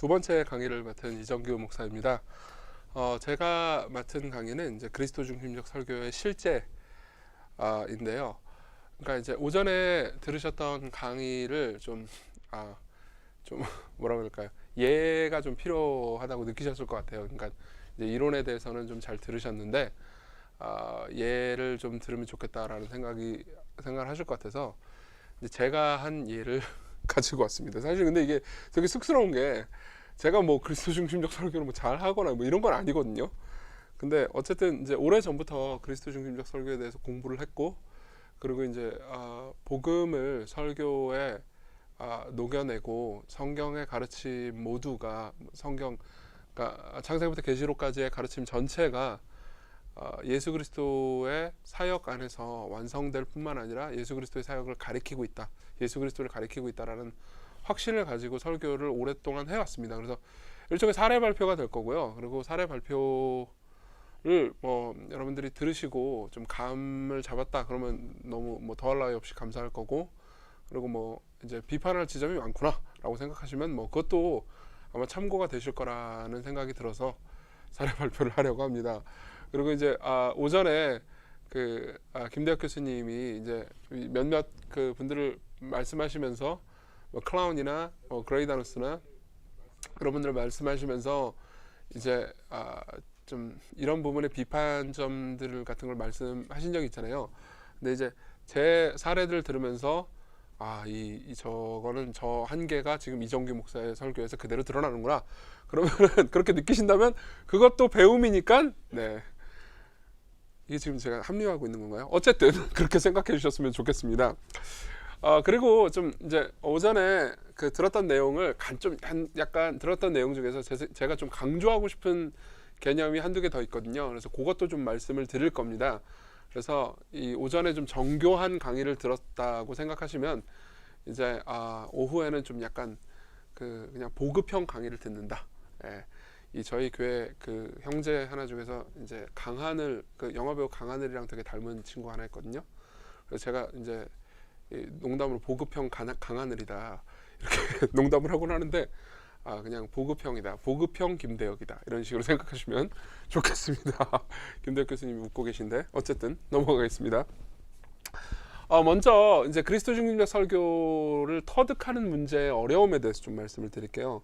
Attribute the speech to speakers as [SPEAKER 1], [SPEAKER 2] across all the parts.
[SPEAKER 1] 두 번째 강의를 맡은 이정규 목사입니다. 제가 맡은 강의는 이제 그리스도 중심적 설교의 실제인데요. 그러니까 이제 오전에 들으셨던 강의를 좀 뭐라 그럴까요? 이해가 좀 필요하다고 느끼셨을 것 같아요. 그러니까 이제 이론에 대해서는 좀 잘 들으셨는데 이해를 좀 들으면 좋겠다라는 생각을 하실 것 같아서 이제 제가 한 이해를 가지고 왔습니다. 사실 근데 이게 되게 쑥스러운 게 제가 뭐 그리스도 중심적 설교를 뭐 잘하거나 뭐 이런 건 아니거든요. 근데 어쨌든 이제 오래 전부터 그리스도 중심적 설교에 대해서 공부를 했고, 그리고 이제 복음을 설교에 녹여내고 성경의 가르침 모두가 그러니까 창세기부터 계시록까지의 가르침 전체가 예수 그리스도의 사역 안에서 완성될 뿐만 아니라 예수 그리스도의 사역을 가리키고 있다, 예수 그리스도를 가리키고 있다라는 확신을 가지고 설교를 오랫동안 해왔습니다. 그래서 일종의 사례 발표가 될 거고요. 그리고 사례 발표를 뭐 여러분들이 들으시고 좀 감을 잡았다 그러면 너무 뭐 더할 나위 없이 감사할 거고, 그리고 뭐 이제 비판할 지점이 많구나라고 생각하시면 뭐 그것도 아마 참고가 되실 거라는 생각이 들어서 사례 발표를 하려고 합니다. 그리고 이제 오전에 김대혁 교수님이 이제 몇몇 그 분들을 말씀하시면서 뭐 클라운이나 그레이다누스나 그런 분들을 말씀하시면서 이제 좀 이런 부분의 비판점들 같은 걸 말씀하신 적이 있잖아요. 근데 이제 제 사례들을 들으면서 저거는 저 한계가 지금 이정규 목사의 설교에서 그대로 드러나는구나. 그러면 그렇게 느끼신다면 그것도 배움이니까 네. 이게 지금 제가 합리화하고 있는 건가요? 어쨌든 그렇게 생각해 주셨으면 좋겠습니다. 그리고 좀 이제 오전에 들었던 내용을 약간 들었던 내용 중에서 제가 좀 강조하고 싶은 개념이 한두 개 더 있거든요. 그래서 그것도 좀 말씀을 드릴 겁니다. 그래서 이 오전에 좀 정교한 강의를 들었다고 생각하시면 이제 오후에는 좀 약간 그냥 보급형 강의를 듣는다. 예. 이 저희 교회 형제 하나 중에서 이제 강하늘, 영화배우 강하늘이랑 되게 닮은 친구 하나 있거든요. 그래서 제가 이제 농담으로 보급형 강하늘이다 이렇게 농담을 하곤 하는데 그냥 보급형이다, 보급형 김대혁이다 이런 식으로 생각하시면 좋겠습니다. 김대혁 교수님이 웃고 계신데 어쨌든 넘어가겠습니다. 먼저 이제 그리스도 중심적 설교를 터득하는 문제의 어려움에 대해서 좀 말씀을 드릴게요.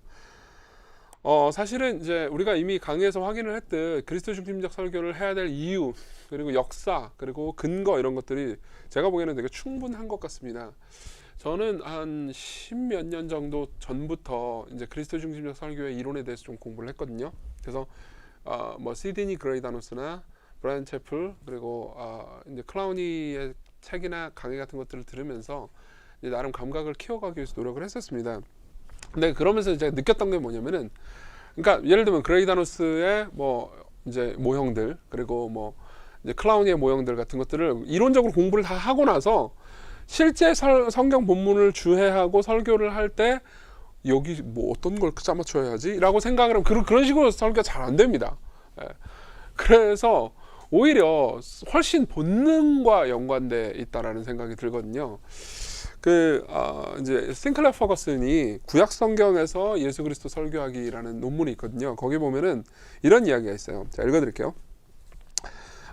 [SPEAKER 1] 사실은 이제 우리가 이미 강의에서 확인을 했듯 그리스도 중심적 설교를 해야 될 이유, 그리고 역사, 그리고 근거 이런 것들이 제가 보기에는 되게 충분한 것 같습니다. 저는 한 10몇 년 정도 전부터 이제 그리스도 중심적 설교의 이론에 대해서 좀 공부를 했거든요. 그래서 뭐 시드니 그레이다노스나 브라이언 채플, 그리고 이제 클라우니의 책이나 강의 같은 것들을 들으면서 이제 나름 감각을 키워가기 위해서 노력을 했었습니다. 근데 그러면서 제가 느꼈던 게 뭐냐면은, 그러니까 예를 들면 그레이다노스의 뭐 이제 모형들, 그리고 뭐 이제 클라우니의 모형들 같은 것들을 이론적으로 공부를 다 하고 나서 실제 성경 본문을 주해하고 설교를 할 때 여기 뭐 어떤 걸 짜맞춰야지 라고 생각을 하면 그런 식으로 설교가 잘 안 됩니다. 예. 그래서 오히려 훨씬 본능과 연관돼 있다라는 생각이 들거든요. 이제 싱클레어 퍼거슨이 구약 성경에서 예수 그리스도 설교하기라는 논문이 있거든요. 거기 보면은 이런 이야기가 있어요. 자, 읽어드릴게요.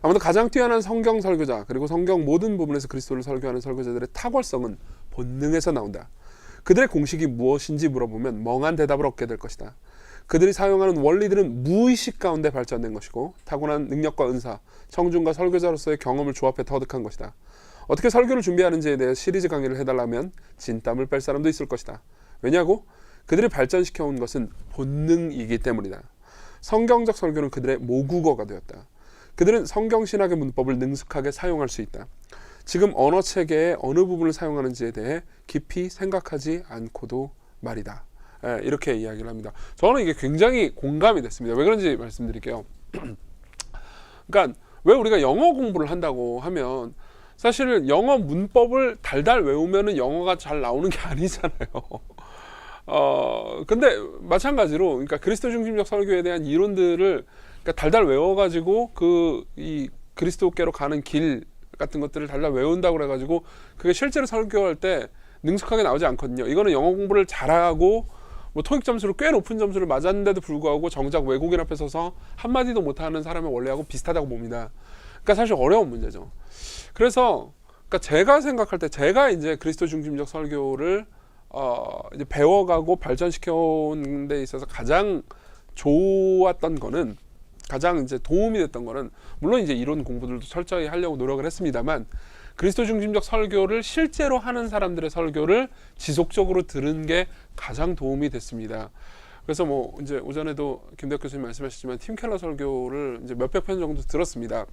[SPEAKER 1] 아무튼 가장 뛰어난 성경 설교자, 그리고 성경 모든 부분에서 그리스도를 설교하는 설교자들의 탁월성은 본능에서 나온다. 그들의 공식이 무엇인지 물어보면 멍한 대답을 얻게 될 것이다. 그들이 사용하는 원리들은 무의식 가운데 발전된 것이고 타고난 능력과 은사, 청중과 설교자로서의 경험을 조합해 터득한 것이다. 어떻게 설교를 준비하는지에 대해 시리즈 강의를 해달라면 진땀을 뺄 사람도 있을 것이다. 왜냐고? 그들이 발전시켜온 것은 본능이기 때문이다. 성경적 설교는 그들의 모국어가 되었다. 그들은 성경신학의 문법을 능숙하게 사용할 수 있다. 지금 언어체계의 어느 부분을 사용하는지에 대해 깊이 생각하지 않고도 말이다. 이렇게 이야기를 합니다. 저는 이게 굉장히 공감이 됐습니다. 왜 그런지 말씀드릴게요. 그러니까 왜 우리가 영어 공부를 한다고 하면 사실은 영어 문법을 달달 외우면은 영어가 잘 나오는 게 아니잖아요. 근데 마찬가지로 그러니까 그리스도 중심적 설교에 대한 이론들을 그러니까 달달 외워가지고 이 그리스도께로 가는 길 같은 것들을 달달 외운다고 그래가지고 그게 실제로 설교할 때 능숙하게 나오지 않거든요. 이거는 영어 공부를 잘하고 뭐 토익 점수를 꽤 높은 점수를 맞았는데도 불구하고 정작 외국인 앞에 서서 한마디도 못하는 사람의 원래하고 비슷하다고 봅니다. 그러니까 사실 어려운 문제죠. 그래서 그러니까 제가 생각할 때 제가 이제 그리스도 중심적 설교를 이제 배워가고 발전시켜온 데 있어서 가장 좋았던 거는, 가장 이제 도움이 됐던 거는, 물론 이제 이론 공부들도 철저히 하려고 노력을 했습니다만 그리스도 중심적 설교를 실제로 하는 사람들의 설교를 지속적으로 들은 게 가장 도움이 됐습니다. 그래서 뭐 이제 오전에도 김대혁 교수님 말씀하셨지만 팀 켈러 설교를 이제 몇백 편 정도 들었습니다.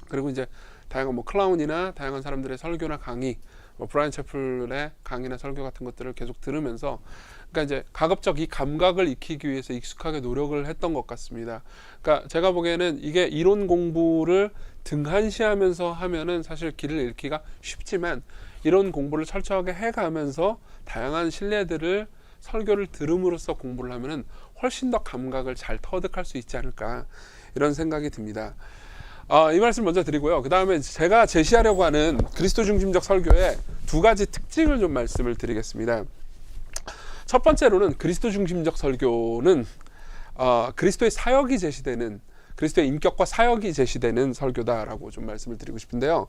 [SPEAKER 1] 그리고 이제 다양한 뭐 클라운이나 다양한 사람들의 설교나 강의, 뭐 브라이언 채플의 강의나 설교 같은 것들을 계속 들으면서, 그러니까 이제 가급적 이 감각을 익히기 위해서 익숙하게 노력을 했던 것 같습니다. 그러니까 제가 보기에는 이게 이론 공부를 등한시하면서 하면은 사실 길을 잃기가 쉽지만 이론 공부를 철저하게 해가면서 다양한 신뢰들을 설교를 들음으로써 공부를 하면은 훨씬 더 감각을 잘 터득할 수 있지 않을까, 이런 생각이 듭니다. 이 말씀 먼저 드리고요. 그 다음에 제가 제시하려고 하는 그리스도 중심적 설교의 두 가지 특징을 좀 말씀을 드리겠습니다. 첫 번째로는 그리스도 중심적 설교는 그리스도의 사역이 제시되는, 그리스도의 인격과 사역이 제시되는 설교다라고 좀 말씀을 드리고 싶은데요.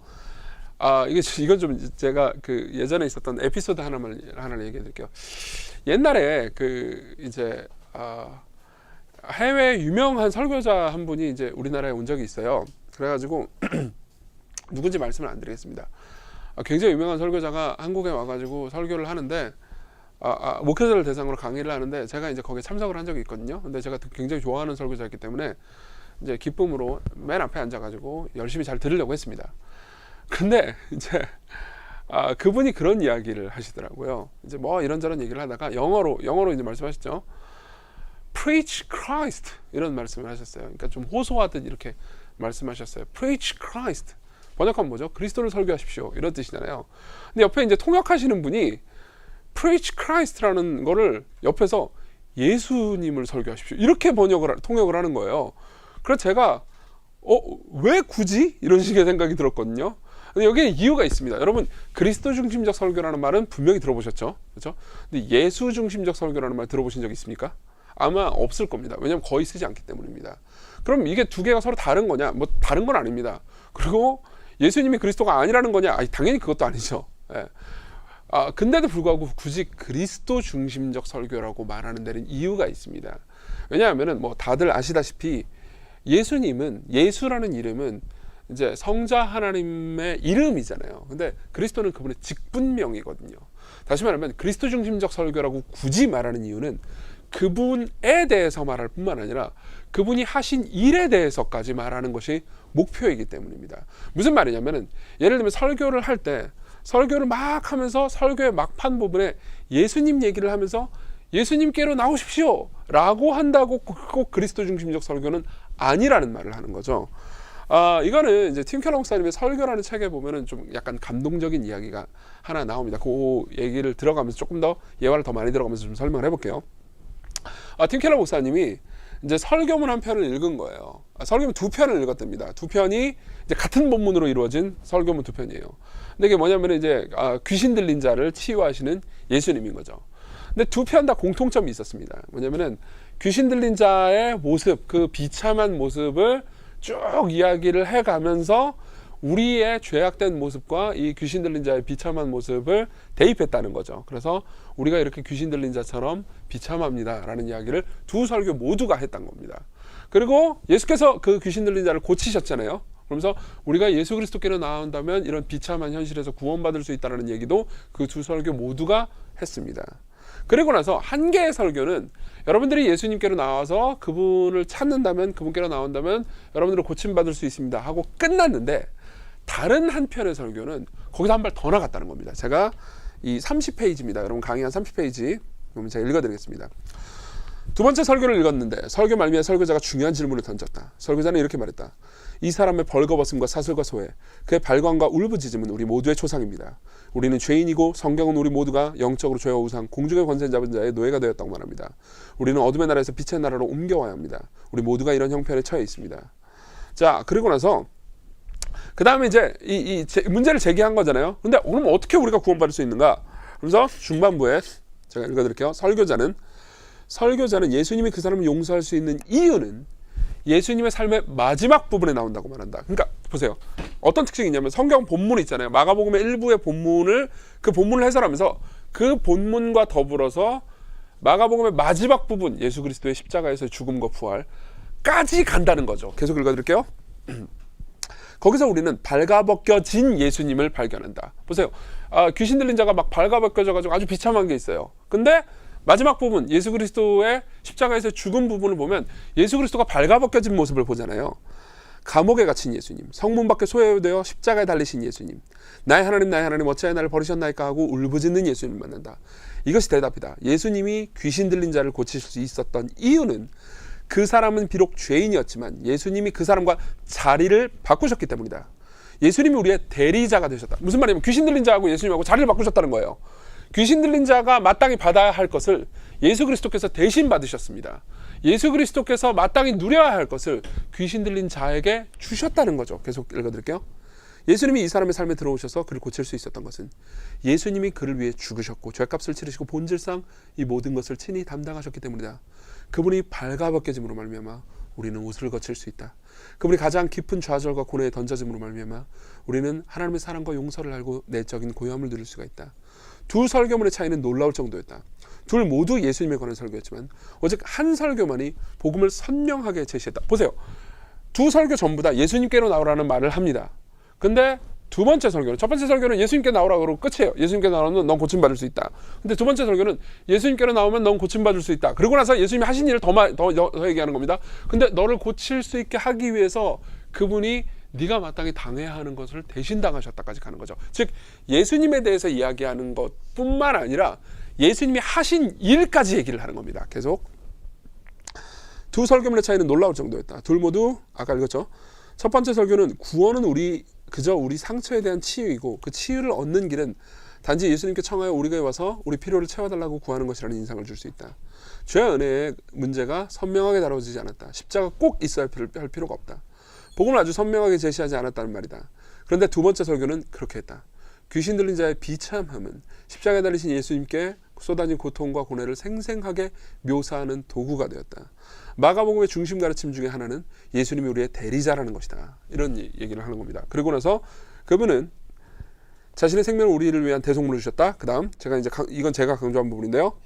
[SPEAKER 1] 이건 좀 제가 그 예전에 있었던 에피소드 하나를 얘기해 드릴게요. 옛날에 그 이제 해외 유명한 설교자 한 분이 이제 우리나라에 온 적이 있어요. 그래가지고 누군지 말씀을 안 드리겠습니다. 굉장히 유명한 설교자가 한국에 와가지고 설교를 하는데 목회자를 대상으로 강의를 하는데 제가 이제 거기에 참석을 한 적이 있거든요. 근데 제가 굉장히 좋아하는 설교자였기 때문에 이제 기쁨으로 맨 앞에 앉아가지고 열심히 잘 들으려고 했습니다. 근데 이제 그분이 그런 이야기를 하시더라고요. 이제 뭐 이런저런 얘기를 하다가 영어로 이제 말씀하셨죠. Preach Christ, 이런 말씀을 하셨어요. 그러니까 좀 호소하듯 이렇게 말씀하셨어요. Preach Christ. 번역하면 뭐죠? 그리스도를 설교하십시오, 이런 뜻이잖아요. 근데 옆에 이제 통역하시는 분이 Preach Christ라는 거를 옆에서 예수님을 설교하십시오, 이렇게 통역을 하는 거예요. 그래서 제가 왜 굳이? 이런 식의 생각이 들었거든요. 근데 여기에 이유가 있습니다. 여러분, 그리스도 중심적 설교라는 말은 분명히 들어보셨죠? 그렇죠? 근데 예수 중심적 설교라는 말 들어보신 적 있습니까? 아마 없을 겁니다. 왜냐하면 거의 쓰지 않기 때문입니다. 그럼 이게 두 개가 서로 다른 거냐? 뭐 다른 건 아닙니다. 그리고 예수님이 그리스도가 아니라는 거냐? 당연히 그것도 아니죠. 예. 근데도 불구하고 굳이 그리스도 중심적 설교라고 말하는 데는 이유가 있습니다. 왜냐하면은 뭐 다들 아시다시피 예수라는 이름은 이제 성자 하나님의 이름이잖아요. 근데 그리스도는 그분의 직분명이거든요. 다시 말하면 그리스도 중심적 설교라고 굳이 말하는 이유는 그분에 대해서 말할 뿐만 아니라 그분이 하신 일에 대해서까지 말하는 것이 목표이기 때문입니다. 무슨 말이냐면은 예를 들면 설교를 할 때 설교를 막 하면서 설교의 막판 부분에 예수님 얘기를 하면서 예수님께로 나오십시오 라고 한다고 꼭 그리스도 중심적 설교는 아니라는 말을 하는 거죠. 이거는 이제 팀 켈러 목사님의 설교라는 책에 보면은 좀 약간 감동적인 이야기가 하나 나옵니다. 그 얘기를 들어가면서 조금 더 예화를 더 많이 들어가면서 좀 설명을 해볼게요. 팀 켈러 목사님이 이제 설교문 한 편을 읽은 거예요. 설교문 두 편을 읽었답니다. 두 편이 이제 같은 본문으로 이루어진 설교문 두 편이에요. 근데 이게 뭐냐면 이제 귀신 들린 자를 치유하시는 예수님인 거죠. 근데 두 편 다 공통점이 있었습니다. 뭐냐면은 귀신 들린 자의 모습, 그 비참한 모습을 쭉 이야기를 해가면서 우리의 죄악된 모습과 이 귀신 들린 자의 비참한 모습을 대입했다는 거죠. 그래서 우리가 이렇게 귀신 들린 자처럼 비참합니다라는 이야기를 두 설교 모두가 했던 겁니다. 그리고 예수께서 그 귀신 들린 자를 고치셨잖아요. 그러면서 우리가 예수 그리스도께로 나온다면 이런 비참한 현실에서 구원받을 수 있다는 얘기도 그 두 설교 모두가 했습니다. 그리고 나서 한 개의 설교는 여러분들이 예수님께로 나와서 그분을 찾는다면, 그분께로 나온다면 여러분들은 고침받을 수 있습니다 하고 끝났는데, 다른 한 편의 설교는 거기서 한 발 더 나갔다는 겁니다. 제가 이 30페이지입니다. 여러분 강의 한 30페이지 그러면 제가 읽어드리겠습니다. 두 번째 설교를 읽었는데 설교 말미에 설교자가 중요한 질문을 던졌다. 설교자는 이렇게 말했다. 이 사람의 벌거벗음과 사슬과 소해, 그의 발광과 울부짖음은 우리 모두의 초상입니다. 우리는 죄인이고 성경은 우리 모두가 영적으로 죄와 우상, 공중의 권세 잡은 자의 노예가 되었다고 말합니다. 우리는 어둠의 나라에서 빛의 나라로 옮겨와야 합니다. 우리 모두가 이런 형편에 처해 있습니다. 자, 그리고 나서 그 다음에 이제 문제를 제기한 거잖아요. 근데 그럼 어떻게 우리가 구원받을 수 있는가? 그래서 중반부에 제가 읽어드릴게요. 설교자는 설교자는 예수님이 그 사람을 용서할 수 있는 이유는 예수님의 삶의 마지막 부분에 나온다고 말한다. 그러니까 보세요. 어떤 특징이 있냐면 성경 본문 있잖아요. 마가복음의 일부의 본문을 그 본문을 해설하면서 그 본문과 더불어서 마가복음의 마지막 부분 예수 그리스도의 십자가에서의 죽음과 부활까지 간다는 거죠. 계속 읽어드릴게요. 거기서 우리는 발가벗겨진 예수님을 발견한다. 보세요. 귀신 들린 자가 막 발가벗겨져가지고 아주 비참한 게 있어요. 근데 마지막 부분 예수 그리스도의 십자가에서 죽은 부분을 보면 예수 그리스도가 발가벗겨진 모습을 보잖아요. 감옥에 갇힌 예수님, 성문 밖에 소외되어 십자가에 달리신 예수님, 나의 하나님 어찌하여 나를 버리셨나이까 하고 울부짖는 예수님을 만난다. 이것이 대답이다. 예수님이 귀신 들린 자를 고칠 수 있었던 이유는 그 사람은 비록 죄인이었지만 예수님이 그 사람과 자리를 바꾸셨기 때문이다. 예수님이 우리의 대리자가 되셨다. 무슨 말이냐면 귀신 들린 자하고 예수님하고 자리를 바꾸셨다는 거예요. 귀신 들린 자가 마땅히 받아야 할 것을 예수 그리스도께서 대신 받으셨습니다. 예수 그리스도께서 마땅히 누려야 할 것을 귀신 들린 자에게 주셨다는 거죠. 계속 읽어드릴게요. 예수님이 이 사람의 삶에 들어오셔서 그를 고칠 수 있었던 것은 예수님이 그를 위해 죽으셨고 죄값을 치르시고 본질상 이 모든 것을 친히 담당하셨기 때문이다. 그분이 발가벗겨짐으로 말미암아 우리는 옷을 거칠 수 있다. 그분이 가장 깊은 좌절과 고뇌에 던져짐으로 말미암아 우리는 하나님의 사랑과 용서를 알고 내적인 고요함을 누릴 수가 있다. 두 설교문의 차이는 놀라울 정도였다. 둘 모두 예수님에 관한 설교였지만 오직 한 설교만이 복음을 선명하게 제시했다. 보세요. 두 설교 전부 다 예수님께로 나오라는 말을 합니다. 근데 두 번째 설교는, 첫 번째 설교는 예수님께 나오라고 그러고 끝이에요. 예수님께 나오면 넌 고침받을 수 있다. 근데 두 번째 설교는 예수님께로 나오면 넌 고침받을 수 있다. 그러고 나서 예수님이 하신 일을 더 얘기하는 겁니다. 근데 너를 고칠 수 있게 하기 위해서 그분이 네가 마땅히 당해야 하는 것을 대신 당하셨다까지 가는 거죠. 즉 예수님에 대해서 이야기하는 것뿐만 아니라 예수님이 하신 일까지 얘기를 하는 겁니다. 계속 두 설교문의 차이는 놀라울 정도였다. 둘 모두 아까 읽었죠. 첫 번째 설교는 구원은 그저 우리 상처에 대한 치유이고 그 치유를 얻는 길은 단지 예수님께 청하여 우리가 와서 우리 필요를 채워달라고 구하는 것이라는 인상을 줄 수 있다. 죄와 은혜의 문제가 선명하게 다뤄지지 않았다. 십자가 꼭 있어야 할 필요가 없다. 복음을 아주 선명하게 제시하지 않았다는 말이다. 그런데 두 번째 설교는 그렇게 했다. 귀신 들린 자의 비참함은 십자가에 달리신 예수님께 쏟아진 고통과 고뇌를 생생하게 묘사하는 도구가 되었다. 마가복음의 중심 가르침 중에 하나는 예수님이 우리의 대리자라는 것이다. 이런 얘기를 하는 겁니다. 그리고 나서 그분은 자신의 생명을 우리를 위한 대속물을 주셨다. 그 다음 이건 제가 강조한 부분인데요.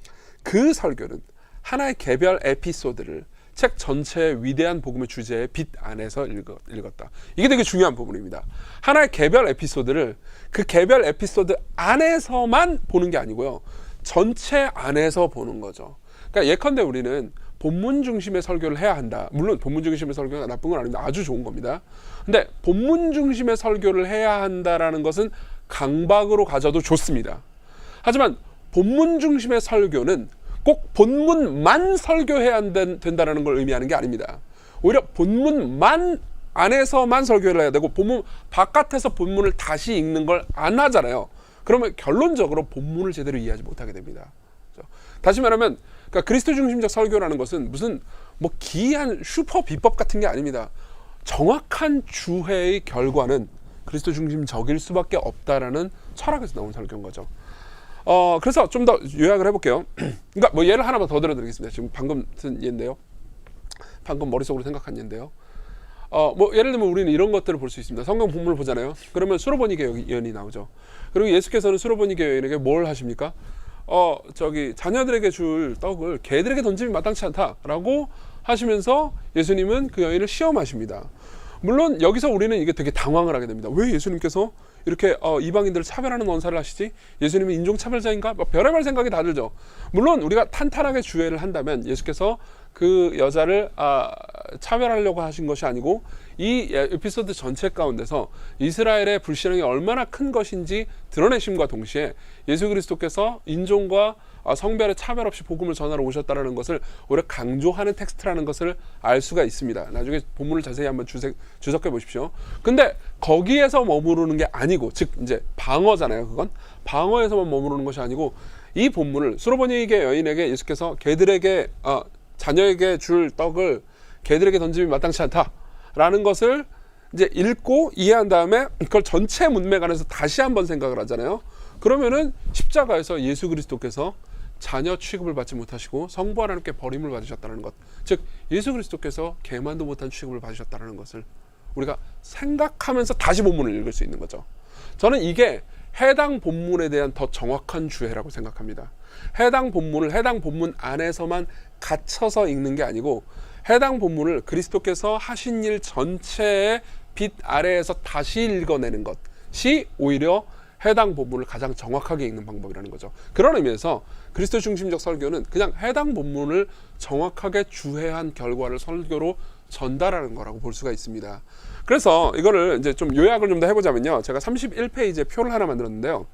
[SPEAKER 1] 그 설교는 하나의 개별 에피소드를 책 전체의 위대한 복음의 주제의 빛 안에서 읽었다. 이게 되게 중요한 부분입니다. 하나의 개별 에피소드를 그 개별 에피소드 안에서만 보는 게 아니고요. 전체 안에서 보는 거죠. 그러니까 예컨대 우리는 본문 중심의 설교를 해야 한다. 물론 본문 중심의 설교가 나쁜 건 아닙니다. 아주 좋은 겁니다. 근데 본문 중심의 설교를 해야 한다라는 것은 강박으로 가져도 좋습니다. 하지만 본문 중심의 설교는 꼭 본문만 설교해야 된다는 걸 의미하는 게 아닙니다. 오히려 본문만 안에서만 설교를 해야 되고 본문 바깥에서 본문을 다시 읽는 걸 안 하잖아요. 그러면 결론적으로 본문을 제대로 이해하지 못하게 됩니다. 다시 말하면 그러니까 그리스도 중심적 설교라는 것은 무슨 뭐 기이한 슈퍼 비법 같은 게 아닙니다. 정확한 주회의 결과는 그리스도 중심적일 수밖에 없다라는 철학에서 나온 설교인 거죠. 그래서 좀 더 요약을 해볼게요. 그러니까 뭐 예를 하나만 더 들어드리겠습니다. 지금 방금 쓴 예인데요. 방금 머릿속으로 생각한 예인데요. 뭐 예를 들면 우리는 이런 것들을 볼 수 있습니다. 성경 본문을 보잖아요. 그러면 수로보니게 여인이 나오죠. 그리고 예수께서는 수로보니게 여인에게 뭘 하십니까? 자녀들에게 줄 떡을 개들에게 던짐이 마땅치 않다라고 하시면서 예수님은 그 여인을 시험하십니다. 물론 여기서 우리는 이게 되게 당황을 하게 됩니다. 왜 예수님께서 이렇게 이방인들을 차별하는 언사를 하시지? 예수님은 인종차별자인가? 별의별 생각이 다 들죠. 물론 우리가 탄탄하게 주의를 한다면 예수께서 그 여자를 차별하려고 하신 것이 아니고 이 에피소드 전체 가운데서 이스라엘의 불신앙이 얼마나 큰 것인지 드러내심과 동시에 예수 그리스도께서 인종과 성별의 차별 없이 복음을 전하러 오셨다는 것을 오히려 강조하는 텍스트라는 것을 알 수가 있습니다. 나중에 본문을 자세히 한번 주석해 보십시오. 근데 거기에서 머무르는 게 아니고, 즉 이제 방어잖아요. 그건 방어에서만 머무르는 것이 아니고 이 본문을 수로보니게 여인에게 예수께서 개들에게 자녀에게 줄 떡을 개들에게 던짐이 마땅치 않다라는 것을 이제 읽고 이해한 다음에 그걸 전체 문맥 안에서 다시 한번 생각을 하잖아요. 그러면은 십자가에서 예수 그리스도께서 자녀 취급을 받지 못하시고 성부 하나님께 버림을 받으셨다는 것, 즉 예수 그리스도께서 개만도 못한 취급을 받으셨다는 것을 우리가 생각하면서 다시 본문을 읽을 수 있는 거죠. 저는 이게 해당 본문에 대한 더 정확한 주해라고 생각합니다. 해당 본문을 해당 본문 안에서만 갇혀서 읽는 게 아니고 해당 본문을 그리스도께서 하신 일 전체의 빛 아래에서 다시 읽어내는 것이 오히려 해당 본문을 가장 정확하게 읽는 방법이라는 거죠. 그런 의미에서 그리스도 중심적 설교는 그냥 해당 본문을 정확하게 주해한 결과를 설교로 전달하는 거라고 볼 수가 있습니다. 그래서 이거를 이제 좀 요약을 좀 더 해보자면요. 제가 31페이지에 표를 하나 만들었는데요.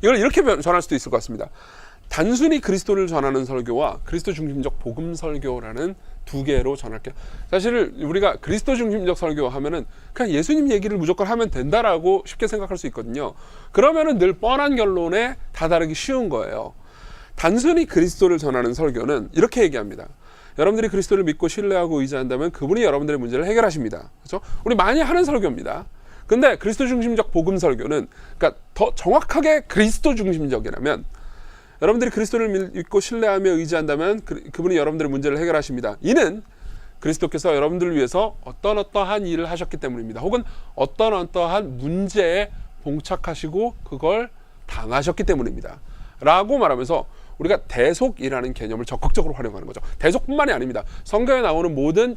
[SPEAKER 1] 이걸 이렇게 전할 수도 있을 것 같습니다. 단순히 그리스도를 전하는 설교와 그리스도 중심적 복음 설교라는 두 개로 전할게요. 사실 우리가 그리스도 중심적 설교 하면은 그냥 예수님 얘기를 무조건 하면 된다라고 쉽게 생각할 수 있거든요. 그러면은 늘 뻔한 결론에 다다르기 쉬운 거예요. 단순히 그리스도를 전하는 설교는 이렇게 얘기합니다. 여러분들이 그리스도를 믿고 신뢰하고 의지한다면 그분이 여러분들의 문제를 해결하십니다. 그렇죠? 우리 많이 하는 설교입니다. 근데 그리스도 중심적 복음 설교는 그러니까 더 정확하게 그리스도 중심적이라면 여러분들이 그리스도를 믿고 신뢰하며 의지한다면 그분이 여러분들의 문제를 해결하십니다. 이는 그리스도께서 여러분들을 위해서 어떠한 일을 하셨기 때문입니다. 혹은 어떠한 문제에 봉착하시고 그걸 당하셨기 때문입니다. 라고 말하면서 우리가 대속이라는 개념을 적극적으로 활용하는 거죠. 대속뿐만이 아닙니다. 성경에 나오는 모든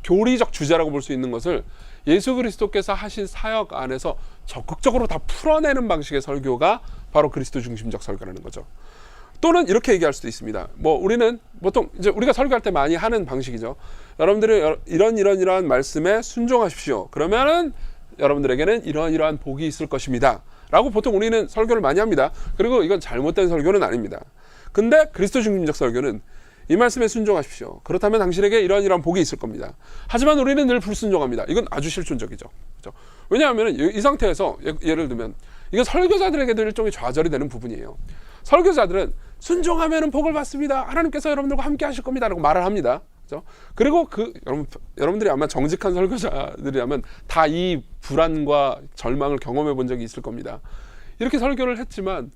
[SPEAKER 1] 교리적 주제라고 볼 수 있는 것을 예수 그리스도께서 하신 사역 안에서 적극적으로 다 풀어내는 방식의 설교가 바로 그리스도 중심적 설교라는 거죠. 또는 이렇게 얘기할 수도 있습니다. 우리는 보통 이제 우리가 설교할 때 많이 하는 방식이죠. 여러분들은 이런 말씀에 순종하십시오. 그러면은 여러분들에게는 이러한 복이 있을 것입니다. 라고 보통 우리는 설교를 많이 합니다. 그리고 이건 잘못된 설교는 아닙니다. 근데 그리스도 중심적 설교는 이 말씀에 순종하십시오. 그렇다면 당신에게 이러한 복이 있을 겁니다. 하지만 우리는 늘 불순종합니다. 이건 아주 실존적이죠. 그렇죠? 왜냐하면 이 상태에서 예를 들면 이건 설교자들에게도 일종의 좌절이 되는 부분이에요. 설교자들은 순종하면 복을 받습니다. 하나님께서 여러분들과 함께 하실 겁니다. 라고 말을 합니다. 그렇죠? 그리고 여러분들이 아마 정직한 설교자들이라면 다 이 불안과 절망을 경험해 본 적이 있을 겁니다. 이렇게 설교를 했지만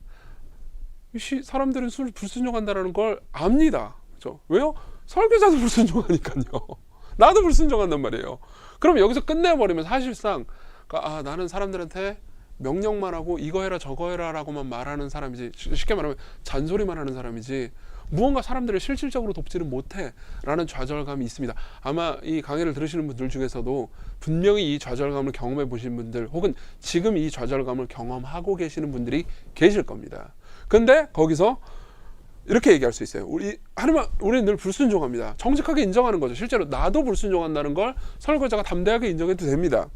[SPEAKER 1] 사람들은 불순종한다는 걸 압니다. 그렇죠? 왜요? 설교자도 불순종하니까요. 나도 불순종한단 말이에요. 그럼 여기서 끝내버리면 사실상 나는 사람들한테 명령만 하고 이거 해라 저거 해라 라고만 말하는 사람이지, 쉽게 말하면 잔소리만 하는 사람이지 무언가 사람들을 실질적으로 돕지는 못해 라는 좌절감이 있습니다. 아마 이 강의를 들으시는 분들 중에서도 분명히 이 좌절감을 경험해 보신 분들 혹은 지금 이 좌절감을 경험하고 계시는 분들이 계실 겁니다. 근데 거기서 이렇게 얘기할 수 있어요. 우리는 늘 불순종합니다. 정직하게 인정하는 거죠. 실제로 나도 불순종한다는 걸 설교자가 담대하게 인정해도 됩니다.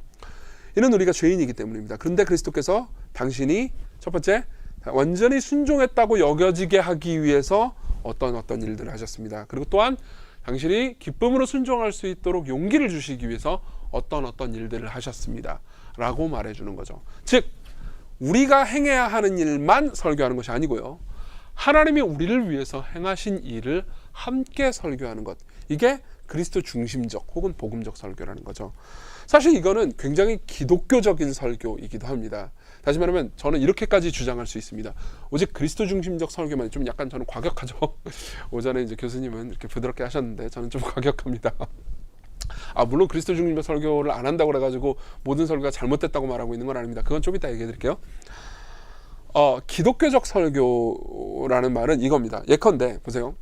[SPEAKER 1] 이는 우리가 죄인이기 때문입니다. 그런데 그리스도께서 당신이 첫 번째 완전히 순종했다고 여겨지게 하기 위해서 어떤 일들을 하셨습니다. 그리고 또한 당신이 기쁨으로 순종할 수 있도록 용기를 주시기 위해서 어떤 일들을 하셨습니다. 라고 말해주는 거죠. 즉 우리가 행해야 하는 일만 설교하는 것이 아니고요. 하나님이 우리를 위해서 행하신 일을 함께 설교하는 것. 이게 그리스도 중심적 혹은 복음적 설교라는 거죠. 사실 이거는 굉장히 기독교적인 설교이기도 합니다. 다시 말하면 저는 이렇게까지 주장할 수 있습니다. 오직 그리스도 중심적 설교만 좀 약간 저는 과격하죠. 오전에 이제 교수님은 이렇게 부드럽게 하셨는데 저는 좀 과격합니다. 물론 그리스도 중심적 설교를 안 한다고 그래가지고 모든 설교가 잘못됐다고 말하고 있는 건 아닙니다. 그건 좀 이따 얘기해 드릴게요. 기독교적 설교라는 말은 이겁니다. 예컨대 보세요.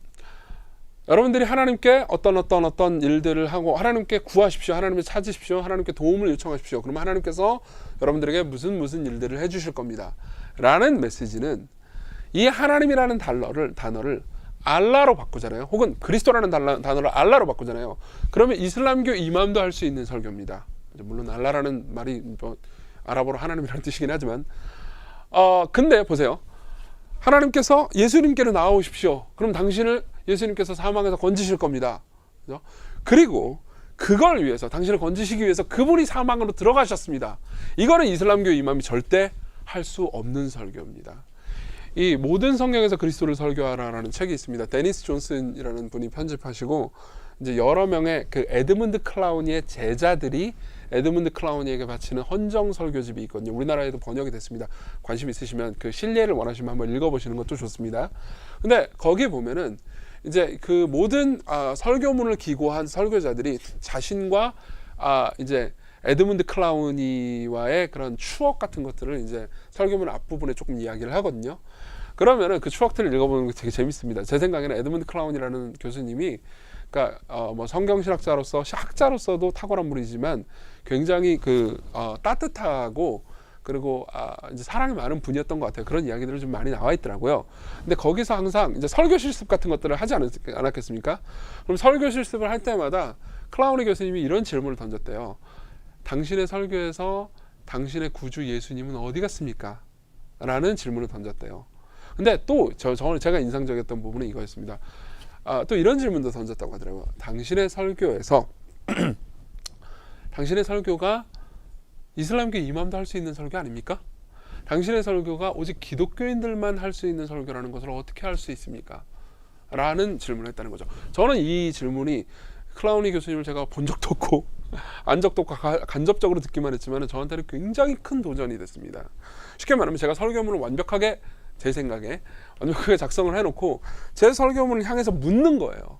[SPEAKER 1] 여러분들이 하나님께 어떤 일들을 하고 하나님께 구하십시오. 하나님을 찾으십시오. 하나님께 도움을 요청하십시오. 그러면 하나님께서 여러분들에게 무슨 일들을 해주실 겁니다. 라는 메시지는 이 하나님이라는 단어를 알라로 바꾸잖아요. 혹은 그리스도라는 단어를 알라로 바꾸잖아요. 그러면 이슬람교 이맘도 할 수 있는 설교입니다. 물론 알라라는 말이 아랍어로 하나님이라는 뜻이긴 하지만 근데 보세요. 하나님께서 예수님께로 나아오십시오. 그럼 당신을 예수님께서 사망에서 건지실 겁니다. 그죠? 그리고 그걸 위해서 당신을 건지시기 위해서 그분이 사망으로 들어가셨습니다. 이거는 이슬람교 이맘이 절대 할 수 없는 설교입니다. 이 모든 성경에서 그리스도를 설교하라라는 책이 있습니다. 데니스 존슨이라는 분이 편집하시고 이제 여러 명의 그 에드문드 클라우니의 제자들이 에드문드 클라우니에게 바치는 헌정 설교집이 있거든요. 우리나라에도 번역이 됐습니다. 관심 있으시면 그 신뢰를 원하시면 한번 읽어보시는 것도 좋습니다. 근데 거기 보면은 이제 그 모든 설교문을 기고한 설교자들이 자신과 이제 에드문드 클라우니와의 그런 추억 같은 것들을 이제 설교문 앞부분에 조금 이야기를 하거든요. 그러면은 그 추억들을 읽어보는 게 되게 재밌습니다. 제 생각에는 에드문드 클라운이라는 교수님이 그러니까 뭐 성경신학자로서 학자로서도 탁월한 분이지만 굉장히 따뜻하고 그리고 이제 사랑이 많은 분이었던 것 같아요. 그런 이야기들이 좀 많이 나와 있더라고요. 근데 거기서 항상 이제 설교 실습 같은 것들을 하지 않았겠습니까? 그럼 설교 실습을 할 때마다 클라우니 교수님이 이런 질문을 던졌대요. 당신의 설교에서 당신의 구주 예수님은 어디 갔습니까? 라는 질문을 던졌대요. 근데 또 제가 인상적이었던 부분은 이거였습니다. 또 이런 질문도 던졌다고 하더라고요. 당신의 설교에서 당신의 설교가 이슬람교 이맘도 할 수 있는 설교 아닙니까? 당신의 설교가 오직 기독교인들만 할 수 있는 설교라는 것을 어떻게 할 수 있습니까? 라는 질문을 했다는 거죠. 저는 이 질문이 클라우니 교수님을 제가 본 적도 없고 안 적도 없고 간접적으로 듣기만 했지만 저한테는 굉장히 큰 도전이 됐습니다. 쉽게 말하면 제가 설교문을 완벽하게 제 생각에 완벽하게 작성을 해놓고 제 설교문을 향해서 묻는 거예요.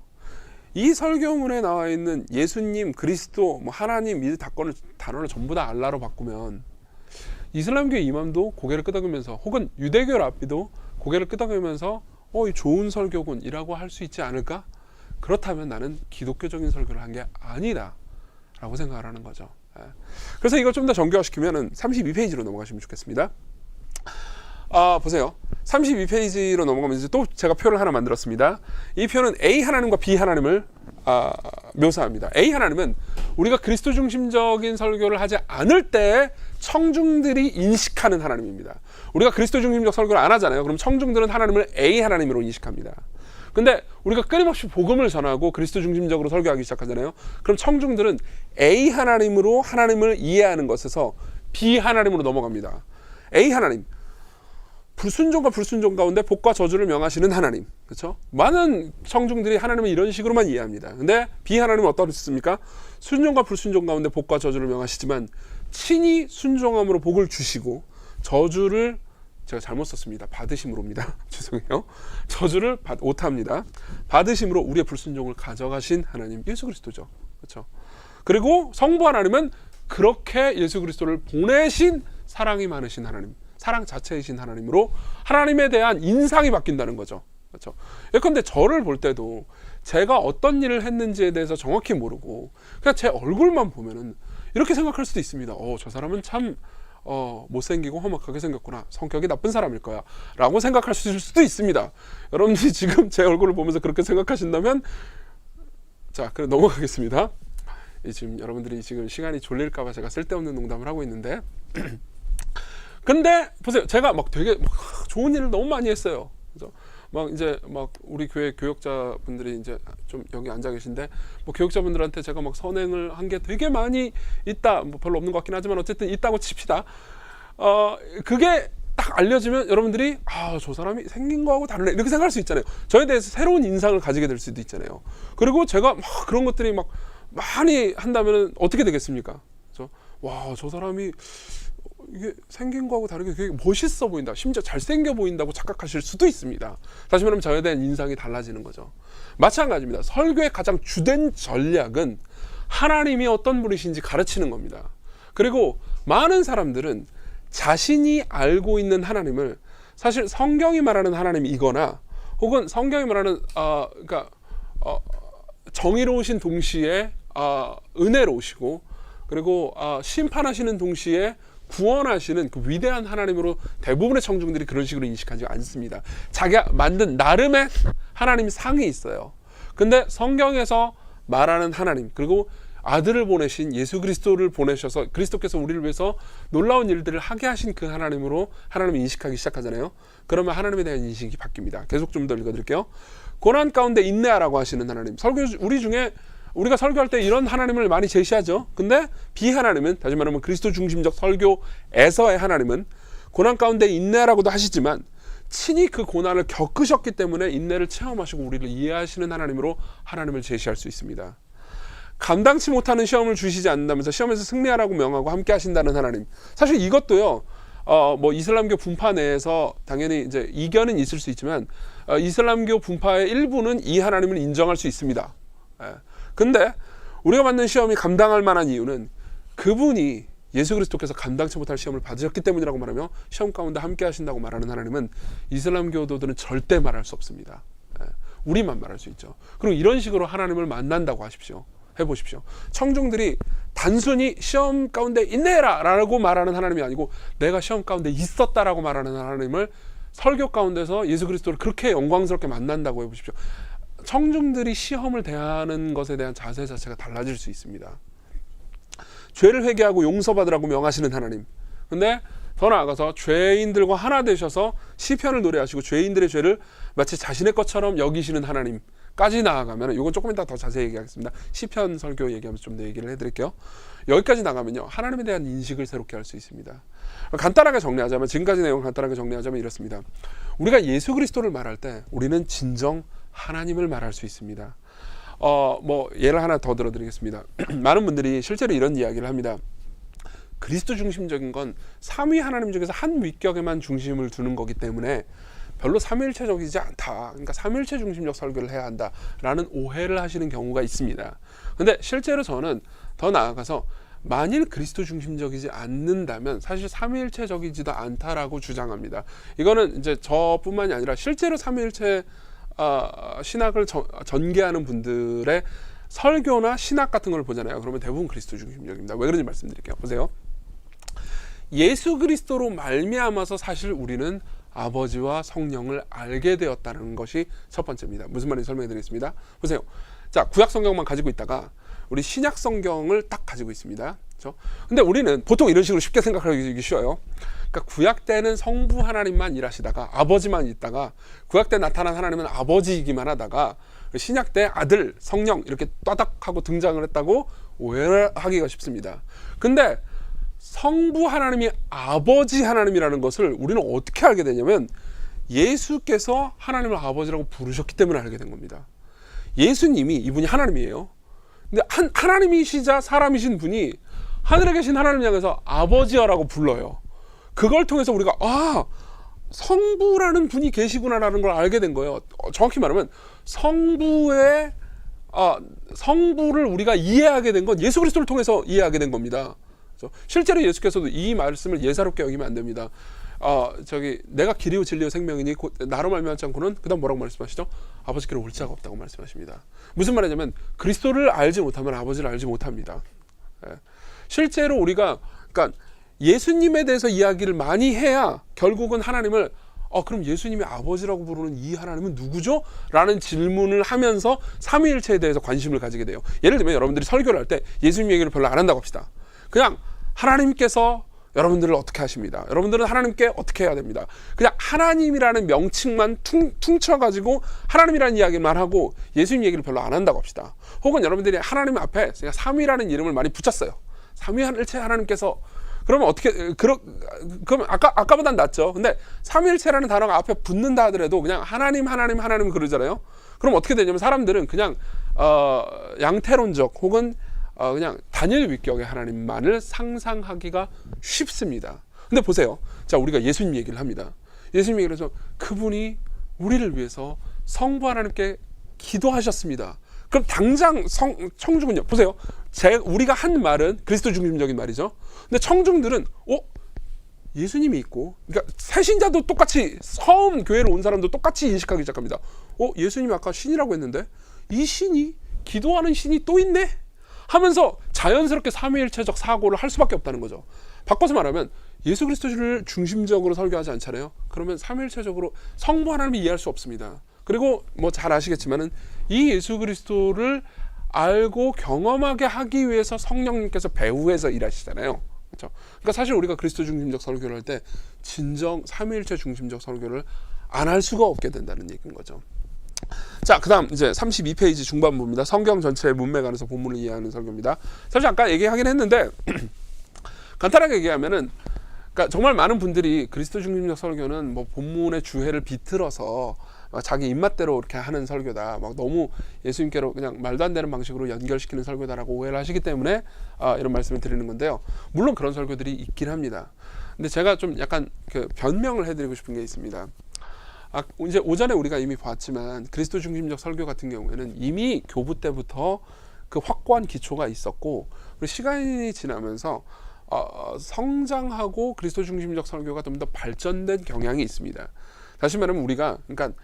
[SPEAKER 1] 이 설교문에 나와 있는 예수님, 그리스도, 뭐 하나님 이 단어를 전부 다 알라로 바꾸면 이슬람교 이맘도 고개를 끄덕이면서 혹은 유대교 랍비도 고개를 끄덕이면서 이 좋은 설교군이라고 할 수 있지 않을까? 그렇다면 나는 기독교적인 설교를 한 게 아니다 라고 생각을 하는 거죠. 그래서 이걸 좀 더 정교화시키면 32페이지로 넘어가시면 좋겠습니다. 보세요. 32페이지로 넘어가면 이제 또 제가 표를 하나 만들었습니다. 이 표는 A 하나님과 B 하나님을 묘사합니다. A 하나님은 우리가 그리스도 중심적인 설교를 하지 않을 때 청중들이 인식하는 하나님입니다. 우리가 그리스도 중심적 설교를 안 하잖아요. 그럼 청중들은 하나님을 A 하나님으로 인식합니다. 근데 우리가 끊임없이 복음을 전하고 그리스도 중심적으로 설교하기 시작하잖아요. 그럼 청중들은 A 하나님으로 하나님을 이해하는 것에서 B 하나님으로 넘어갑니다. A 하나님, 불순종과 불순종 가운데 복과 저주를 명하시는 하나님, 그렇죠? 많은 청중들이 하나님을 이런 식으로만 이해합니다. 근데 B 하나님은 어떻습니까? 순종과 불순종 가운데 복과 저주를 명하시지만 친히 순종함으로 복을 주시고 저주를 제가 잘못 썼습니다. 받으심으로입니다. 죄송해요. 저주를 오타입니다. 받으심으로 우리의 불순종을 가져가신 하나님 예수 그리스도죠. 그렇죠? 그리고 성부 하나님은 그렇게 예수 그리스도를 보내신 사랑이 많으신 하나님, 사랑 자체이신 하나님으로 하나님에 대한 인상이 바뀐다는 거죠. 그렇죠? 예컨대 저를 볼 때도 제가 어떤 일을 했는지에 대해서 정확히 모르고 그냥 제 얼굴만 보면은 이렇게 생각할 수도 있습니다. 저 사람은 참 못생기고 험악하게 생겼구나. 성격이 나쁜 사람일 거야. 라고 생각하실 수도 있습니다. 여러분들이 지금 제 얼굴을 보면서 그렇게 생각하신다면 자, 그럼 넘어가겠습니다. 지금 여러분들이 지금 시간이 졸릴까봐 제가 쓸데없는 농담을 하고 있는데 근데 보세요. 제가 막 되게 좋은 일을 너무 많이 했어요. 그래서 막 우리 교회 교역자분들이 이제 좀 여기 앉아 계신데 뭐 교역자분들한테 제가 막 선행을 한 게 되게 많이 있다. 뭐 별로 없는 것 같긴 하지만 어쨌든 있다고 칩시다. 그게 딱 알려지면 여러분들이 저 사람이 생긴 거하고 다르네 이렇게 생각할 수 있잖아요. 저에 대해서 새로운 인상을 가지게 될 수도 있잖아요. 그리고 제가 막 그런 것들이 막 많이 한다면 어떻게 되겠습니까? 그렇죠? 와, 저 사람이 이게 생긴 거하고 다르게 되게 멋있어 보인다. 심지어 잘생겨 보인다고 착각하실 수도 있습니다. 다시 말하면 저에 대한 인상이 달라지는 거죠. 마찬가지입니다. 설교의 가장 주된 전략은 하나님이 어떤 분이신지 가르치는 겁니다. 그리고 많은 사람들은 자신이 알고 있는 하나님을 사실 성경이 말하는 하나님이거나 혹은 성경이 말하는 정의로우신 동시에 은혜로우시고 그리고 심판하시는 동시에 구원하시는 그 위대한 하나님으로 대부분의 청중들이 그런 식으로 인식하지 않습니다. 자기가 만든 나름의 하나님 상이 있어요. 근데 성경에서 말하는 하나님 그리고 아들을 보내신 예수 그리스도를 보내셔서 그리스도께서 우리를 위해서 놀라운 일들을 하게 하신 그 하나님으로 하나님을 인식하기 시작하잖아요. 그러면 하나님에 대한 인식이 바뀝니다. 계속 좀 더 읽어드릴게요. 고난 가운데 인내하라고 하시는 하나님. 우리 중에 우리가 설교할 때 이런 하나님을 많이 제시하죠. 근데 비하나님은 다시 말하면 그리스도 중심적 설교에서의 하나님은 고난 가운데 인내라고도 하시지만 친히 그 고난을 겪으셨기 때문에 인내를 체험하시고 우리를 이해하시는 하나님으로 하나님을 제시할 수 있습니다. 감당치 못하는 시험을 주시지 않는다면서 시험에서 승리하라고 명하고 함께 하신다는 하나님. 사실 이것도요. 뭐 이슬람교 분파 내에서 당연히 이제 이견은 있을 수 있지만 이슬람교 분파의 일부는 이 하나님을 인정할 수 있습니다. 근데 우리가 받는 시험이 감당할 만한 이유는 그분이 예수 그리스도께서 감당치 못할 시험을 받으셨기 때문이라고 말하며 시험 가운데 함께 하신다고 말하는 하나님은 이슬람교도들은 절대 말할 수 없습니다. 우리만 말할 수 있죠. 그리고 이런 식으로 하나님을 만난다고 하십시오. 해보십시오. 청중들이 단순히 시험 가운데 있네라 라고 말하는 하나님이 아니고 내가 시험 가운데 있었다라고 말하는 하나님을 설교 가운데서 예수 그리스도를 그렇게 영광스럽게 만난다고 해보십시오. 청중들이 시험을 대하는 것에 대한 자세 자체가 달라질 수 있습니다. 죄를 회개하고 용서받으라고 명하시는 하나님. 근데 더 나아가서 죄인들과 하나 되셔서 시편을 노래하시고 죄인들의 죄를 마치 자신의 것처럼 여기시는 하나님까지 나아가면, 이건 조금 이따 더 자세히 얘기하겠습니다. 시편 설교 얘기하면서 좀 더 얘기를 해드릴게요. 여기까지 나가면요, 하나님에 대한 인식을 새롭게 할 수 있습니다. 간단하게 정리하자면, 지금까지 내용 간단하게 정리하자면 이렇습니다. 우리가 예수 그리스도를 말할 때 우리는 진정 하나님을 말할 수 있습니다. 뭐 예를 하나 더 들어드리겠습니다. 많은 분들이 실제로 이런 이야기를 합니다. 그리스도 중심적인 건 삼위 하나님 중에서 한 위격에만 중심을 두는 거기 때문에 별로 삼위일체적이지 않다. 그러니까 삼위일체 중심적 설교를 해야 한다라는 오해를 하시는 경우가 있습니다. 근데 실제로 저는 더 나아가서 만일 그리스도 중심적이지 않는다면 사실 삼위일체적이지도 않다라고 주장합니다. 이거는 이제 저뿐만이 아니라 실제로 삼위일체 신학을 전개하는 분들의 설교나 신학 같은 걸 보잖아요. 그러면 대부분 그리스도 중심적입니다. 왜 그런지 말씀드릴게요. 보세요. 예수 그리스도로 말미암아서 사실 우리는 아버지와 성령을 알게 되었다는 것이 첫 번째입니다. 무슨 말인지 설명해 드리겠습니다. 보세요. 자, 구약 성경만 가지고 있다가 우리 신약 성경을 딱 가지고 있습니다. 그렇죠? 근데 우리는 보통 이런 식으로 쉽게 생각하기 쉬워요. 그러니까 구약 때는 성부 하나님만 일하시다가 아버지만 있다가, 구약 때 나타난 하나님은 아버지이기만 하다가 신약 때 아들, 성령 이렇게 따닥하고 등장을 했다고 오해를 하기가 쉽습니다. 근데 성부 하나님이 아버지 하나님이라는 것을 우리는 어떻게 알게 되냐면 예수께서 하나님을 아버지라고 부르셨기 때문에 알게 된 겁니다. 예수님이, 이분이 하나님이에요. 근데 하나님이시자 사람이신 분이 하늘에 계신 하나님 향해서 아버지여라고 불러요. 그걸 통해서 우리가 성부라는 분이 계시구나라는 걸 알게 된 거예요. 정확히 말하면 성부를 우리가 이해하게 된 건 예수 그리스도를 통해서 이해하게 된 겁니다. 실제로 예수께서도 이 말씀을 예사롭게 여기면 안 됩니다. 내가 길이요 진리요 생명이니 곧 나로 말미암지 않고는, 그다음 뭐라고 말씀하시죠? 아버지께로 올 자가 없다고 말씀하십니다. 무슨 말이냐면 그리스도를 알지 못하면 아버지를 알지 못합니다. 실제로 우리가, 그러니까 예수님에 대해서 이야기를 많이 해야 결국은 하나님을 그럼 예수님이 아버지라고 부르는 이 하나님은 누구죠? 라는 질문을 하면서 삼위일체에 대해서 관심을 가지게 돼요. 예를 들면 여러분들이 설교를 할 때 예수님 얘기를 별로 안 한다고 합시다. 그냥 하나님께서 여러분들을 어떻게 하십니다. 여러분들은 하나님께 어떻게 해야 됩니다. 그냥 하나님이라는 명칭만 퉁쳐가지고 하나님이라는 이야기만 하고 예수님 얘기를 별로 안 한다고 합시다. 혹은 여러분들이 하나님 앞에 그냥 삼위라는 이름을 많이 붙였어요. 삼위일체 하나님께서, 그러면 어떻게, 그럼 아까보단 낫죠. 근데 삼위일체라는 단어가 앞에 붙는다 하더라도 그냥 하나님 그러잖아요. 그럼 어떻게 되냐면 사람들은 그냥 양태론적 혹은 그냥 단일 위격의 하나님만을 상상하기가 쉽습니다. 근데 보세요. 자, 우리가 예수님 얘기를 합니다. 예수님 얘기를 해서 그분이 우리를 위해서 성부 하나님께 기도하셨습니다. 그럼 당장 청중은요. 보세요. 우리가 한 말은 그리스도 중심적인 말이죠. 근데 청중들은 예수님이 있고, 그러니까 새신자도 똑같이, 처음 교회로 온 사람도 똑같이 인식하기 시작합니다. 예수님이 아까 신이라고 했는데 이 신이, 기도하는 신이 또 있네? 하면서 자연스럽게 삼위일체적 사고를 할 수밖에 없다는 거죠. 바꿔서 말하면 예수 그리스도를 중심적으로 설교하지 않잖아요. 그러면 삼위일체적으로 성부 하나님을 이해할 수 없습니다. 그리고 뭐 잘 아시겠지만은 이 예수 그리스도를 알고 경험하게 하기 위해서 성령님께서 배후에서 일하시잖아요. 그렇죠? 그러니까 사실 우리가 그리스도 중심적 설교를 할 때 진정 삼위일체 중심적 설교를 안 할 수가 없게 된다는 얘기인 거죠. 자, 그 다음 이제 32페이지 중반부입니다. 성경 전체의 문맥 안에서 본문을 이해하는 설교입니다. 사실 아까 얘기하긴 했는데 간단하게 얘기하면은, 그러니까 정말 많은 분들이 그리스도 중심적 설교는 뭐 본문의 주해를 비틀어서 자기 입맛대로 이렇게 하는 설교다, 막 너무 예수님께로 그냥 말도 안 되는 방식으로 연결시키는 설교다라고 오해를 하시기 때문에 이런 말씀을 드리는 건데요. 물론 그런 설교들이 있긴 합니다. 근데 제가 좀 약간 그 변명을 해드리고 싶은 게 있습니다. 이제 오전에 우리가 이미 봤지만 그리스도 중심적 설교 같은 경우에는 이미 교부 때부터 그 확고한 기초가 있었고, 그리고 시간이 지나면서 성장하고 그리스도 중심적 설교가 좀 더 발전된 경향이 있습니다. 다시 말하면 우리가 그러니까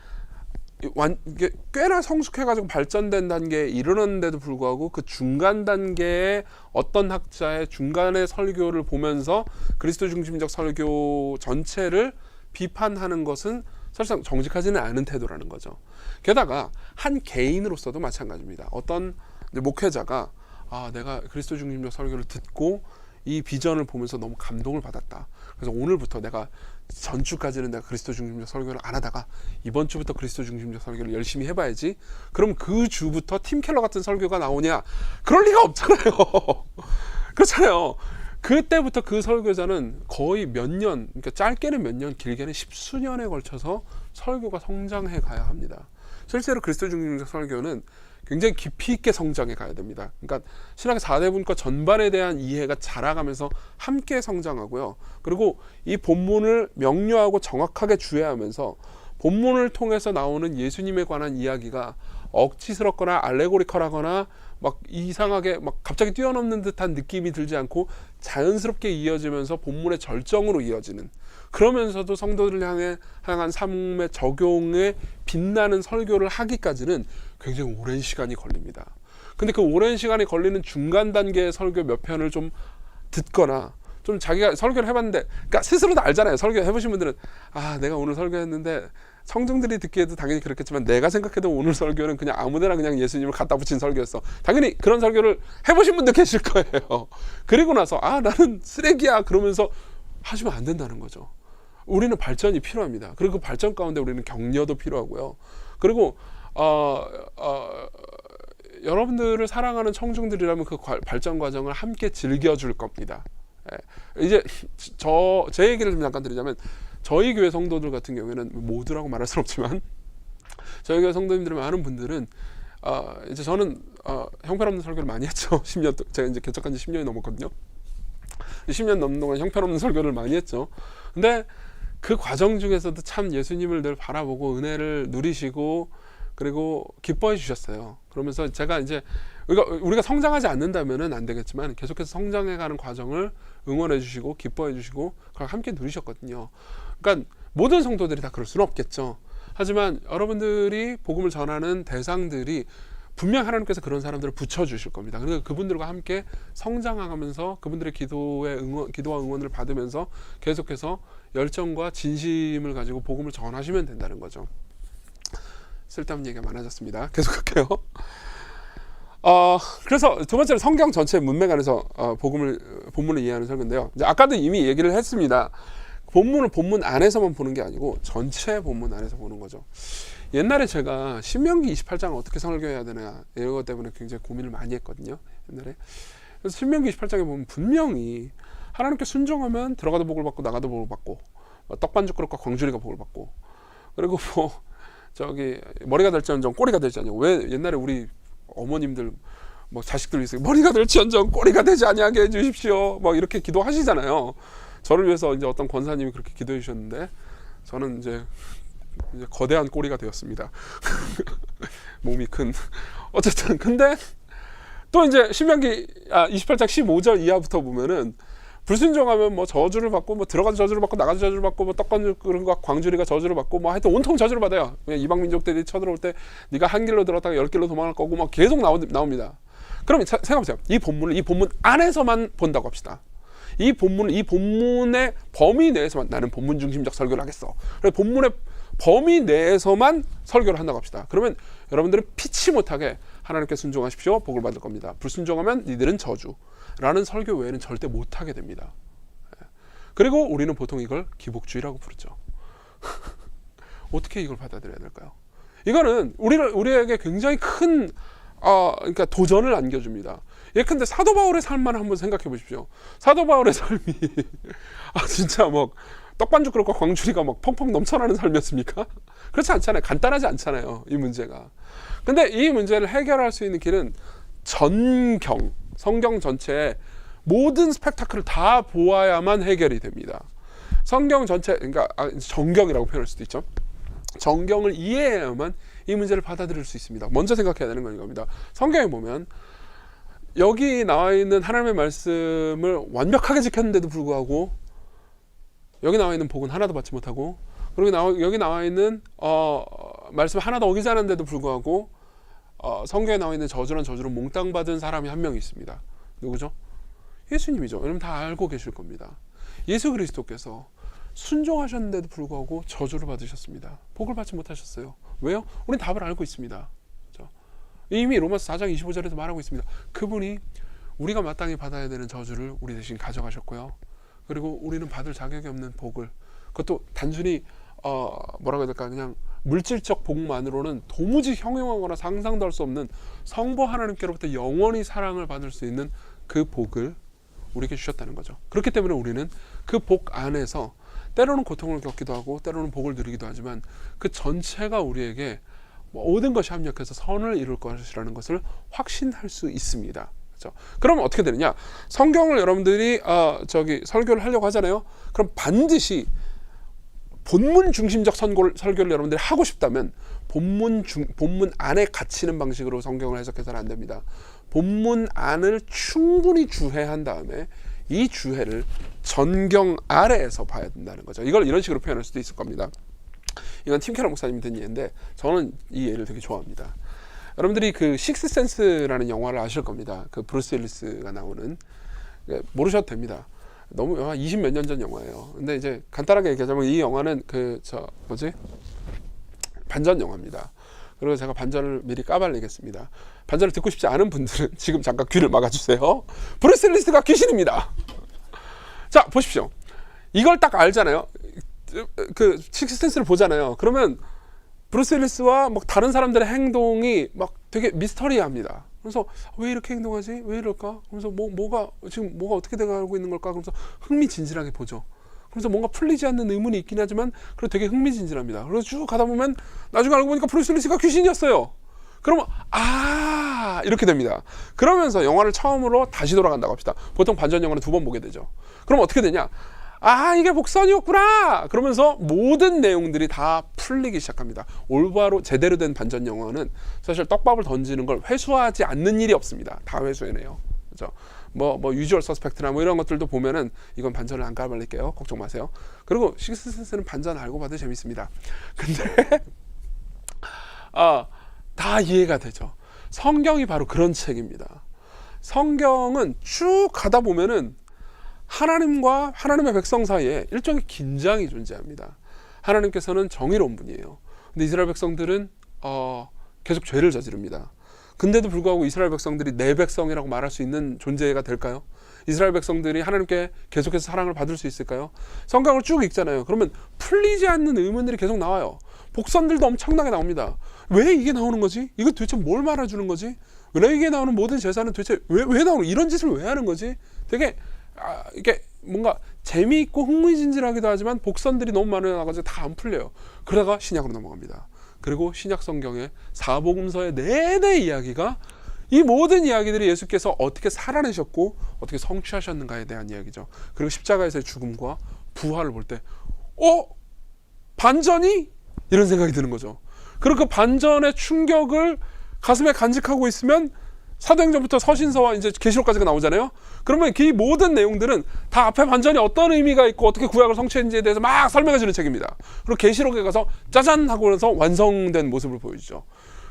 [SPEAKER 1] 꽤나 성숙해가지고 발전된 단계에 이르는데도 불구하고 그 중간 단계에 어떤 학자의 중간의 설교를 보면서 그리스도 중심적 설교 전체를 비판하는 것은 사실상 정직하지는 않은 태도라는 거죠. 게다가 한 개인으로서도 마찬가지입니다. 어떤 목회자가 내가 그리스도 중심적 설교를 듣고 이 비전을 보면서 너무 감동을 받았다. 그래서 오늘부터 내가 전주까지는 내가 그리스도 중심적 설교를 안 하다가 이번 주부터 그리스도 중심적 설교를 열심히 해봐야지. 그럼 그 주부터 팀 켈러 같은 설교가 나오냐? 그럴 리가 없잖아요. 그렇잖아요. 그때부터 그 설교자는 거의 몇 년, 그러니까 짧게는 몇 년, 길게는 십수년에 걸쳐서 설교가 성장해 가야 합니다. 실제로 그리스도 중심적 설교는 굉장히 깊이 있게 성장해 가야 됩니다. 그러니까 신학의 4대분과 전반에 대한 이해가 자라가면서 함께 성장하고요. 그리고 이 본문을 명료하고 정확하게 주의하면서 본문을 통해서 나오는 예수님에 관한 이야기가 억지스럽거나 알레고리컬하거나 막 이상하게 막 갑자기 뛰어넘는 듯한 느낌이 들지 않고 자연스럽게 이어지면서 본문의 절정으로 이어지는, 그러면서도 성도들을 향한 삶의 적용에 빛나는 설교를 하기까지는 굉장히 오랜 시간이 걸립니다. 근데 그 오랜 시간이 걸리는 중간 단계의 설교 몇 편을 좀 듣거나 좀 자기가 설교를 해봤는데, 그러니까 스스로도 알잖아요. 설교 해보신 분들은 내가 오늘 설교했는데 청중들이 듣기에도 당연히 그렇겠지만 내가 생각해도 오늘 설교는 그냥 아무데나 그냥 예수님을 갖다 붙인 설교였어. 당연히 그런 설교를 해보신 분들 계실 거예요. 그리고 나서 나는 쓰레기야 그러면서 하시면 안 된다는 거죠. 우리는 발전이 필요합니다. 그리고 그 발전 가운데 우리는 격려도 필요하고요. 그리고 여러분들을 사랑하는 청중들이라면 그 발전 과정을 함께 즐겨줄 겁니다. 이제 제 얘기를 좀 잠깐 드리자면, 저희 교회 성도들 같은 경우에는 모두라고 말할 수는 없지만 저희 교회 성도님들 많은 분들은 이제 저는 형편없는 설교를 많이 했죠. 10년 제가 이제 개척한 지 10년이 넘었거든요. 10년 넘는 동안 형편없는 설교를 많이 했죠. 근데 그 과정 중에서도 참 예수님을 늘 바라보고 은혜를 누리시고 그리고 기뻐해 주셨어요. 그러면서 제가 이제 우리가 성장하지 않는다면은 안 되겠지만 계속해서 성장해가는 과정을 응원해 주시고 기뻐해 주시고 그걸 함께 누리셨거든요. 그러니까 모든 성도들이 다 그럴 수는 없겠죠. 하지만 여러분들이 복음을 전하는 대상들이 분명 하나님께서 그런 사람들을 붙여주실 겁니다. 그래서 그분들과 함께 성장하면서 그분들의 기도와 응원을 받으면서 계속해서 열정과 진심을 가지고 복음을 전하시면 된다는 거죠. 쓸데없는 얘기가 많아졌습니다. 계속할게요. 그래서 두 번째로 성경 전체의 문맥 안에서 본문을 이해하는 설교인데요. 이제 아까도 이미 얘기를 했습니다. 본문을 본문 안에서만 보는 게 아니고 전체 본문 안에서 보는 거죠. 옛날에 제가 신명기 28장을 어떻게 설교해야 되나 이런 것 때문에 굉장히 고민을 많이 했거든요. 옛날에. 그래서 신명기 28장에 보면 분명히 하나님께 순종하면 들어가도 복을 받고 나가도 복을 받고 떡반죽 그릇과 광주리가 복을 받고, 그리고 머리가 될지언정 꼬리가 되지 아니하고, 왜 옛날에 우리 어머님들 자식들 있어요. 머리가 될지언정 꼬리가 되지 아니하게 해주십시오. 이렇게 기도하시잖아요. 저를 위해서 이제 어떤 권사님이 그렇게 기도해 주셨는데 저는 이제 거대한 꼬리가 되었습니다. 몸이 큰. 어쨌든 근데 또 이제 신명기 28장 15절 이하부터 보면은 불순종하면 저주를 받고 들어가도 저주를 받고 나가도 저주를 받고 떡건과 광주리가 저주를 받고 하여튼 온통 저주를 받아요. 이방 민족들이 쳐들어올 때 네가 한 길로 들었다가 10길로 도망갈 거고 계속 나옵니다. 그럼 생각해보세요. 이 본문 안에서만 본다고 합시다. 이 본문의 범위 내에서만 나는 본문 중심적 설교를 하겠어. 그래서 본문의 범위 내에서만 설교를 한다고 합시다. 그러면 여러분들은 피치 못하게 하나님께 순종하십시오. 복을 받을 겁니다. 불순종하면 니들은 저주라는 설교 외에는 절대 못하게 됩니다. 그리고 우리는 보통 이걸 기복주의라고 부르죠. 어떻게 이걸 받아들여야 될까요? 이거는 우리에게 굉장히 큰 그러니까 도전을 안겨줍니다. 예컨대 사도 바울의 삶만 한번 생각해 보십시오. 사도 바울의 삶이 진짜 떡반죽 그릇과 광주리가 막 펑펑 넘쳐나는 삶이었습니까? 그렇지 않잖아요. 간단하지 않잖아요, 이 문제가. 근데 이 문제를 해결할 수 있는 길은 전경, 성경 전체의 모든 스펙타클을 다 보아야만 해결이 됩니다. 성경 전체, 그러니까 정경이라고 표현할 수도 있죠. 정경을 이해해야만 이 문제를 받아들일 수 있습니다. 먼저 생각해야 되는 건 이겁니다. 성경에 보면 여기 나와 있는 하나님의 말씀을 완벽하게 지켰는데도 불구하고 여기 나와 있는 복은 하나도 받지 못하고, 그리고 여기 나와 있는 말씀 하나도 어기지 않았는데도 불구하고 성경에 나와 있는 저주란 저주로 몽땅 받은 사람이 한 명 있습니다. 누구죠? 예수님이죠. 여러분 다 알고 계실 겁니다. 예수 그리스도께서 순종하셨는데도 불구하고 저주를 받으셨습니다. 복을 받지 못하셨어요. 왜요? 우리는 답을 알고 있습니다. 그렇죠? 이미 로마서 4장 25절에도 말하고 있습니다. 그분이 우리가 마땅히 받아야 되는 저주를 우리 대신 가져가셨고요. 그리고 우리는 받을 자격이 없는 복을, 그것도 단순히 뭐라고 해야 될까, 그냥 물질적 복만으로는 도무지 형용하거나 상상도 할 수 없는 성부 하나님께로부터 영원히 사랑을 받을 수 있는 그 복을 우리에게 주셨다는 거죠. 그렇기 때문에 우리는 그 복 안에서 때로는 고통을 겪기도 하고 때로는 복을 누리기도 하지만 그 전체가 우리에게 모든 것이 합력해서 선을 이룰 것이라는 것을 확신할 수 있습니다. 그렇죠? 그러면 어떻게 되느냐? 성경을 여러분들이 설교를 하려고 하잖아요. 그럼 반드시 본문 중심적 설교를 여러분들이 하고 싶다면 본문 안에 갇히는 방식으로 성경을 해석해서는 안 됩니다. 본문 안을 충분히 주해한 다음에 이 주해를 전경 아래에서 봐야 된다는 거죠. 이걸 이런 식으로 표현할 수도 있을 겁니다. 이건 팀 캐럴 목사님이 든 예인데 저는 이 예를 되게 좋아합니다. 여러분들이 그 식스센스라는 영화를 아실 겁니다. 그 브루스 윌리스가 나오는, 모르셔도 됩니다. 너무 20몇 년 전 영화예요. 근데 이제 간단하게 얘기하자면 이 영화는 반전 영화입니다. 그리고 제가 반전을 미리 까발리겠습니다. 반전을 듣고 싶지 않은 분들은 지금 잠깐 귀를 막아주세요. 브루스 윌리스가 귀신입니다. 자, 보십시오. 이걸 딱 알잖아요. 그 식스센스를 보잖아요. 그러면 브루스 윌리스와 막 다른 사람들의 행동이 막 되게 미스터리합니다. 그래서 왜 이렇게 행동하지? 왜 이럴까? 그래서 뭐가 어떻게 돼가고 있는 걸까? 그래서 흥미진진하게 보죠. 그래서 뭔가 풀리지 않는 의문이 있긴 하지만 그래도 되게 흥미진진합니다. 그래서 쭉 가다 보면 나중에 알고 보니까 브루스 윌리스가 귀신이었어요. 그러면 이렇게 됩니다. 그러면서 영화를 처음으로 다시 돌아간다고 합시다. 보통 반전 영화는 2번 보게 되죠. 그럼 어떻게 되냐? 이게 복선이었구나! 그러면서 모든 내용들이 다 풀리기 시작합니다. 올바로 제대로 된 반전 영화는 사실 떡밥을 던지는 걸 회수하지 않는 일이 없습니다. 다 회수해내요. 그죠? 유주얼 서스펙트나 이런 것들도 보면은 이건 반전을 안 까발릴게요. 걱정 마세요. 그리고 식스센스는 반전 알고 봐도 재밌습니다. 근데 다 이해가 되죠. 성경이 바로 그런 책입니다. 성경은 쭉 가다 보면은 하나님과 하나님의 백성 사이에 일종의 긴장이 존재합니다. 하나님께서는 정의로운 분이에요. 근데 이스라엘 백성들은 계속 죄를 저지릅니다. 근데도 불구하고 이스라엘 백성들이 내 백성이라고 말할 수 있는 존재가 될까요? 이스라엘 백성들이 하나님께 계속해서 사랑을 받을 수 있을까요? 성경을 쭉 읽잖아요. 그러면 풀리지 않는 의문들이 계속 나와요. 복선들도 엄청나게 나옵니다. 왜 이게 나오는 거지? 이거 도대체 뭘 말해주는 거지? 왜 이게 나오는 모든 제사는 도대체 왜 나오는, 이런 짓을 왜 하는 거지? 되게 이게 뭔가 재미있고 흥미진진하기도 하지만 복선들이 너무 많아가지고 다 안 풀려요. 그러다가 신약으로 넘어갑니다. 그리고 신약 성경의 사복음서의 내내 이야기가 이 모든 이야기들이 예수께서 어떻게 살아내셨고 어떻게 성취하셨는가에 대한 이야기죠. 그리고 십자가에서의 죽음과 부활을 볼 때 반전이? 이런 생각이 드는 거죠. 그리고 그 반전의 충격을 가슴에 간직하고 있으면 사도행전부터 서신서와 이제 계시록까지가 나오잖아요. 그러면 이 모든 내용들은 다 앞에 반전이 어떤 의미가 있고 어떻게 구약을 성취했는지에 대해서 막 설명해 주는 책입니다. 그리고 계시록에 가서 짜잔 하고 나서 완성된 모습을 보여주죠.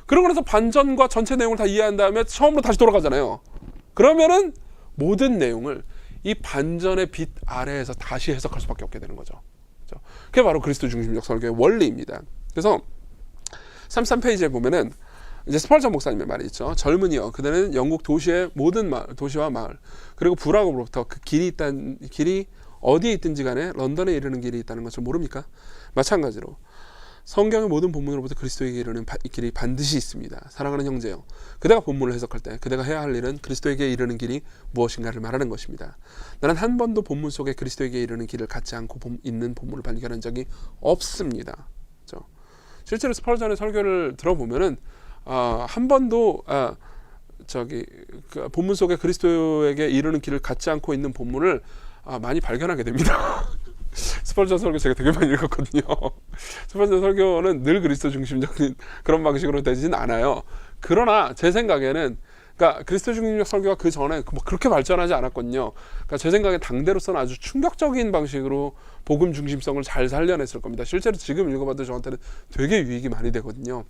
[SPEAKER 1] 그러고 나서 반전과 전체 내용을 다 이해한 다음에 처음으로 다시 돌아가잖아요. 그러면은 모든 내용을 이 반전의 빛 아래에서 다시 해석할 수밖에 없게 되는 거죠. 그렇죠? 그게 바로 그리스도 중심적 설교의 원리입니다. 그래서 33페이지에 보면은 이제 스펄전 목사님의 말이 있죠. 젊은이여, 그대는 영국 도시의 모든 마을, 도시와 마을, 그리고 불악으로부터 그 길이 어디에 있든지 간에 런던에 이르는 길이 있다는 것을 모릅니까? 마찬가지로 성경의 모든 본문으로부터 그리스도에게 이르는 길이 반드시 있습니다. 사랑하는 형제요, 그대가 본문을 해석할 때 그대가 해야 할 일은 그리스도에게 이르는 길이 무엇인가를 말하는 것입니다. 나는 한 번도 본문 속에 그리스도에게 이르는 길을 갖지 않고 있는 본문을 발견한 적이 없습니다. 그렇죠? 실제로 스펄전의 설교를 들어보면은 한 번도 그 본문 속에 그리스도에게 이르는 길을 갖지 않고 있는 본문을 많이 발견하게 됩니다. 스펄전 설교 제가 되게 많이 읽었거든요. 스펄전 설교는 늘 그리스도 중심적인 그런 방식으로 되진 않아요. 그러나 제 생각에는 그러니까 그리스도 중심적 설교가 그 전에 뭐 그렇게 발전하지 않았거든요. 그러니까 제 생각에 당대로서는 아주 충격적인 방식으로 복음 중심성을 잘 살려냈을 겁니다. 실제로 지금 읽어봐도 저한테는 되게 유익이 많이 되거든요.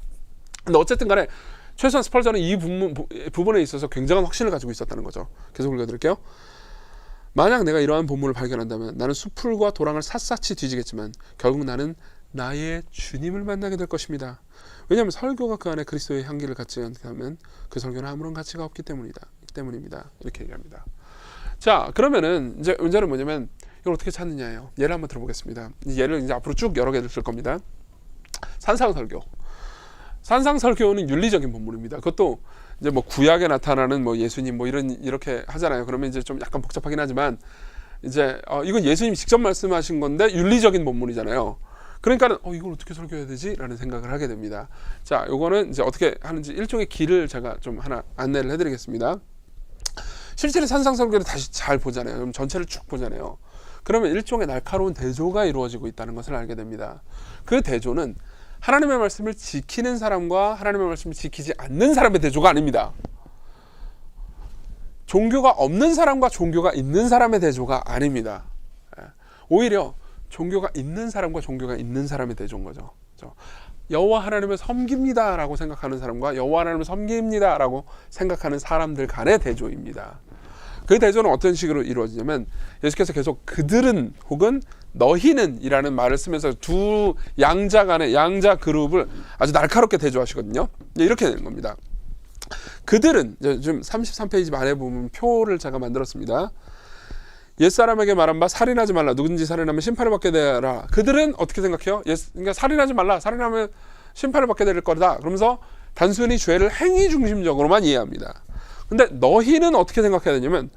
[SPEAKER 1] 근데 어쨌든 간에 최소한 스펄전은 이 부분에 있어서 굉장한 확신을 가지고 있었다는 거죠. 계속 읽어드릴게요. 만약 내가 이러한 본문을 발견한다면 나는 숲풀과 도랑을 샅샅이 뒤지겠지만 결국 나는 나의 주님을 만나게 될 것입니다. 왜냐하면 설교가 그 안에 그리스도의 향기를 갖지 않다면 그 설교는 아무런 가치가 없기 때문입니다. 이렇게 얘기합니다. 자, 그러면은 이제 문제는 뭐냐면 이걸 어떻게 찾느냐예요. 예를 한번 들어보겠습니다. 예를 이제 앞으로 쭉 여러 개를 들 겁니다. 산상설교. 산상설교는 윤리적인 본문입니다. 그것도 이제 뭐 구약에 나타나는 뭐 예수님 뭐 이렇게 하잖아요. 그러면 이제 좀 약간 복잡하긴 하지만 이제 이건 예수님 직접 말씀하신 건데 윤리적인 본문이잖아요. 그러니까는 이걸 어떻게 설교해야 되지라는 생각을 하게 됩니다. 자, 요거는 이제 어떻게 하는지 일종의 길을 제가 좀 하나 안내를 해드리겠습니다. 실제로 산상설교를 다시 잘 보잖아요. 그럼 전체를 쭉 보잖아요. 그러면 일종의 날카로운 대조가 이루어지고 있다는 것을 알게 됩니다. 그 대조는 하나님의 말씀을 지키는 사람과 하나님의 말씀을 지키지 않는 사람의 대조가 아닙니다. 종교가 없는 사람과 종교가 있는 사람의 대조가 아닙니다. 오히려 종교가 있는 사람과 종교가 있는 사람의 대조인 거죠. 여호와 하나님을 섬깁니다라고 생각하는 사람과 여호와 하나님을 섬깁니다라고 생각하는 사람들 간의 대조입니다. 그 대조는 어떤 식으로 이루어지냐면 예수께서 계속 그들은 혹은 너희는 이라는 말을 쓰면서 두 양자 간의 양자 그룹을 아주 날카롭게 대조하시거든요. 이렇게 되는 겁니다. 그들은 좀 33페이지 말에 보면 표를 제가 만들었습니다. 옛사람에게 말한 바 살인하지 말라. 누구든지 살인하면 심판을 받게 되라. 그들은 어떻게 생각해요? 그러니까 살인하지 말라. 살인하면 심판을 받게 될 거다. 그러면서 단순히 죄를 행위 중심적으로만 이해합니다. 근데 너희는 어떻게 생각해야 되냐면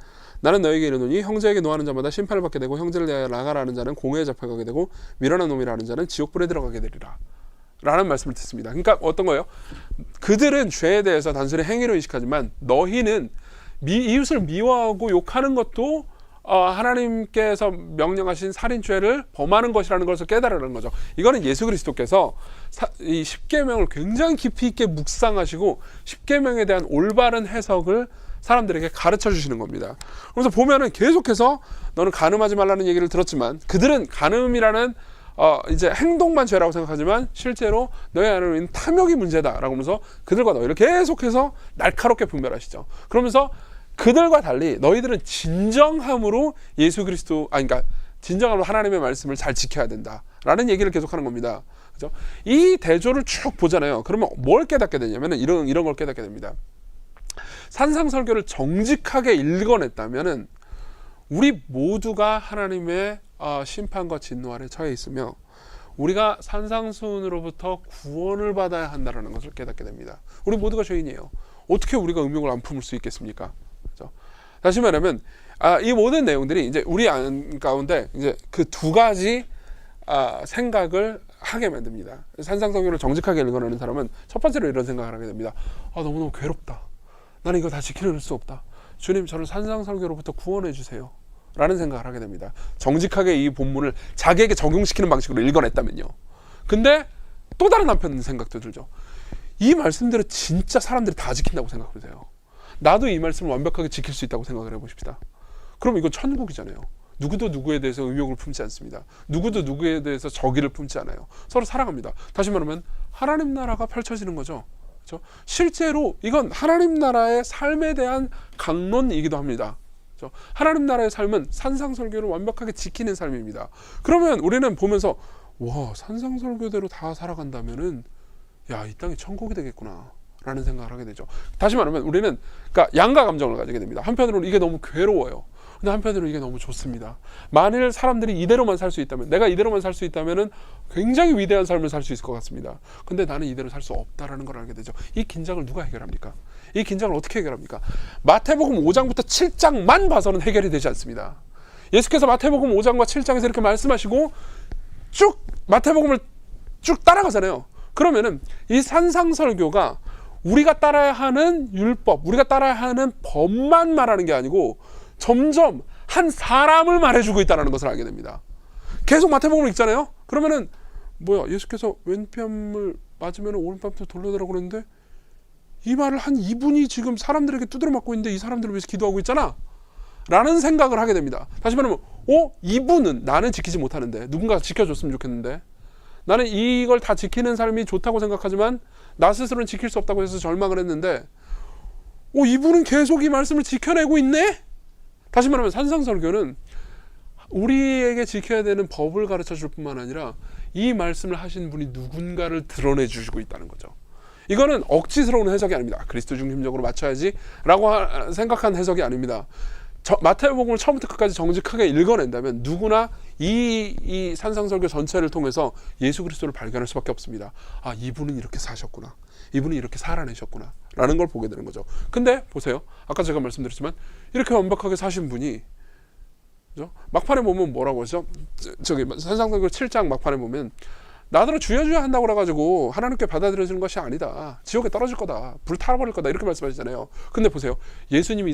[SPEAKER 1] 나는 너에게 이르노니 형제에게 노하는 자마다 심판을 받게 되고 형제를 대하여 나가라 하는 자는 공회에 잡혀가게 되고 미련한 놈이라 하는 자는 지옥불에 들어가게 되리라 라는 말씀을 듣습니다. 그러니까 어떤 거예요? 그들은 죄에 대해서 단순히 행위로 인식하지만 너희는 이웃을 미워하고 욕하는 것도 하나님께서 명령하신 살인죄를 범하는 것이라는 것을 깨달으라는 거죠. 이거는 예수 그리스도께서 이 십계명을 굉장히 깊이 있게 묵상하시고 십계명에 대한 올바른 해석을 사람들에게 가르쳐 주시는 겁니다. 그래서 보면은 계속해서 너는 간음하지 말라는 얘기를 들었지만 그들은 간음이라는 이제 행동만 죄라고 생각하지만 실제로 너희 안에 있는 탐욕이 문제다라고 하면서 그들과 너희를 계속해서 날카롭게 분별하시죠. 그러면서 그들과 달리 너희들은 진정함으로 예수 그리스도 그러니까 진정함으로 하나님의 말씀을 잘 지켜야 된다라는 얘기를 계속하는 겁니다. 그렇죠? 이 대조를 쭉 보잖아요. 그러면 뭘 깨닫게 되냐면은 이런 걸 깨닫게 됩니다. 산상설교를 정직하게 읽어냈다면은 우리 모두가 하나님의 심판과 진노 아래 처해 있으며 우리가 산상수훈으로부터 구원을 받아야 한다는 것을 깨닫게 됩니다. 우리 모두가 죄인이에요. 어떻게 우리가 음욕을 안 품을 수 있겠습니까? 그렇죠? 다시 말하면 이 모든 내용들이 이제 우리 안 가운데 이제 그 두 가지 생각을 하게 만듭니다. 산상설교를 정직하게 읽어내는 사람은 첫 번째로 이런 생각을 하게 됩니다. 너무너무 괴롭다. 나는 이거 다 지켜낼 수 없다. 주님, 저를 산상설교로부터 구원해 주세요. 라는 생각을 하게 됩니다. 정직하게 이 본문을 자기에게 적용시키는 방식으로 읽어냈다면요. 근데 또 다른 한편 생각도 들죠. 이 말씀들을 진짜 사람들이 다 지킨다고 생각하세요. 나도 이 말씀을 완벽하게 지킬 수 있다고 생각을 해보십시다. 그럼 이거 천국이잖아요. 누구도 누구에 대해서 의욕을 품지 않습니다. 누구도 누구에 대해서 적의를 품지 않아요. 서로 사랑합니다. 다시 말하면 하나님 나라가 펼쳐지는 거죠. 그렇죠? 실제로 이건 하나님 나라의 삶에 대한 강론이기도 합니다. 그렇죠? 하나님 나라의 삶은 산상설교를 완벽하게 지키는 삶입니다. 그러면 우리는 보면서 와, 산상설교대로 다 살아간다면은 야, 이 땅이 천국이 되겠구나 라는 생각을 하게 되죠. 다시 말하면 우리는 그러니까 양가 감정을 가지게 됩니다. 한편으로는 이게 너무 괴로워요. 근데 한편으로 이게 너무 좋습니다. 만일 사람들이 이대로만 살 수 있다면, 내가 이대로만 살 수 있다면 굉장히 위대한 삶을 살 수 있을 것 같습니다. 근데 나는 이대로 살 수 없다라는 걸 알게 되죠. 이 긴장을 누가 해결합니까? 이 긴장을 어떻게 해결합니까? 마태복음 5장부터 7장만 봐서는 해결이 되지 않습니다. 예수께서 마태복음 5장과 7장에서 이렇게 말씀하시고 쭉 마태복음을 쭉 따라가잖아요. 그러면은 이 산상설교가 우리가 따라야 하는 율법, 우리가 따라야 하는 법만 말하는 게 아니고 점점 한 사람을 말해주고 있다는 것을 알게 됩니다. 계속 마태복음을 읽잖아요. 그러면은 뭐야, 예수께서 왼뺨을 맞으면 오른뺨도 돌려달라고 그랬는데 이 말을 한 이분이 지금 사람들에게 두드려 맞고 있는데 이 사람들을 위해서 기도하고 있잖아 라는 생각을 하게 됩니다. 다시 말하면 이분은 나는 지키지 못하는데 누군가 지켜줬으면 좋겠는데, 나는 이걸 다 지키는 삶이 좋다고 생각하지만 나 스스로는 지킬 수 없다고 해서 절망을 했는데 이분은 계속 이 말씀을 지켜내고 있네? 다시 말하면 산상설교는 우리에게 지켜야 되는 법을 가르쳐 줄 뿐만 아니라 이 말씀을 하신 분이 누군가를 드러내 주시고 있다는 거죠. 이거는 억지스러운 해석이 아닙니다. 그리스도 중심적으로 맞춰야지 라고 생각한 해석이 아닙니다. 마태복음을 처음부터 끝까지 정직하게 읽어낸다면 누구나 이 산상설교 전체를 통해서 예수 그리스도를 발견할 수밖에 없습니다. 아, 이분은 이렇게 사셨구나, 이분은 이렇게 살아내셨구나 라는 걸 보게 되는 거죠. 근데 보세요, 아까 제가 말씀드렸지만 이렇게 완벽하게 사신 분이, 그죠? 막판에 보면 뭐라고 하죠? 저기 산상설교 7장 막판에 보면 나더러 주여 주여 한다고 그래가지고 하나님께 받아들여지는 것이 아니다, 지옥에 떨어질 거다, 불 타버릴 거다, 이렇게 말씀하시잖아요. 근데 보세요, 예수님이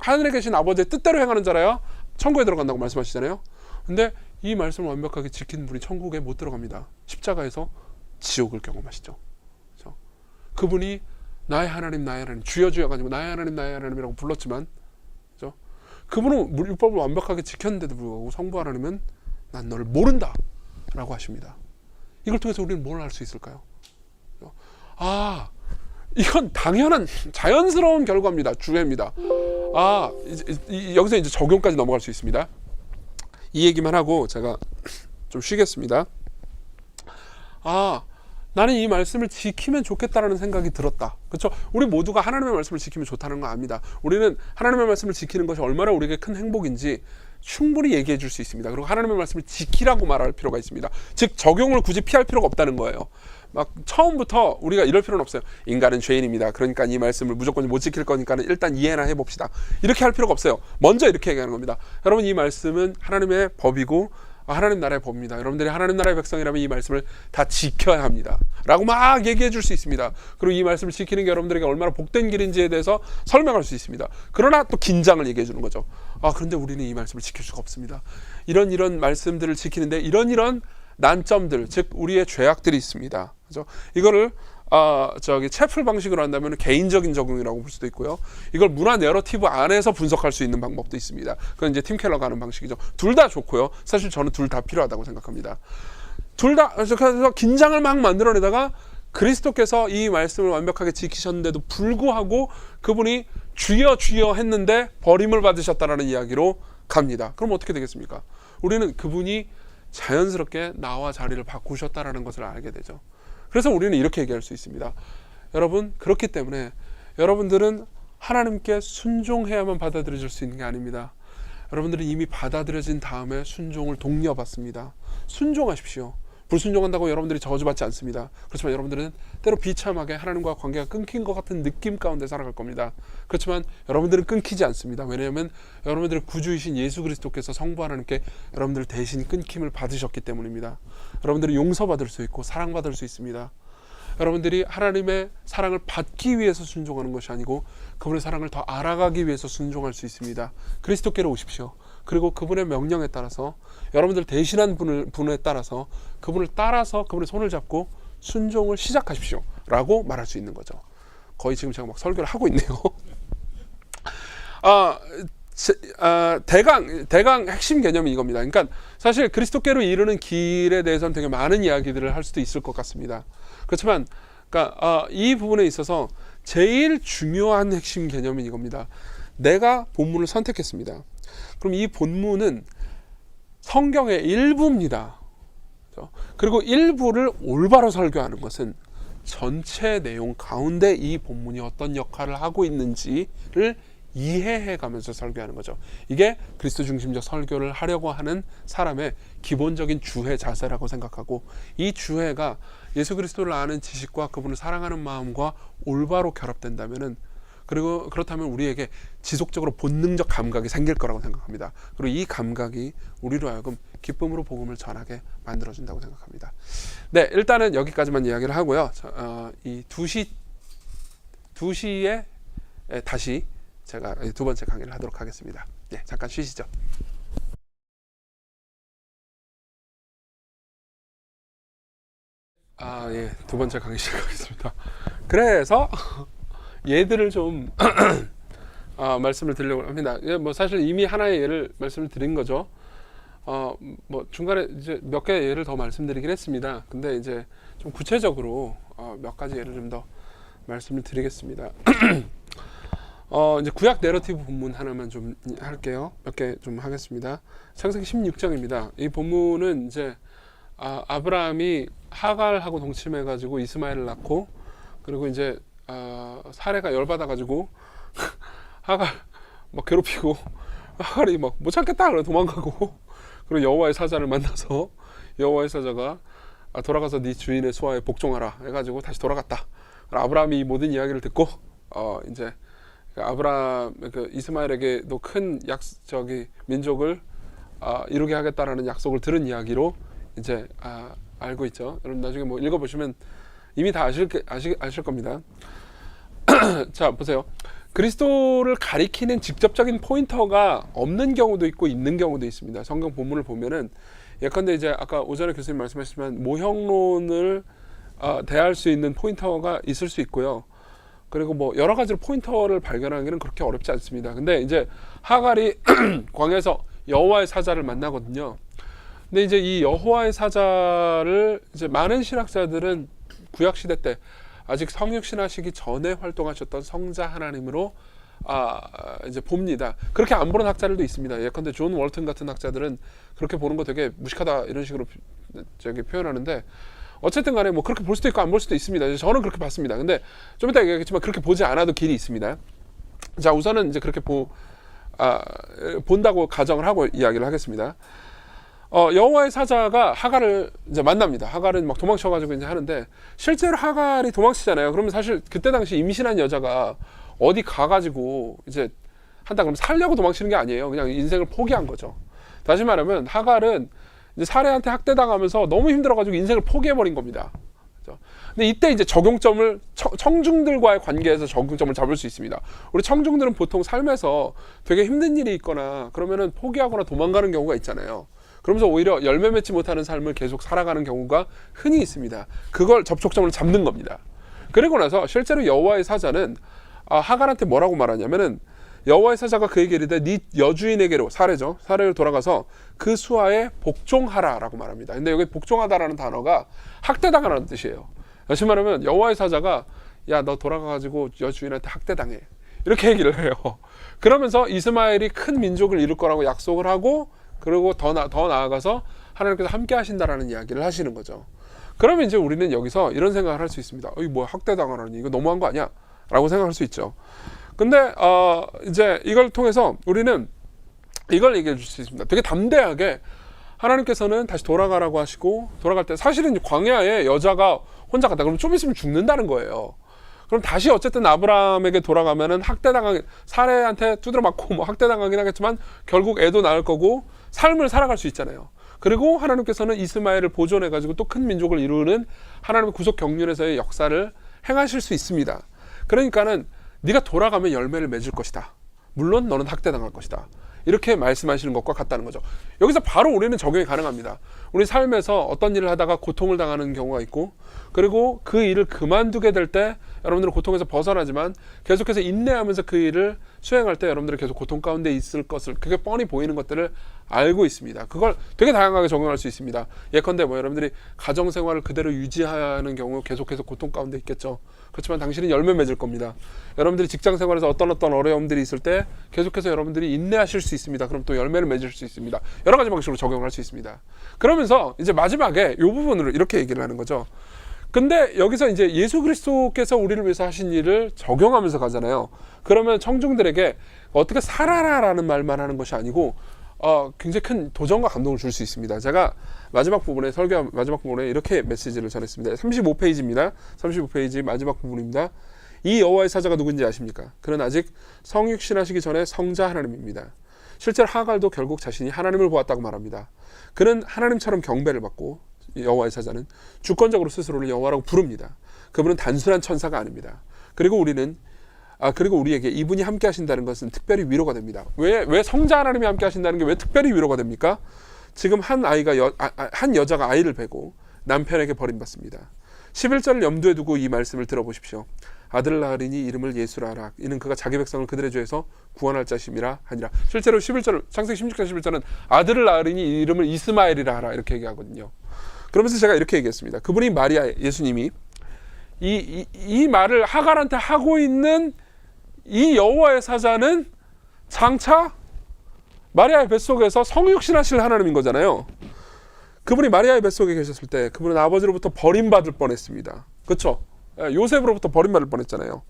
[SPEAKER 1] 하늘에 계신 아버지의 뜻대로 행하는 자라야 천국에 들어간다고 말씀하시잖아요. 근데 이 말씀을 완벽하게 지킨 분이 천국에 못 들어갑니다. 십자가에서 지옥을 경험하시죠. 그렇죠? 그분이 나의 하나님 나의 하나님, 주여 주여가 아니고 나의 하나님 나의 하나님이라고 불렀지만, 그렇죠? 그분은 율법을 완벽하게 지켰는데도 불구하고 성부 하나님은 난 너를 모른다 라고 하십니다. 이걸 통해서 우리는 뭘 할 수 있을까요? 아, 이건 당연한 자연스러운 결과입니다. 주례입니다. 아, 여기서 이제 적용까지 넘어갈 수 있습니다. 이 얘기만 하고 제가 좀 쉬겠습니다. 아, 나는 이 말씀을 지키면 좋겠다라는 생각이 들었다. 그렇죠? 우리 모두가 하나님의 말씀을 지키면 좋다는 거 압니다. 우리는 하나님의 말씀을 지키는 것이 얼마나 우리에게 큰 행복인지 충분히 얘기해 줄 수 있습니다. 그리고 하나님의 말씀을 지키라고 말할 필요가 있습니다. 즉 적용을 굳이 피할 필요가 없다는 거예요. 막 처음부터 우리가 이럴 필요는 없어요. 인간은 죄인입니다. 그러니까 이 말씀을 무조건 못 지킬 거니까 일단 이해나 해봅시다. 이렇게 할 필요가 없어요. 먼저 이렇게 얘기하는 겁니다. 여러분, 이 말씀은 하나님의 법이고 하나님 나라의 법입니다. 여러분들이 하나님 나라의 백성이라면 이 말씀을 다 지켜야 합니다 라고 막 얘기해 줄 수 있습니다. 그리고 이 말씀을 지키는 게 여러분들에게 얼마나 복된 길인지에 대해서 설명할 수 있습니다. 그러나 또 긴장을 얘기해 주는 거죠. 아, 그런데 우리는 이 말씀을 지킬 수가 없습니다. 이런 말씀들을 지키는데 이런 난점들, 즉 우리의 죄악들이 있습니다. 그죠? 이거를 채플 방식으로 한다면 개인적인 적용이라고 볼 수도 있고요. 이걸 문화 내러티브 안에서 분석할 수 있는 방법도 있습니다. 그건 이제 팀 켈러가 하는 방식이죠. 둘 다 좋고요. 사실 저는 둘 다 필요하다고 생각합니다. 둘 다, 그래서 긴장을 막 만들어내다가 그리스도께서 이 말씀을 완벽하게 지키셨는데도 불구하고 그분이 주여 주여 했는데 버림을 받으셨다라는 이야기로 갑니다. 그럼 어떻게 되겠습니까? 우리는 그분이 자연스럽게 나와 자리를 바꾸셨다라는 것을 알게 되죠. 그래서 우리는 이렇게 얘기할 수 있습니다. 여러분, 그렇기 때문에 여러분들은 하나님께 순종해야만 받아들여질 수 있는 게 아닙니다. 여러분들은 이미 받아들여진 다음에 순종을 독려받습니다. 순종하십시오. 불순종한다고 여러분들이 저주받지 않습니다. 그렇지만 여러분들은 때로 비참하게 하나님과 관계가 끊긴 것 같은 느낌 가운데 살아갈 겁니다. 그렇지만 여러분들은 끊기지 않습니다. 왜냐하면 여러분들의 구주이신 예수 그리스도께서 성부 하나님께 여러분들 대신 끊김을 받으셨기 때문입니다. 여러분들이 용서받을 수 있고 사랑받을 수 있습니다. 여러분들이 하나님의 사랑을 받기 위해서 순종하는 것이 아니고 그분의 사랑을 더 알아가기 위해서 순종할 수 있습니다. 그리스도께로 오십시오. 그리고 그분의 명령에 따라서 여러분들 대신한 분에 따라서 그분을 따라서 그분의 손을 잡고 순종을 시작하십시오 라고 말할 수 있는 거죠. 거의 지금 제가 막 설교를 하고 있네요. 대강 핵심 개념이 이겁니다. 그러니까 사실 그리스도께로 이르는 길에 대해서는 되게 많은 이야기들을 할 수도 있을 것 같습니다. 그렇지만 이 부분에 있어서 제일 중요한 핵심 개념이 이겁니다. 내가 본문을 선택했습니다. 그럼 이 본문은 성경의 일부입니다. 그리고 일부를 올바로 설교하는 것은 전체 내용 가운데 이 본문이 어떤 역할을 하고 있는지를 이해해 가면서 설교하는 거죠. 이게 그리스도 중심적 설교를 하려고 하는 사람의 기본적인 주해 자세라고 생각하고, 이 주해가 예수 그리스도를 아는 지식과 그분을 사랑하는 마음과 올바로 결합된다면은, 그리고 그렇다면 우리에게 지속적으로 본능적 감각이 생길 거라고 생각합니다. 그리고 이 감각이 우리로 하여금 기쁨으로 복음을 전하게 만들어준다고 생각합니다. 네, 일단은 여기까지만 이야기를 하고요. 이 2시에 다시 제가 두 번째 강의를 하도록 하겠습니다. 네, 잠깐 쉬시죠. 예, 두 번째 강의 시작하겠습니다. 그래서 예들을 좀 말씀을 드리려고 합니다. 뭐 사실 이미 하나의 예를 말씀을 드린 거죠. 뭐 중간에 이제 몇 개 예를 더 말씀드리긴 했습니다. 근데 이제 좀 구체적으로 몇 가지 예를 좀 더 말씀을 드리겠습니다. 이제 구약 내러티브 본문 하나만 좀 할게요. 몇 개 좀 하겠습니다. 창세기 16장입니다. 이 본문은 이제 아브라함이 하갈하고 동침해가지고 이스마엘을 낳고, 그리고 이제 사례가 열받아가지고 하갈 막 괴롭히고, 하갈이 막 못 참겠다 그래 도망가고, 그리고 여호와의 사자를 만나서 여호와의 사자가 돌아가서 네 주인의 수하에 복종하라 해가지고 다시 돌아갔다. 아브라함이 이 모든 이야기를 듣고 이제 아브라함 그 이스마엘에게도 큰 민족을 이루게 하겠다라는 약속을 들은 이야기로 이제 알고 있죠. 여러분 나중에 뭐 읽어보시면 이미 다 아실 겁니다. 자, 보세요. 그리스도를 가리키는 직접적인 포인터가 없는 경우도 있고 있는 경우도 있습니다. 성경 본문을 보면은 예컨대 이제 아까 오전에 교수님 말씀하셨지만 모형론을 대할 수 있는 포인터가 있을 수 있고요. 그리고 뭐 여러 가지로 포인터를 발견하기는 그렇게 어렵지 않습니다. 근데 이제 하갈이 광야에서 여호와의 사자를 만나거든요. 근데 이제 이 여호와의 사자를 이제 많은 신학자들은 구약 시대 때 아직 성육신하시기 전에 활동하셨던 성자 하나님으로 이제 봅니다. 그렇게 안 보는 학자들도 있습니다. 예컨대 존 월튼 같은 학자들은 그렇게 보는 거 되게 무식하다 이런 식으로 표현하는데, 어쨌든 간에 뭐 그렇게 볼 수도 있고 안 볼 수도 있습니다. 저는 그렇게 봤습니다. 근데 좀 이따 얘기하겠지만 그렇게 보지 않아도 길이 있습니다. 자, 우선은 이제 그렇게 본다고 가정을 하고 이야기를 하겠습니다. 여호와의 사자가 하갈을 이제 만납니다. 하갈은 막 도망쳐가지고 이제 하는데, 실제로 하갈이 도망치잖아요. 그러면 사실 그때 당시 임신한 여자가 어디 가가지고 이제 한다 그러면 살려고 도망치는 게 아니에요. 그냥 인생을 포기한 거죠. 다시 말하면 하갈은 이제 사례한테 학대당하면서 너무 힘들어가지고 인생을 포기해버린 겁니다. 그렇죠? 근데 이때 이제 적용점을 청중들과의 관계에서 적용점을 잡을 수 있습니다. 우리 청중들은 보통 삶에서 되게 힘든 일이 있거나 그러면은 포기하거나 도망가는 경우가 있잖아요. 그러면서 오히려 열매 맺지 못하는 삶을 계속 살아가는 경우가 흔히 있습니다. 그걸 접촉점을 잡는 겁니다. 그리고 나서 실제로 여호와의 사자는 하갈한테 뭐라고 말하냐면은, 여호와의 사자가 그에게 이르되 네 여주인에게로, 사례를 돌아가서 그 수하에 복종하라라고 말합니다. 근데 여기 복종하다라는 단어가 학대당하라는 뜻이에요. 다시 말하면 여호와의 사자가 야, 너 돌아가가지고 여주인한테 학대당해 이렇게 얘기를 해요. 그러면서 이스마엘이 큰 민족을 이룰 거라고 약속을 하고, 그리고 더 나아가서 하나님께서 함께 하신다라는 이야기를 하시는 거죠. 그러면 이제 우리는 여기서 이런 생각을 할 수 있습니다. 이거 뭐야, 학대당하라니, 이거 너무한 거 아니야? 라고 생각할 수 있죠. 근데 이제 이걸 통해서 우리는 이걸 얘기해 줄 수 있습니다. 되게 담대하게 하나님께서는 다시 돌아가라고 하시고, 돌아갈 때 사실은 광야에 여자가 혼자 갔다 그러면 좀 있으면 죽는다는 거예요. 그럼 다시 어쨌든 아브라함에게 돌아가면은 사례한테 두드려 맞고 뭐 학대당하긴 하겠지만 결국 애도 낳을 거고 삶을 살아갈 수 있잖아요. 그리고 하나님께서는 이스마엘을 보존해가지고 또 큰 민족을 이루는 하나님의 구속 경륜에서의 역사를 행하실 수 있습니다. 그러니까는 네가 돌아가면 열매를 맺을 것이다. 물론 너는 학대당할 것이다. 이렇게 말씀하시는 것과 같다는 거죠. 여기서 바로 우리는 적용이 가능합니다. 우리 삶에서 어떤 일을 하다가 고통을 당하는 경우가 있고, 그리고 그 일을 그만두게 될 때 여러분들은 고통에서 벗어나지만 계속해서 인내하면서 그 일을 수행할 때 여러분들은 계속 고통 가운데 있을 것을, 그게 뻔히 보이는 것들을 알고 있습니다. 그걸 되게 다양하게 적용할 수 있습니다. 예컨대 뭐 여러분들이 가정생활을 그대로 유지하는 경우 계속해서 고통 가운데 있겠죠. 그렇지만 당신은 열매 맺을 겁니다. 여러분들이 직장생활에서 어떤 어려움들이 있을 때 계속해서 여러분들이 인내하실 수 있습니다. 그럼 또 열매를 맺을 수 있습니다. 여러 가지 방식으로 적용할 수 있습니다. 그러면서 이제 마지막에 이 부분으로 이렇게 얘기를 하는 거죠. 근데 여기서 이제 예수 그리스도께서 우리를 위해서 하신 일을 적용하면서 가잖아요. 그러면 청중들에게 어떻게 살아라라는 말만 하는 것이 아니고 굉장히 큰 도전과 감동을 줄 수 있습니다. 제가 마지막 부분에 설교 마지막 부분에 이렇게 메시지를 전했습니다. 35페이지입니다. 35페이지 마지막 부분입니다. 이 여호와의 사자가 누군지 아십니까? 그는 아직 성육신하시기 전에 성자 하나님입니다. 실제로 하갈도 결국 자신이 하나님을 보았다고 말합니다. 그는 하나님처럼 경배를 받고 여호와의 사자는 주권적으로 스스로를 여호와라고 부릅니다. 그분은 단순한 천사가 아닙니다. 그리고 우리에게 이분이 함께 하신다는 것은 특별히 위로가 됩니다. 왜 성자 하나님이 함께 하신다는 게 왜 특별히 위로가 됩니까? 지금 한 여자가 아이를 베고 남편에게 버림받습니다. 11절을 염두에 두고 이 말씀을 들어보십시오. 아들을 낳으리니 이름을 예수라 하라. 이는 그가 자기 백성을 그들의 죄에서 구원할 자심이라 하니라. 실제로 11절, 창세기 16장 11절은 아들을 낳으리니 이름을 이스마엘이라 하라 이렇게 얘기하거든요. 그러면서 제가 이렇게 얘기했습니다. 그분이 마리아, 예수님이 이 말을 하갈한테 하고 있는 이 여호와의 사자는 장차 마리아의 뱃속에서 성육신하실 하나님인 거잖아요. 그분이 마리아의 뱃속에 계셨을 때 그분은 아버지로부터 버림받을 뻔했습니다. 그렇죠? 요셉으로부터 버림받을 뻔했잖아요.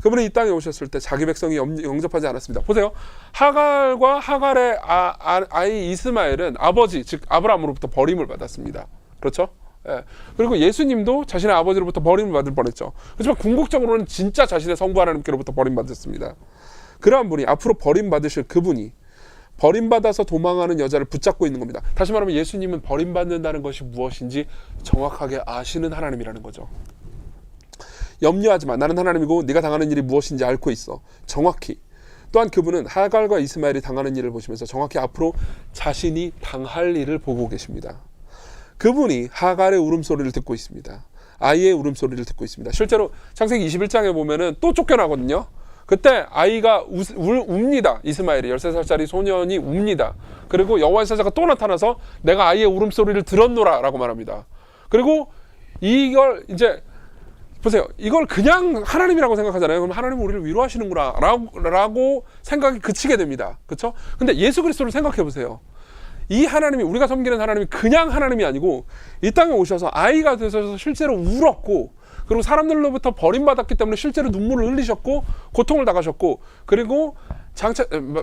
[SPEAKER 1] 그분이 이 땅에 오셨을 때 자기 백성이 영접하지 않았습니다. 보세요. 하갈과 하갈의 아이 이스마엘은 아버지 즉 아브라함으로부터 버림을 받았습니다. 그렇죠? 그리고 예수님도 자신의 아버지로부터 버림을 받을 뻔했죠. 그렇지만 궁극적으로는 진짜 자신의 성부 하나님께로부터 버림받았습니다. 그러한 분이 앞으로 버림받으실 그분이 버림받아서 도망하는 여자를 붙잡고 있는 겁니다. 다시 말하면 예수님은 버림받는다는 것이 무엇인지 정확하게 아시는 하나님이라는 거죠. 염려하지 마. 나는 하나님이고 네가 당하는 일이 무엇인지 앓고 있어. 정확히. 또한 그분은 하갈과 이스마엘이 당하는 일을 보시면서 정확히 앞으로 자신이 당할 일을 보고 계십니다. 그분이 하갈의 울음소리를 듣고 있습니다. 아이의 울음소리를 듣고 있습니다. 실제로 창세기 21장에 보면은 또 쫓겨나거든요. 그때 아이가 웁니다. 이스마엘이 13살짜리 소년이 웁니다. 그리고 여호와의 사자가 또 나타나서 내가 아이의 울음소리를 들었노라 라고 말합니다. 그리고 이걸 이제 보세요. 이걸 그냥 하나님이라고 생각하잖아요. 그럼 하나님은 우리를 위로하시는구나 라고 생각이 그치게 됩니다. 그렇죠? 근데 예수 그리스도를 생각해 보세요. 이 하나님이, 우리가 섬기는 하나님이 그냥 하나님이 아니고 이 땅에 오셔서 아이가 되셔서 실제로 울었고, 그리고 사람들로부터 버림받았기 때문에 실제로 눈물을 흘리셨고 고통을 당하셨고, 그리고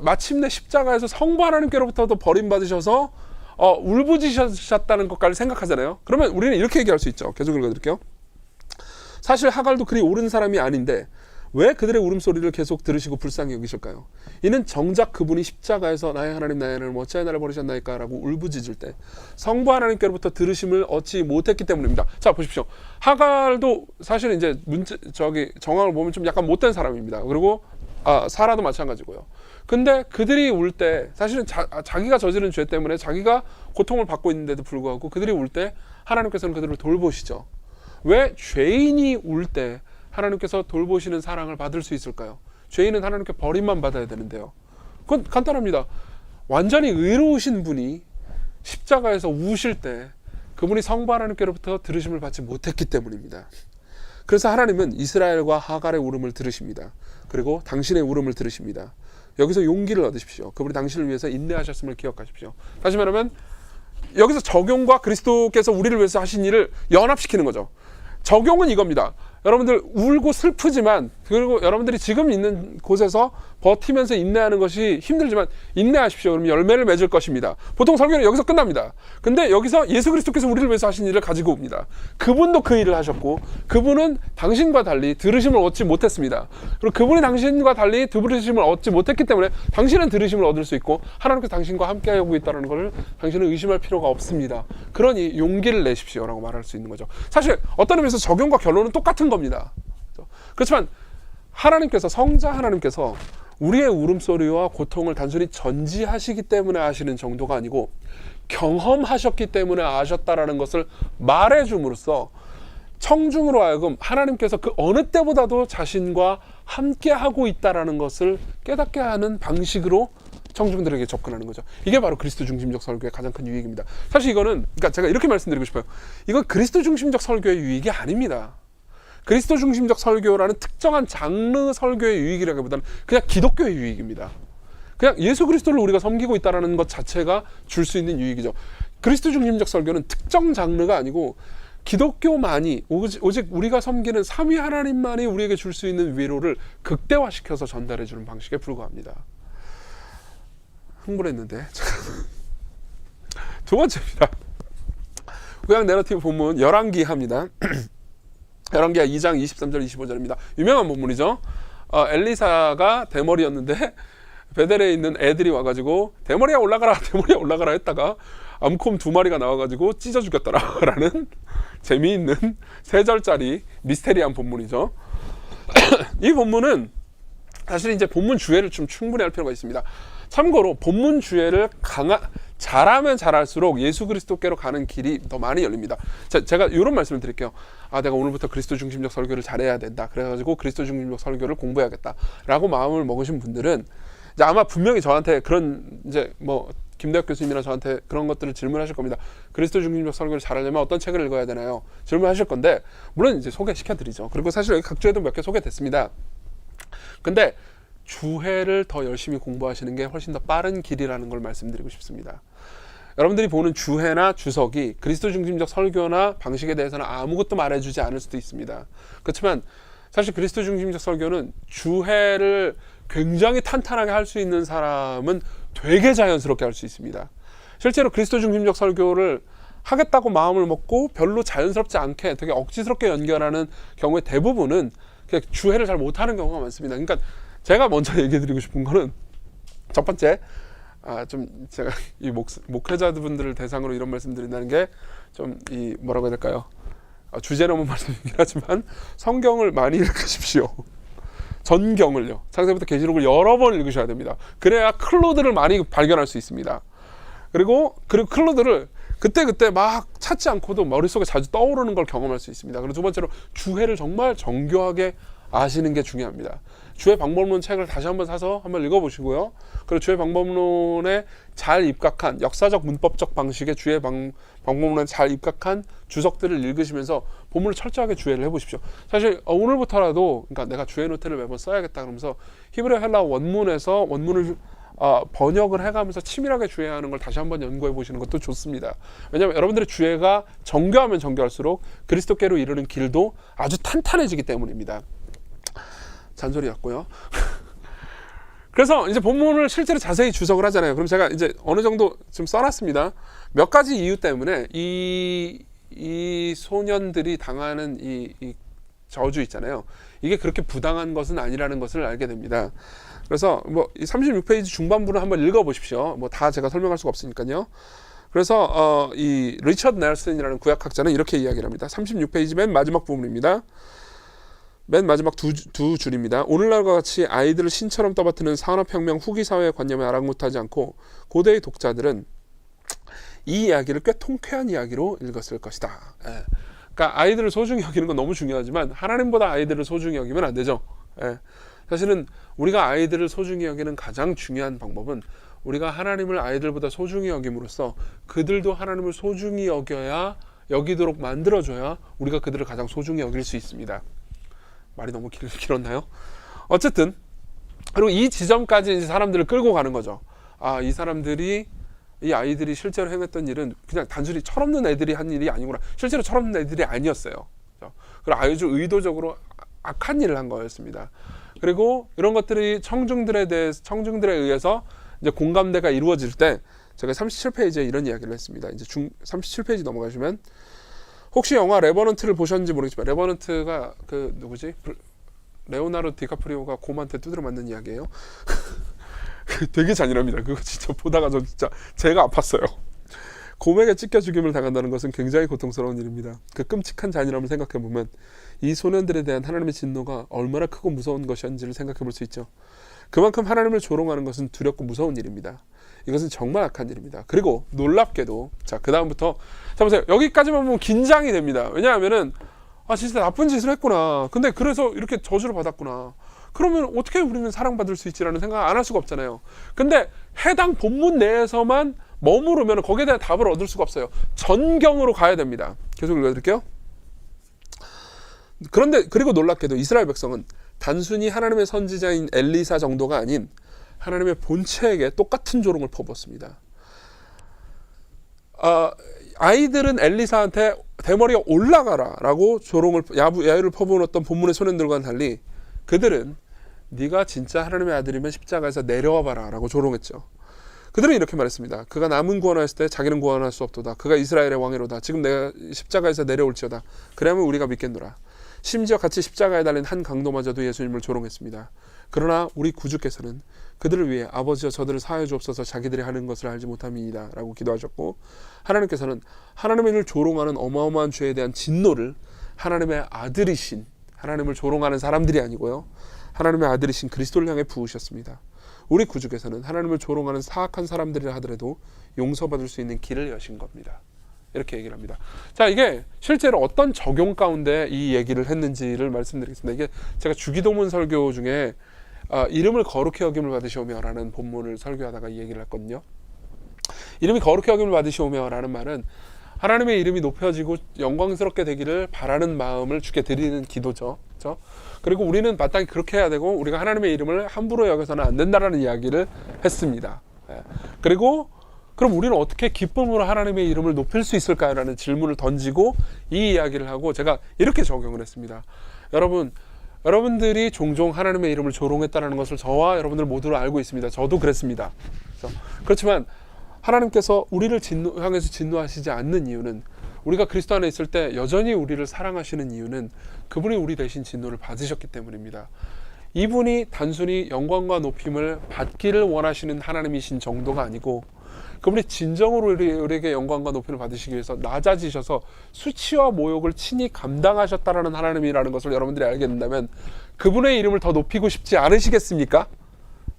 [SPEAKER 1] 마침내 십자가에서 성부 하나님께로부터도 버림받으셔서 울부짖으셨다는 것까지 생각하잖아요. 그러면 우리는 이렇게 얘기할 수 있죠. 계속 읽어드릴게요. 사실 하갈도 그리 옳은 사람이 아닌데 왜 그들의 울음소리를 계속 들으시고 불쌍히 여기실까요? 이는 정작 그분이 십자가에서 나의 하나님 어찌하여 나를 버리셨나이까 라고 울부짖을 때 성부 하나님께로부터 들으심을 얻지 못했기 때문입니다. 자, 보십시오. 하갈도 사실 이제 정황을 보면 좀 약간 못된 사람입니다. 그리고 사라도 마찬가지고요. 근데 그들이 울 때 사실은 자기가 저지른 죄 때문에 자기가 고통을 받고 있는데도 불구하고 그들이 울 때 하나님께서는 그들을 돌보시죠. 왜 죄인이 울 때 하나님께서 돌보시는 사랑을 받을 수 있을까요? 죄인은 하나님께 버림만 받아야 되는데요. 그건 간단합니다. 완전히 의로우신 분이 십자가에서 우실 때 그분이 성부 하나님께로부터 들으심을 받지 못했기 때문입니다. 그래서 하나님은 이스라엘과 하갈의 울음을 들으십니다. 그리고 당신의 울음을 들으십니다. 여기서 용기를 얻으십시오. 그분이 당신을 위해서 인내하셨음을 기억하십시오. 다시 말하면 여기서 적용과 그리스도께서 우리를 위해서 하신 일을 연합시키는 거죠. 적용은 이겁니다. 여러분들 울고 슬프지만, 그리고 여러분들이 지금 있는 곳에서 버티면서 인내하는 것이 힘들지만 인내하십시오. 그러면 열매를 맺을 것입니다. 보통 설교는 여기서 끝납니다. 근데 여기서 예수 그리스도께서 우리를 위해서 하신 일을 가지고 옵니다. 그분도 그 일을 하셨고 그분은 당신과 달리 들으심을 얻지 못했습니다. 그리고 그분이 당신과 달리 들으심을 얻지 못했기 때문에 당신은 들으심을 얻을 수 있고 하나님께서 당신과 함께하고 있다는 것을 당신은 의심할 필요가 없습니다. 그러니 용기를 내십시오 라고 말할 수 있는 거죠. 사실 어떤 의미에서 적용과 결론은 똑같은 겁니다. 그렇지만 하나님께서, 성자 하나님께서 우리의 울음소리와 고통을 단순히 전지하시기 때문에 아시는 정도가 아니고 경험하셨기 때문에 아셨다라는 것을 말해줌으로써 청중으로 하여금 하나님께서 그 어느 때보다도 자신과 함께하고 있다라는 것을 깨닫게 하는 방식으로 청중들에게 접근하는 거죠. 이게 바로 그리스도 중심적 설교의 가장 큰 유익입니다. 사실 이거는, 그러니까 제가 이렇게 말씀드리고 싶어요. 이건 그리스도 중심적 설교의 유익이 아닙니다. 그리스도 중심적 설교라는 특정한 장르 설교의 유익이라기보다는 그냥 기독교의 유익입니다. 그냥 예수 그리스도를 우리가 섬기고 있다는 것 자체가 줄 수 있는 유익이죠. 그리스도 중심적 설교는 특정 장르가 아니고 기독교만이, 오직 우리가 섬기는 삼위 하나님만이 우리에게 줄 수 있는 위로를 극대화시켜서 전달해 주는 방식에 불과합니다. 흥분했는데. 두 번째입니다. 구약 내러티브 본문 열왕기하입니다. 열왕기하 2장 23절 25절입니다. 유명한 본문이죠. 엘리사가 대머리였는데 베델에 있는 애들이 와가지고 대머리야 올라가라 대머리야 올라가라 했다가 암콤 2마리가 나와가지고 찢어 죽였더라 라는 재미있는 3절짜리 미스테리한 본문이죠. 이 본문은 사실 이제 본문 주해를 좀 충분히 할 필요가 있습니다. 참고로 본문 주해를 잘하면 잘할수록 예수 그리스도께로 가는 길이 더 많이 열립니다. 제가 이런 말씀을 드릴게요. 내가 오늘부터 그리스도 중심적 설교를 잘해야 된다. 그래가지고 그리스도 중심적 설교를 공부해야겠다. 라고 마음을 먹으신 분들은 이제 아마 분명히 저한테 그런 이제 뭐 김대혁 교수님이나 저한테 그런 것들을 질문하실 겁니다. 그리스도 중심적 설교를 잘하려면 어떤 책을 읽어야 되나요? 질문하실 건데 물론 이제 소개시켜드리죠. 그리고 사실 여기 각주에도 몇 개 소개됐습니다. 근데 주해를 더 열심히 공부하시는 게 훨씬 더 빠른 길이라는 걸 말씀드리고 싶습니다. 여러분들이 보는 주해나 주석이 그리스도 중심적 설교나 방식에 대해서는 아무것도 말해주지 않을 수도 있습니다. 그렇지만 사실 그리스도 중심적 설교는 주해를 굉장히 탄탄하게 할 수 있는 사람은 되게 자연스럽게 할 수 있습니다. 실제로 그리스도 중심적 설교를 하겠다고 마음을 먹고 별로 자연스럽지 않게 되게 억지스럽게 연결하는 경우에 대부분은 그냥 주해를 잘 못하는 경우가 많습니다. 그러니까 제가 먼저 얘기해드리고 싶은 거는 첫 번째, 좀 제가 이 목회자분들을 대상으로 이런 말씀드린다는 게 좀 이 뭐라고 해야 될까요? 주제 넘은 말씀이긴 하지만 성경을 많이 읽으십시오. 전경을요. 창세부터 계시록을 여러 번 읽으셔야 됩니다. 그래야 클로드를 많이 발견할 수 있습니다. 그리고 클로드를 그때 막 찾지 않고도 머릿속에 자주 떠오르는 걸 경험할 수 있습니다. 그리고 두 번째로 주해를 정말 정교하게 아시는 게 중요합니다. 주해 방법론 책을 다시 한번 사서 한번 읽어보시고요. 그리고 주해 방법론에 잘 입각한 역사적 문법적 방식의 주해 방법론에 잘 입각한 주석들을 읽으시면서 본문을 철저하게 주해를 해보십시오. 사실 오늘부터라도 그러니까 내가 주해 노트를 매번 써야겠다 그러면서 히브리 헬라 원문에서 원문을 번역을 해가면서 치밀하게 주해하는 걸 다시 한번 연구해 보시는 것도 좋습니다. 왜냐하면 여러분들의 주해가 정교하면 정교할수록 그리스도께로 이르는 길도 아주 탄탄해지기 때문입니다. 잔소리였고요. 그래서 이제 본문을 실제로 자세히 주석을 하잖아요. 그럼 제가 이제 어느 정도 좀 써놨습니다. 몇 가지 이유 때문에 이 소년들이 당하는 이 저주 있잖아요. 이게 그렇게 부당한 것은 아니라는 것을 알게 됩니다. 그래서 뭐 이 36페이지 중반부를 한번 읽어보십시오. 뭐 다 제가 설명할 수가 없으니까요. 그래서 이 리처드 넬슨이라는 구약학자는 이렇게 이야기를 합니다. 36페이지 맨 마지막 부분입니다. 맨 마지막 두 줄입니다. 오늘날과 같이 아이들을 신처럼 떠받드는 산업혁명 후기 사회의 관념에 아랑곳하지 않고 고대의 독자들은 이 이야기를 꽤 통쾌한 이야기로 읽었을 것이다. 예. 그러니까 아이들을 소중히 여기는 건 너무 중요하지만 하나님보다 아이들을 소중히 여기면 안 되죠. 예. 사실은 우리가 아이들을 소중히 여기는 가장 중요한 방법은 우리가 하나님을 아이들보다 소중히 여김으로써 그들도 하나님을 소중히 여기도록 만들어줘야 우리가 그들을 가장 소중히 여길 수 있습니다. 말이 너무 길었나요? 어쨌든 그리고 이 지점까지 이제 사람들을 끌고 가는 거죠. 이 아이들이 실제로 행했던 일은 그냥 단순히 철없는 애들이 한 일이 아니구나. 실제로 철없는 애들이 아니었어요. 그리고 아주 의도적으로 악한 일을 한 거였습니다. 그리고 이런 것들이 청중들에 의해서 이제 공감대가 이루어질 때 제가 37페이지에 이런 이야기를 했습니다. 이제 37페이지 넘어가시면 혹시 영화 레버넌트를 보셨는지 모르겠지만 레버넌트가 그 누구지? 레오나르도 디카프리오가 곰한테 두드려 맞는 이야기예요. 되게 잔인합니다. 그거 진짜 보다가 저 진짜 제가 아팠어요. 곰에게 찢겨 죽임을 당한다는 것은 굉장히 고통스러운 일입니다. 그 끔찍한 잔인함을 생각해보면 이 소년들에 대한 하나님의 진노가 얼마나 크고 무서운 것이었는지를 생각해볼 수 있죠. 그만큼 하나님을 조롱하는 것은 두렵고 무서운 일입니다. 이것은 정말 악한 일입니다. 그리고 놀랍게도 그 다음부터 자 보세요. 여기까지만 보면 긴장이 됩니다. 왜냐하면은 진짜 나쁜 짓을 했구나. 근데 그래서 이렇게 저주를 받았구나. 그러면 어떻게 우리는 사랑받을 수 있지라는 생각 안 할 수가 없잖아요. 근데 해당 본문 내에서만 머무르면 거기에 대한 답을 얻을 수가 없어요. 전경으로 가야 됩니다. 계속 읽어드릴게요. 그런데 그리고 놀랍게도 이스라엘 백성은 단순히 하나님의 선지자인 엘리사 정도가 아닌 하나님의 본체에게 똑같은 조롱을 퍼부었습니다. 아이들은 엘리사한테 대머리가 올라가라 라고 야유를 퍼부었던 본문의 소년들과는 달리 그들은 네가 진짜 하나님의 아들이면 십자가에서 내려와 봐라 라고 조롱했죠. 그들은 이렇게 말했습니다. 그가 남은 구원하였을 때 자기는 구원할 수 없도다. 그가 이스라엘의 왕이로다. 지금 내가 십자가에서 내려올지어다. 그래야면 우리가 믿겠노라. 심지어 같이 십자가에 달린 한 강도마저도 예수님을 조롱했습니다. 그러나 우리 구주께서는 그들을 위해 아버지여 저들을 사하여 주옵소서 자기들이 하는 것을 알지 못함이니이다 라고 기도하셨고, 하나님께서는 하나님을 조롱하는 어마어마한 죄에 대한 진노를 하나님의 아들이신, 하나님을 조롱하는 사람들이 아니고요, 하나님의 아들이신 그리스도를 향해 부으셨습니다. 우리 구주께서는 하나님을 조롱하는 사악한 사람들이라 하더라도 용서받을 수 있는 길을 여신 겁니다. 이렇게 얘기를 합니다. 자, 이게 실제로 어떤 적용 가운데 이 얘기를 했는지를 말씀드리겠습니다. 이게 제가 주기도문 설교 중에 이름을 거룩히 여김을 받으시오며 라는 본문을 설교하다가 이 얘기를 했거든요. 이름이 거룩히 여김을 받으시오며 라는 말은 하나님의 이름이 높여지고 영광스럽게 되기를 바라는 마음을 주께 드리는 기도죠. 그렇죠? 그리고 우리는 마땅히 그렇게 해야 되고, 우리가 하나님의 이름을 함부로 여겨서는 안 된다라는 이야기를 했습니다. 그리고 그럼 우리는 어떻게 기쁨으로 하나님의 이름을 높일 수 있을까요? 라는 질문을 던지고 이 이야기를 하고 제가 이렇게 적용을 했습니다. 여러분들이 종종 하나님의 이름을 조롱했다는 것을 저와 여러분들 모두 알고 있습니다. 저도 그랬습니다. 그렇지만 하나님께서 우리를 향해서 진노하시지 않는 이유는, 우리가 그리스도 안에 있을 때 여전히 우리를 사랑하시는 이유는 그분이 우리 대신 진노를 받으셨기 때문입니다. 이분이 단순히 영광과 높임을 받기를 원하시는 하나님이신 정도가 아니고, 그분이 진정으로 우리에게 영광과 높임을 받으시기 위해서 낮아지셔서 수치와 모욕을 친히 감당하셨다라는 하나님이라는 것을 여러분들이 알게 된다면 그분의 이름을 더 높이고 싶지 않으시겠습니까?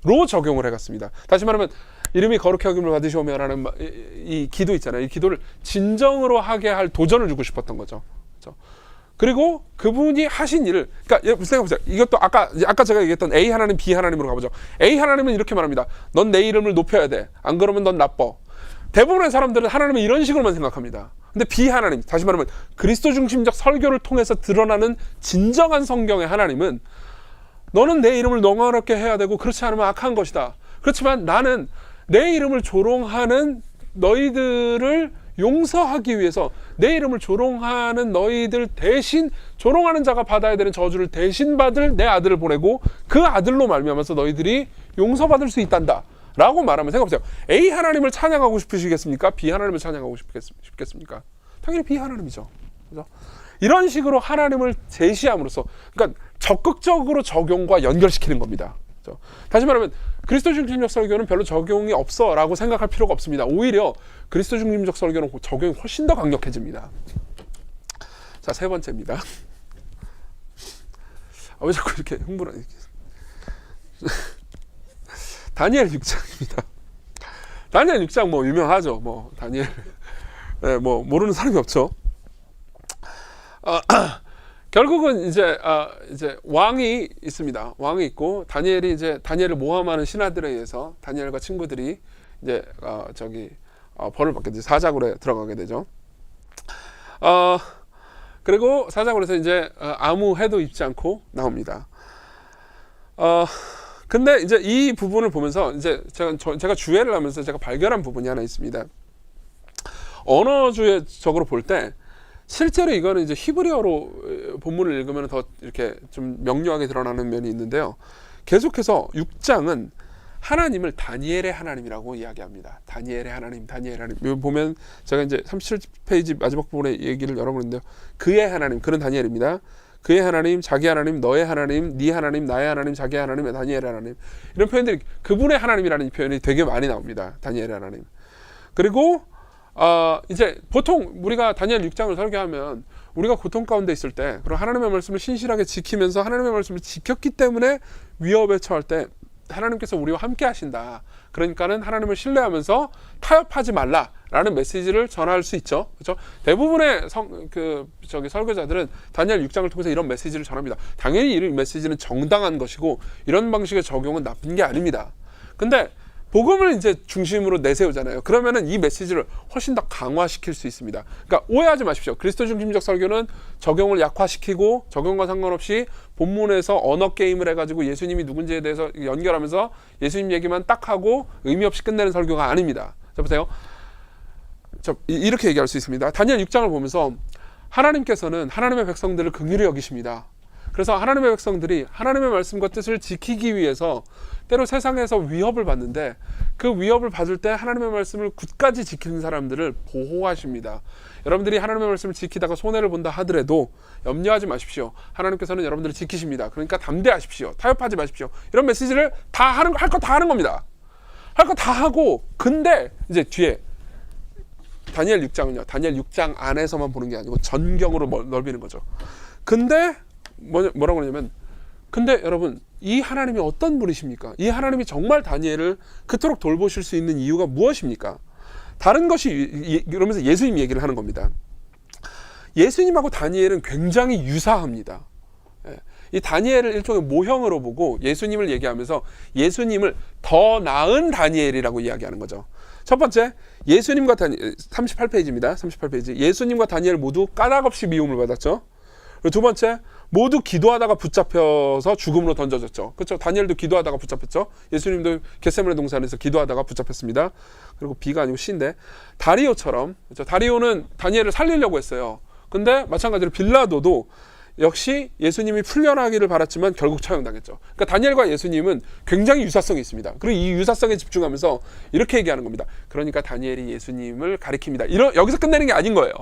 [SPEAKER 1] 로 적용을 해갔습니다. 다시 말하면 이름이 거룩히 여김을 받으시오며라는 이 기도 있잖아요. 이 기도를 진정으로 하게 할 도전을 주고 싶었던 거죠. 그렇죠? 그리고 그분이 하신 일을, 그러니까 생각해보세요. 이것도 아까 제가 얘기했던 A 하나님, B 하나님으로 가보죠. A 하나님은 이렇게 말합니다. 넌 내 이름을 높여야 돼. 안 그러면 넌 나빠. 대부분의 사람들은 하나님을 이런 식으로만 생각합니다. 근데 B 하나님, 다시 말하면 그리스도 중심적 설교를 통해서 드러나는 진정한 성경의 하나님은, 너는 내 이름을 영화롭게 해야 되고 그렇지 않으면 악한 것이다. 그렇지만 나는 내 이름을 조롱하는 너희들을 용서하기 위해서 내 이름을 조롱하는 너희들 대신, 조롱하는 자가 받아야 되는 저주를 대신 받을 내 아들을 보내고 그 아들로 말미암아서 너희들이 용서받을 수 있단다 라고 말하면, 생각해보세요. A 하나님을 찬양하고 싶으시겠습니까? B 하나님을 찬양하고 싶겠습니까? 당연히 B 하나님이죠. 그렇죠? 이런 식으로 하나님을 제시함으로써, 그러니까 적극적으로 적용과 연결시키는 겁니다. 그렇죠? 다시 말하면 그리스도 중심적 설교는 별로 적용이 없어 라고 생각할 필요가 없습니다. 오히려 그리스도 중심적 설교는 적용이 훨씬 더 강력해집니다. 자, 세 번째입니다. 왜 자꾸 이렇게 흥분하니? 다니엘 6장입니다. 다니엘 6장 뭐 유명하죠. 뭐 다니엘, 네, 뭐 모르는 사람이 없죠. 결국은 이제 왕이 있습니다. 왕이 있고 다니엘이 이제 다니엘을 모함하는 신하들에 의해서 다니엘과 친구들이 이제 벌을 받게 되죠. 사자굴에 들어가게 되죠. 그리고 사자굴에서 이제 아무 해도 입지 않고 나옵니다. 근데 이제 이 부분을 보면서 이제 제가 주회를 하면서 제가 발견한 부분이 하나 있습니다. 언어주의적으로 볼 때 실제로 이거는 이제 히브리어로 본문을 읽으면 더 이렇게 좀 명료하게 드러나는 면이 있는데요. 계속해서 6장은 하나님을 다니엘의 하나님이라고 이야기합니다. 다니엘의 하나님, 다니엘의 하나님. 여기 보면 제가 이제 37페이지 마지막 부분에 얘기를 열어보는데요. 그의 하나님, 그는 다니엘입니다. 그의 하나님, 자기 하나님, 너의 하나님, 네 하나님, 나의 하나님, 자기의 하나님, 다니엘의 하나님. 이런 표현들이, 그분의 하나님이라는 표현이 되게 많이 나옵니다. 다니엘의 하나님. 그리고 이제 보통 우리가 다니엘 6장을 설교하면 우리가 고통 가운데 있을 때, 그리고 하나님의 말씀을 신실하게 지키면서 하나님의 말씀을 지켰기 때문에 위협에 처할 때 하나님께서 우리와 함께 하신다. 그러니까는 하나님을 신뢰하면서 타협하지 말라라는 메시지를 전할 수 있죠. 그렇죠? 대부분의 설교자들은 다니엘 6장을 통해서 이런 메시지를 전합니다. 당연히 이 메시지는 정당한 것이고 이런 방식의 적용은 나쁜 게 아닙니다. 근데 복음을 이제 중심으로 내세우잖아요. 그러면은 이 메시지를 훨씬 더 강화시킬 수 있습니다. 그러니까 오해하지 마십시오. 그리스도 중심적 설교는 적용을 약화시키고 적용과 상관없이 본문에서 언어 게임을 해가지고 예수님이 누군지에 대해서 연결하면서 예수님 얘기만 딱 하고 의미 없이 끝내는 설교가 아닙니다. 자, 보세요. 이렇게 얘기할 수 있습니다. 다니엘 6장을 보면서 하나님께서는 하나님의 백성들을 긍휼히 여기십니다. 그래서 하나님의 백성들이 하나님의 말씀과 뜻을 지키기 위해서 때로 세상에서 위협을 받는데 그 위협을 받을 때 하나님의 말씀을 굳까지 지키는 사람들을 보호하십니다. 여러분들이 하나님의 말씀을 지키다가 손해를 본다 하더라도 염려하지 마십시오. 하나님께서는 여러분들을 지키십니다. 그러니까 담대하십시오. 타협하지 마십시오. 이런 메시지를 다 할 거 다 하는 겁니다. 할 거 다 하고, 근데 이제 뒤에 다니엘 6장은요. 다니엘 6장 안에서만 보는 게 아니고 전경으로 넓히는 거죠. 근데 뭐라고 그러냐면, 근데 여러분, 이 하나님이 어떤 분이십니까? 이 하나님이 정말 다니엘을 그토록 돌보실 수 있는 이유가 무엇입니까? 다른 것이, 이러면서 예수님 얘기를 하는 겁니다. 예수님하고 다니엘은 굉장히 유사합니다. 이 다니엘을 일종의 모형으로 보고 예수님을 얘기하면서 예수님을 더 나은 다니엘이라고 이야기하는 거죠. 첫 번째, 예수님과 다니엘, 38페이지입니다. 38페이지. 예수님과 다니엘 모두 까닭없이 미움을 받았죠. 그리고 두 번째, 모두 기도하다가 붙잡혀서 죽음으로 던져졌죠. 그렇죠? 다니엘도 기도하다가 붙잡혔죠. 예수님도 겟세마네 동산에서 기도하다가 붙잡혔습니다. 그리고 B가 아니고 C인데, 다리오처럼, 그렇죠? 다리오는 다니엘을 살리려고 했어요. 근데 마찬가지로 빌라도도 역시 예수님이 풀려나기를 바랐지만 결국 처형당했죠. 그러니까 다니엘과 예수님은 굉장히 유사성이 있습니다. 그리고 이 유사성에 집중하면서 이렇게 얘기하는 겁니다. 그러니까 다니엘이 예수님을 가리킵니다. 여기서 끝내는 게 아닌 거예요.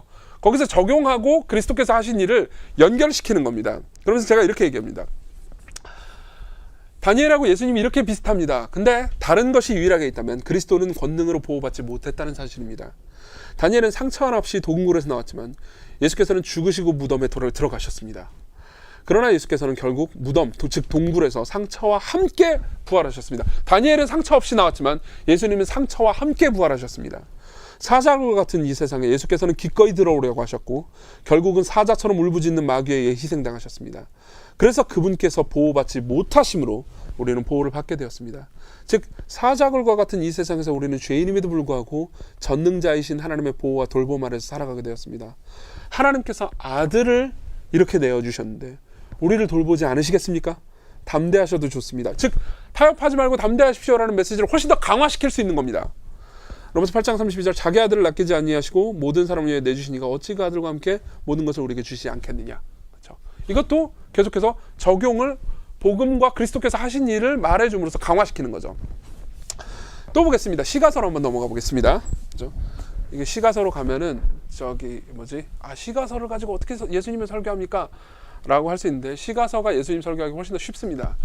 [SPEAKER 1] 거기서 적용하고 그리스도께서 하신 일을 연결시키는 겁니다. 그러면서 제가 이렇게 얘기합니다. 다니엘하고 예수님이 이렇게 비슷합니다. 근데 다른 것이 유일하게 있다면 그리스도는 권능으로 보호받지 못했다는 사실입니다. 다니엘은 상처 하나 없이 동굴에서 나왔지만 예수께서는 죽으시고 무덤에 들어가셨습니다. 그러나 예수께서는 결국 무덤, 즉 동굴에서 상처와 함께 부활하셨습니다. 다니엘은 상처 없이 나왔지만 예수님은 상처와 함께 부활하셨습니다. 사자굴 같은 이 세상에 예수께서는 기꺼이 들어오려고 하셨고 결국은 사자처럼 울부짖는 마귀에 의해 희생당하셨습니다. 그래서 그분께서 보호받지 못하심으로 우리는 보호를 받게 되었습니다. 즉 사자굴과 같은 이 세상에서 우리는 죄인임에도 불구하고 전능자이신 하나님의 보호와 돌봄 아래서 살아가게 되었습니다. 하나님께서 아들을 이렇게 내어주셨는데 우리를 돌보지 않으시겠습니까? 담대하셔도 좋습니다. 즉 타협하지 말고 담대하십시오라는 메시지를 훨씬 더 강화시킬 수 있는 겁니다. 로마서 8장 32절 자기 아들을 낚이지 아니하시고 모든 사람을 위해 내주시니까 어찌 그 아들과 함께 모든 것을 우리에게 주시지 않겠느냐. 그렇죠? 이것도 계속해서 적용을 복음과 그리스도께서 하신 일을 말해줌으로써 강화시키는 거죠. 또 보겠습니다. 시가서로 한번 넘어가 보겠습니다. 그렇죠? 이게 시가서로 가면은 시가서를 가지고 어떻게 예수님을 설교합니까? 라고 할 수 있는데 시가서가 예수님 설교하기 훨씬 더 쉽습니다.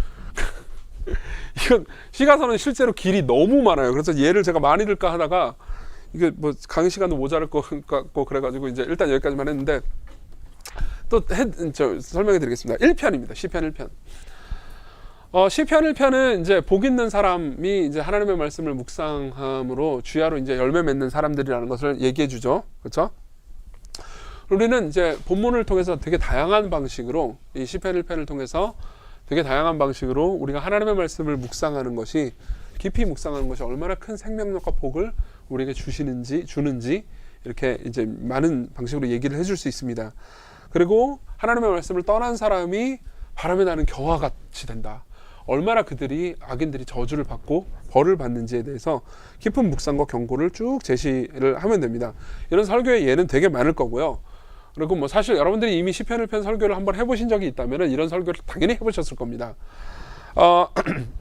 [SPEAKER 1] 이건 시가서는 실제로 길이 너무 많아요. 그래서 얘를 제가 많이 들까 하다가 이게 뭐 강의 시간도 모자랄 것 같고 그래가지고 이제 일단 여기까지만 했는데 또 설명해 드리겠습니다. 1편입니다. 시편 1편. 시편 1편은 이제 복 있는 사람이 이제 하나님의 말씀을 묵상함으로 주야로 이제 열매 맺는 사람들이라는 것을 얘기해 주죠. 그렇죠? 우리는 이제 본문을 통해서 되게 다양한 방식으로 이 시편 1편을 통해서 되게 다양한 방식으로 우리가 하나님의 말씀을 묵상하는 것이 깊이 묵상하는 것이 얼마나 큰 생명력과 복을 우리에게 주는지 이렇게 이제 많은 방식으로 얘기를 해줄 수 있습니다. 그리고 하나님의 말씀을 떠난 사람이 바람에 나는 겨와 같이 된다. 얼마나 그들이 악인들이 저주를 받고 벌을 받는지에 대해서 깊은 묵상과 경고를 쭉 제시를 하면 됩니다. 이런 설교의 예는 되게 많을 거고요. 그리고 뭐 사실 여러분들이 이미 시편 1편 설교를 한번 해보신 적이 있다면 이런 설교를 당연히 해보셨을 겁니다.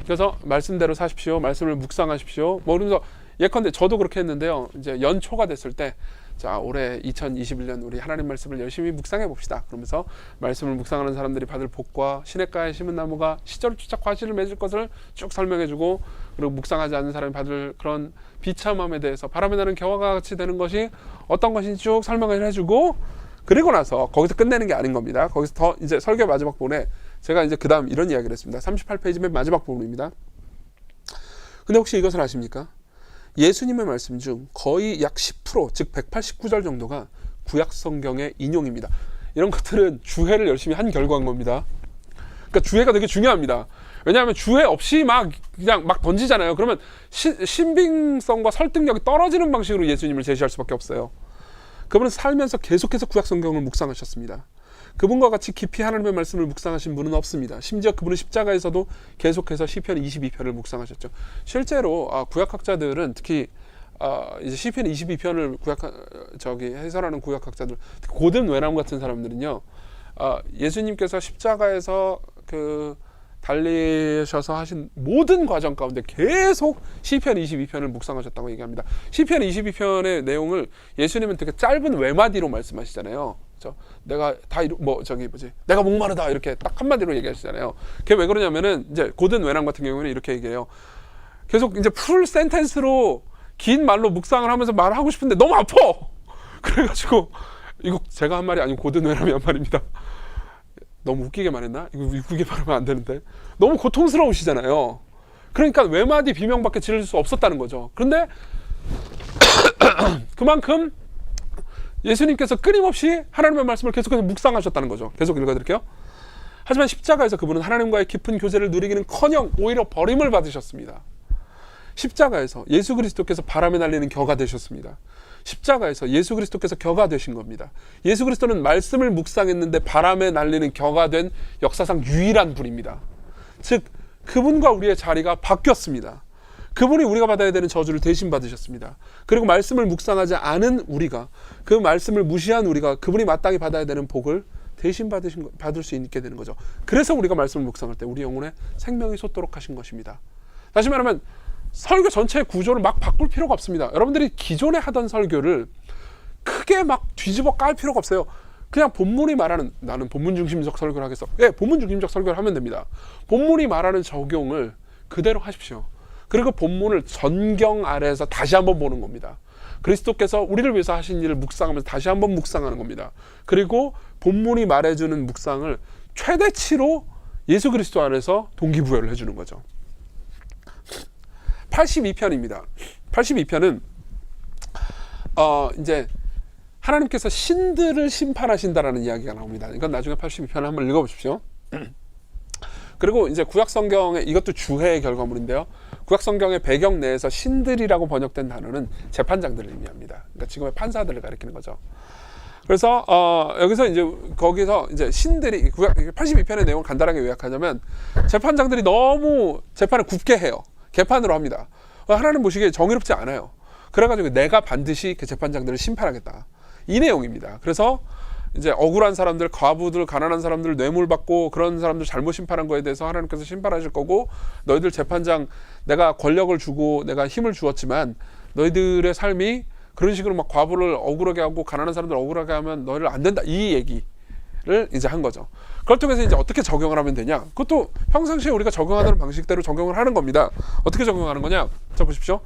[SPEAKER 1] 그래서 말씀대로 사십시오. 말씀을 묵상하십시오. 뭐 그러면서 예컨대 저도 그렇게 했는데요. 이제 연초가 됐을 때 자, 올해 2021년 우리 하나님 말씀을 열심히 묵상해 봅시다. 그러면서 말씀을 묵상하는 사람들이 받을 복과 시냇가에 심은 나무가 시절을 쫓아 과실을 맺을 것을 쭉 설명해 주고 그리고 묵상하지 않는 사람이 받을 그런 비참함에 대해서 바람에 나는 겨와 같이 되는 것이 어떤 것인지 쭉 설명을 해주고 그리고 나서 거기서 끝내는 게 아닌 겁니다. 거기서 더 이제 설교 마지막 부분에 제가 이제 그 다음 이런 이야기를 했습니다. 38페이지 맨 마지막 부분입니다. 근데 혹시 이것을 아십니까? 예수님의 말씀 중 거의 약 10%, 즉 189절 정도가 구약 성경의 인용입니다. 이런 것들은 주회를 열심히 한 결과인 겁니다. 그러니까 주회가 되게 중요합니다. 왜냐하면 주회 없이 그냥 막 던지잖아요. 그러면 신빙성과 설득력이 떨어지는 방식으로 예수님을 제시할 수밖에 없어요. 그분은 살면서 계속해서 구약 성경을 묵상하셨습니다. 그분과 같이 깊이 하나님의 말씀을 묵상하신 분은 없습니다. 심지어 그분은 십자가에서도 계속해서 시편 22편을 묵상하셨죠. 실제로 구약학자들은 특히 이제 시편 22편을 해설하는 구약학자들, 고든 외람 같은 사람들은요, 예수님께서 십자가에서 달리셔서 하신 모든 과정 가운데 계속 시편 22편을 묵상하셨다고 얘기합니다. 시편 22편의 내용을 예수님은 되게 짧은 외마디로 말씀하시잖아요. 내가 다 내가 목마르다 이렇게 딱 한마디로 얘기하시잖아요. 그게 왜 그러냐면은 이제 고든 웨남 같은 경우는 이렇게 얘기해요. 계속 이제 풀 센텐스로 긴 말로 묵상을 하면서 말하고 싶은데 너무 아파. 그래가지고 이거 제가 한 말이 아니고 고든 웨남이 한 말입니다. 너무 웃기게 말했나? 이거 웃기게 말하면 안 되는데 너무 고통스러우시잖아요. 그러니까 외마디 비명밖에 지를 수 없었다는 거죠. 그런데 그만큼 예수님께서 끊임없이 하나님의 말씀을 계속해서 묵상하셨다는 거죠. 계속 읽어드릴게요. 하지만 십자가에서 그분은 하나님과의 깊은 교제를 누리기는커녕 오히려 버림을 받으셨습니다. 십자가에서 예수 그리스도께서 바람에 날리는 겨가 되셨습니다. 십자가에서 예수 그리스도께서 겨가 되신 겁니다. 예수 그리스도는 말씀을 묵상했는데 바람에 날리는 겨가 된 역사상 유일한 분입니다. 즉 그분과 우리의 자리가 바뀌었습니다. 그분이 우리가 받아야 되는 저주를 대신 받으셨습니다. 그리고 말씀을 묵상하지 않은 우리가, 그 말씀을 무시한 우리가 그분이 마땅히 받아야 되는 복을 대신 받을 수 있게 되는 거죠. 그래서 우리가 말씀을 묵상할 때 우리 영혼에 생명이 솟도록 하신 것입니다. 다시 말하면 설교 전체의 구조를 막 바꿀 필요가 없습니다. 여러분들이 기존에 하던 설교를 크게 막 뒤집어 깔 필요가 없어요. 그냥 본문이 말하는, 나는 본문 중심적 설교를 하겠어. 예, 본문 중심적 설교를 하면 됩니다. 본문이 말하는 적용을 그대로 하십시오. 그리고 본문을 전경 아래에서 다시 한번 보는 겁니다. 그리스도께서 우리를 위해서 하신 일을 묵상하면서 다시 한번 묵상하는 겁니다. 그리고 본문이 말해주는 묵상을 최대치로 예수 그리스도 안에서 동기부여를 해주는 거죠. 82편입니다. 82편은 이제 하나님께서 신들을 심판하신다라는 이야기가 나옵니다. 이건 나중에 82편을 한번 읽어보십시오. 그리고 이제 구약성경의, 이것도 주해의 결과물인데요. 구약성경의 배경 내에서 신들이라고 번역된 단어는 재판장들을 의미합니다. 그러니까 지금의 판사들을 가리키는 거죠. 그래서 여기서 이제 거기서 이제 신들이, 82편의 내용을 간단하게 요약하자면 재판장들이 너무 재판을 굽게 해요. 개판으로 합니다. 하나님 보시기에 정의롭지 않아요. 그래가지고 내가 반드시 그 재판장들을 심판하겠다, 이 내용입니다. 그래서 이제 억울한 사람들, 과부들, 가난한 사람들, 뇌물 받고 그런 사람들 잘못 심판한 거에 대해서 하나님께서 심판하실 거고, 너희들 재판장, 내가 권력을 주고 내가 힘을 주었지만 너희들의 삶이 그런 식으로 막 과부를 억울하게 하고 가난한 사람들 억울하게 하면 너희를 안 된다, 이 얘기를 이제 한 거죠. 그걸 통해서 이제 어떻게 적용을 하면 되냐? 그것도 평상시에 우리가 적용하는 방식대로 적용을 하는 겁니다. 어떻게 적용하는 거냐? 자, 보십시오.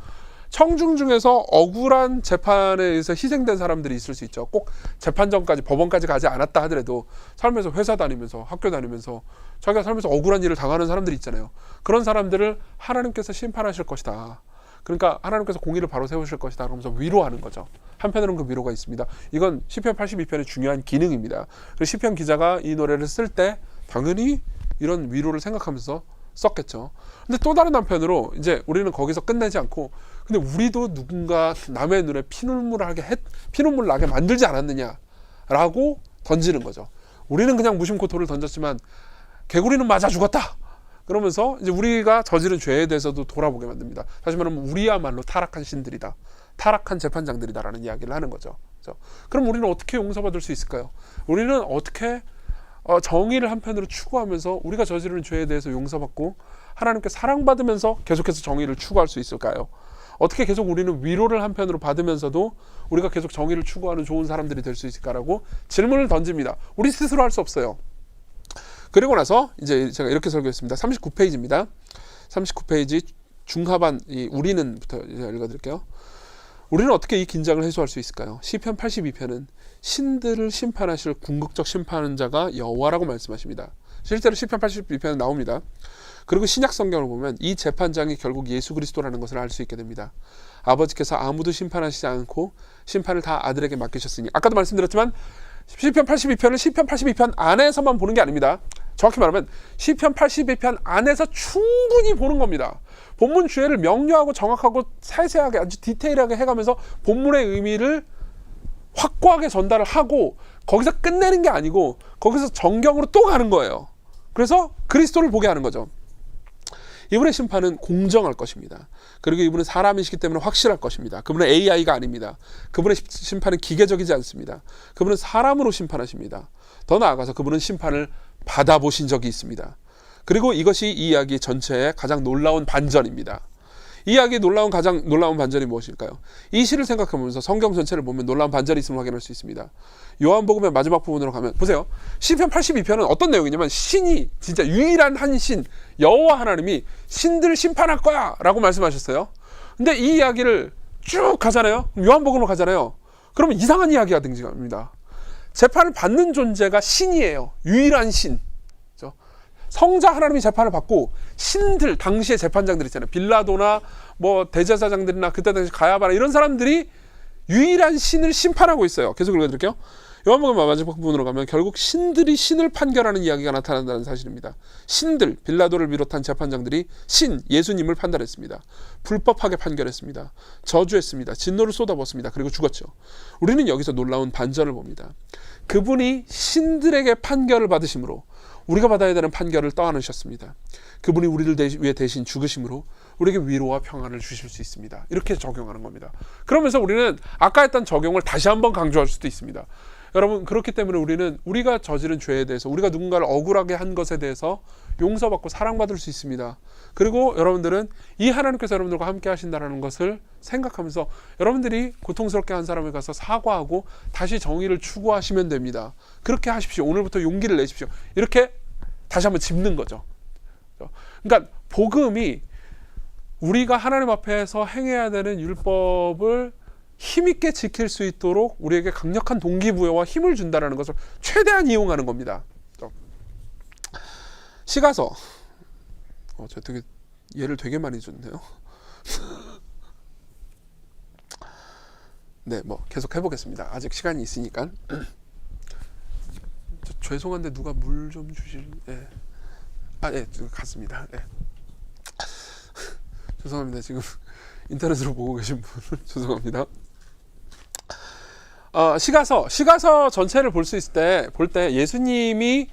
[SPEAKER 1] 청중 중에서 억울한 재판에 의해서 희생된 사람들이 있을 수 있죠. 꼭 재판정까지, 법원까지 가지 않았다 하더라도 살면서 회사 다니면서, 학교 다니면서 자기가 살면서 억울한 일을 당하는 사람들이 있잖아요. 그런 사람들을 하나님께서 심판하실 것이다. 그러니까 하나님께서 공의를 바로 세우실 것이다 그러면서 위로하는 거죠. 한편으로는 그 위로가 있습니다. 이건 시편 82편의 중요한 기능입니다. 그래서 시편 기자가 이 노래를 쓸 때 당연히 이런 위로를 생각하면서 썼겠죠. 근데 또 다른 한편으로 이제 우리는 거기서 끝내지 않고, 근데 우리도 누군가 남의 눈에 피눈물 나게 만들지 않았느냐라고 던지는 거죠. 우리는 그냥 무심코토를 던졌지만 개구리는 맞아 죽었다. 그러면서 이제 우리가 저지른 죄에 대해서도 돌아보게 만듭니다. 다시 말하면 우리야말로 타락한 신들이다, 타락한 재판장들이다라는 이야기를 하는 거죠. 그렇죠? 그럼 우리는 어떻게 용서받을 수 있을까요? 우리는 어떻게 정의를 한편으로 추구하면서 우리가 저지른 죄에 대해서 용서받고 하나님께 사랑받으면서 계속해서 정의를 추구할 수 있을까요? 어떻게 계속 우리는 위로를 한편으로 받으면서도 우리가 계속 정의를 추구하는 좋은 사람들이 될 수 있을까라고 질문을 던집니다. 우리 스스로 할 수 없어요. 그리고 나서 이제 제가 이렇게 설교했습니다. 39페이지입니다. 39페이지 중하반 이 우리는부터 읽어드릴게요. 우리는 어떻게 이 긴장을 해소할 수 있을까요? 시편 82편은 신들을 심판하실 궁극적 심판자가 여호와라고 말씀하십니다. 실제로 시편 82편은 나옵니다. 그리고 신약 성경을 보면 이 재판장이 결국 예수 그리스도라는 것을 알 수 있게 됩니다. 아버지께서 아무도 심판하시지 않고 심판을 다 아들에게 맡기셨으니, 아까도 말씀드렸지만 시편 82편은 시편 82편 안에서만 보는 게 아닙니다. 정확히 말하면 시편 82편 안에서 충분히 보는 겁니다. 본문 주제를 명료하고 정확하고 세세하게 아주 디테일하게 해가면서 본문의 의미를 확고하게 전달을 하고 거기서 끝내는 게 아니고 거기서 정경으로 또 가는 거예요. 그래서 그리스도를 보게 하는 거죠. 이분의 심판은 공정할 것입니다. 그리고 이분은 사람이시기 때문에 확실할 것입니다. 그분은 AI가 아닙니다. 그분의 심판은 기계적이지 않습니다. 그분은 사람으로 심판하십니다. 더 나아가서 그분은 심판을 받아보신 적이 있습니다. 그리고 이것이 이 이야기 전체의 가장 놀라운 반전입니다. 이 이야기의 가장 놀라운 반전이 무엇일까요? 이 시를 생각해보면서 성경 전체를 보면 놀라운 반전이 있음을 확인할 수 있습니다. 요한복음의 마지막 부분으로 가면 보세요. 시편 82편은 어떤 내용이냐면 신이 진짜 유일한 한 신 여호와 하나님이 신들 심판할 거야 라고 말씀하셨어요. 근데 이 이야기를 쭉 가잖아요. 요한복음으로 가잖아요. 그러면 이상한 이야기가 등장합니다. 재판을 받는 존재가 신이에요. 유일한 신. 성자 하나님이 재판을 받고 신들, 당시의 재판장들 있잖아요. 빌라도나 뭐 대제사장들이나 그때 당시 가야바나 이런 사람들이 유일한 신을 심판하고 있어요. 계속 읽어드릴게요. 요한복음 마지막 부분으로 가면 결국 신들이 신을 판결하는 이야기가 나타난다는 사실입니다. 신들, 빌라도를 비롯한 재판장들이 예수님을 판단했습니다. 불법하게 판결했습니다. 저주했습니다. 진노를 쏟아붓습니다. 그리고 죽었죠. 우리는 여기서 놀라운 반전을 봅니다. 그분이 신들에게 판결을 받으심으로 우리가 받아야 되는 판결을 떠안으셨습니다. 그분이 우리를 위해 대신 죽으심으로 우리에게 위로와 평안을 주실 수 있습니다. 이렇게 적용하는 겁니다. 그러면서 우리는 아까 했던 적용을 다시 한번 강조할 수도 있습니다. 여러분, 그렇기 때문에 우리는 우리가 저지른 죄에 대해서, 우리가 누군가를 억울하게 한 것에 대해서 용서받고 사랑받을 수 있습니다. 그리고 여러분들은 이 하나님께서 여러분들과 함께 하신다는 것을 생각하면서 여러분들이 고통스럽게 한 사람에 가서 사과하고 다시 정의를 추구하시면 됩니다. 그렇게 하십시오. 오늘부터 용기를 내십시오. 이렇게 다시 한번 짚는 거죠. 그러니까 복음이 우리가 하나님 앞에서 행해야 되는 율법을 힘있게 지킬 수 있도록 우리에게 강력한 동기부여와 힘을 준다는 것을 최대한 이용하는 겁니다. 시가서 제가 되게 예를 되게 많이 줬네요. 네, 뭐 계속 해보겠습니다. 아직 시간이 있으니까. 죄송한데 누가 물 좀 주실? 예. 예, 갔습니다. 예. 죄송합니다. 지금 인터넷으로 보고 계신 분 죄송합니다. 시가서 전체를 볼 때 예수님을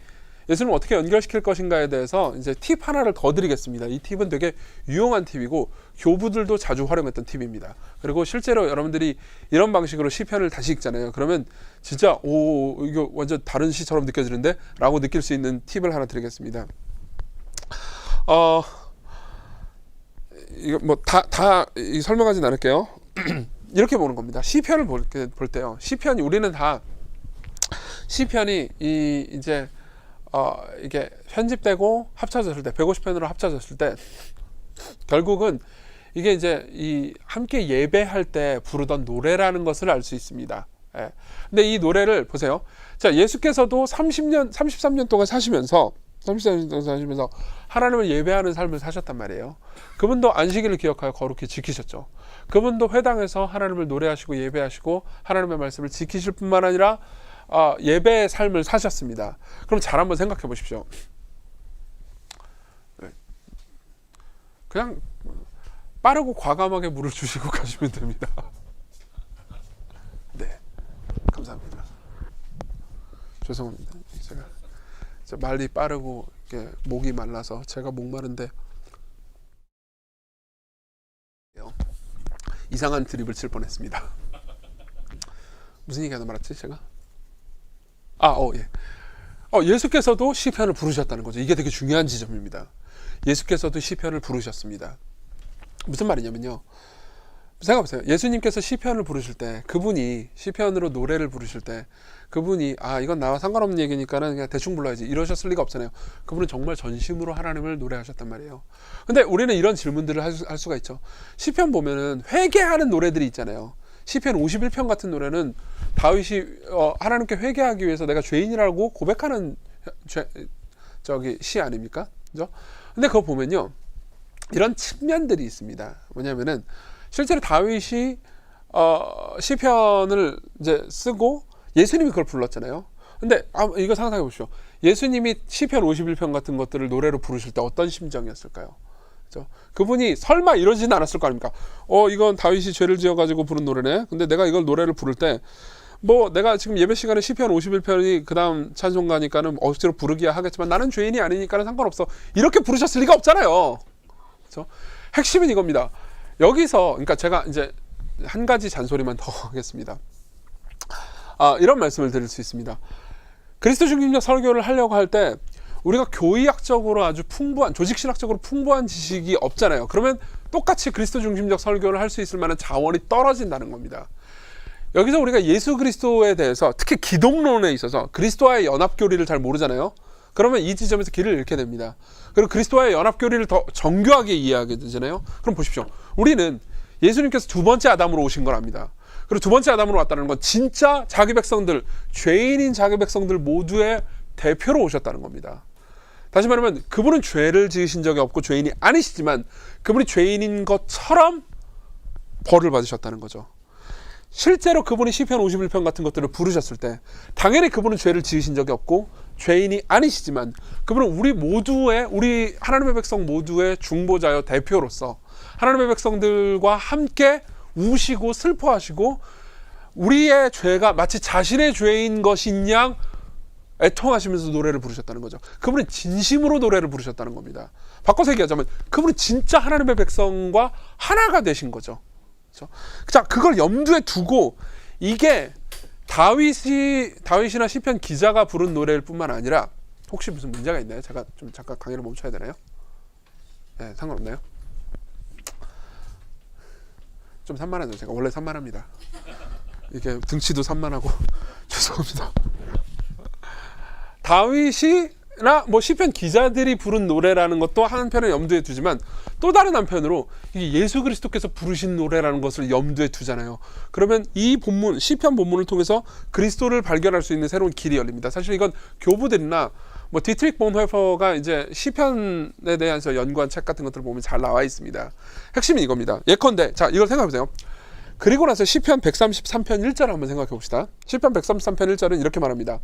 [SPEAKER 1] 어떻게 연결시킬 것인가에 대해서 이제 팁 하나를 더 드리겠습니다. 이 팁은 되게 유용한 팁이고 교부들도 자주 활용했던 팁입니다. 그리고 실제로 여러분들이 이런 방식으로 시편을 다시 읽잖아요. 그러면 진짜 이거 완전 다른 시처럼 느껴지는데? 라고 느낄 수 있는 팁을 하나 드리겠습니다. 이거 뭐 다 설명하진 않을게요. 이렇게 보는 겁니다. 시편을 볼 때요. 우리는 다 시편이 이제 이게 편집되고 합쳐졌을 때 150편으로 합쳐졌을 때 결국은 이게 이제 이 함께 예배할 때 부르던 노래라는 것을 알 수 있습니다. 예. 근데 이 노래를 보세요. 자, 예수께서도 33년 동안 사시면서 하나님을 예배하는 삶을 사셨단 말이에요. 그분도 안식일을 기억하여 거룩히 지키셨죠. 그분도 회당에서 하나님을 노래하시고 예배하시고 하나님의 말씀을 지키실 뿐만 아니라 예배의 삶을 사셨습니다. 그럼 잘 한번 생각해 보십시오. 그냥 빠르고 과감하게 물을 주시고 가시면 됩니다. 네, 감사합니다. 죄송합니다. 제가 말이 빠르고 목이 말라서 제가 목마른데 이상한 드립을 칠 뻔했습니다. 무슨 얘기 하다 말았지 제가? 예수께서도 시편을 부르셨다는 거죠. 이게 되게 중요한 지점입니다. 예수께서도 시편을 부르셨습니다. 무슨 말이냐면요. 생각해보세요. 예수님께서 시편을 부르실 때, 그분이 시편으로 노래를 부르실 때, 그분이 이건 나와 상관없는 얘기니까는 그냥 대충 불러야지 이러셨을 리가 없잖아요. 그분은 정말 전심으로 하나님을 노래하셨단 말이에요. 근데 우리는 이런 질문들을 할 수가 있죠. 시편 보면은 회개하는 노래들이 있잖아요. 시편 51편 같은 노래는 다윗이 하나님께 회개하기 위해서 내가 죄인이라고 고백하는 시 아닙니까? 그죠? 근데 그거 보면요, 이런 측면들이 있습니다. 뭐냐면은 실제로 다윗이 시편을 이제 쓰고 예수님이 그걸 불렀잖아요. 근데 이거 상상해 보십시오. 예수님이 시편 51편 같은 것들을 노래로 부르실 때 어떤 심정이었을까요? 그렇죠? 그분이 설마 이러지는 않았을 거 아닙니까? 이건 다윗이 죄를 지어가지고 부른 노래네. 근데 내가 이걸 노래를 부를 때 내가 지금 예배 시간에 시편 51편이 그 다음 찬송가니까는 억지로 부르기야 하겠지만 나는 죄인이 아니니까는 상관없어. 이렇게 부르셨을 리가 없잖아요. 그렇죠? 핵심은 이겁니다. 여기서 그러니까 제가 이제 한 가지 잔소리만 더 하겠습니다. 이런 말씀을 드릴 수 있습니다. 그리스도 중심적 설교를 하려고 할 때 우리가 교의학적으로 아주 풍부한, 조직신학적으로 풍부한 지식이 없잖아요. 그러면 똑같이 그리스도 중심적 설교를 할 수 있을 만한 자원이 떨어진다는 겁니다. 여기서 우리가 예수 그리스도에 대해서, 특히 기독론에 있어서 그리스도와의 연합교리를 잘 모르잖아요. 그러면 이 지점에서 길을 잃게 됩니다. 그리고 그리스도와의 연합교리를 더 정교하게 이해하게 되잖아요. 그럼 보십시오. 우리는 예수님께서 두 번째 아담으로 오신 걸 압니다. 그리고 두 번째 아담으로 왔다는 건 진짜 자기 백성들, 죄인인 자기 백성들 모두의 대표로 오셨다는 겁니다. 다시 말하면 그분은 죄를 지으신 적이 없고 죄인이 아니시지만 그분이 죄인인 것처럼 벌을 받으셨다는 거죠. 실제로 그분이 시편 51편 같은 것들을 부르셨을 때 당연히 그분은 죄를 지으신 적이 없고 죄인이 아니시지만 그분은 우리 하나님의 백성 모두의 중보자여 대표로서 하나님의 백성들과 함께 우시고 슬퍼하시고 우리의 죄가 마치 자신의 죄인 것인 양 애통하시면서 노래를 부르셨다는 거죠. 그분은 진심으로 노래를 부르셨다는 겁니다. 바꿔서 얘기하자면 그분은 진짜 하나님의 백성과 하나가 되신 거죠. 그렇죠? 자, 그걸 염두에 두고 이게 다윗이나 시편 기자가 부른 노래일 뿐만 아니라 혹시 무슨 문제가 있나요? 제가 좀 잠깐 강의를 멈춰야 되나요? 네, 상관없나요? 좀 산만하죠. 제가 원래 산만합니다. 이게 등치도 산만하고 죄송합니다. 다윗이나 뭐 시편 기자들이 부른 노래라는 것도 한편에 염두에 두지만 또 다른 한편으로 이게 예수 그리스도께서 부르신 노래라는 것을 염두에 두잖아요. 그러면 이 본문, 시편 본문을 통해서 그리스도를 발견할 수 있는 새로운 길이 열립니다. 사실 이건 교부들이나 뭐 디트릭 본회퍼가 이제 시편에 대해서 연구한 책 같은 것들을 보면 잘 나와 있습니다. 핵심이 이겁니다. 예컨대, 자, 이걸 생각해 보세요. 그리고 나서 시편 133편 1절을 한번 생각해 봅시다. 시편 133편 1절은 이렇게 말합니다.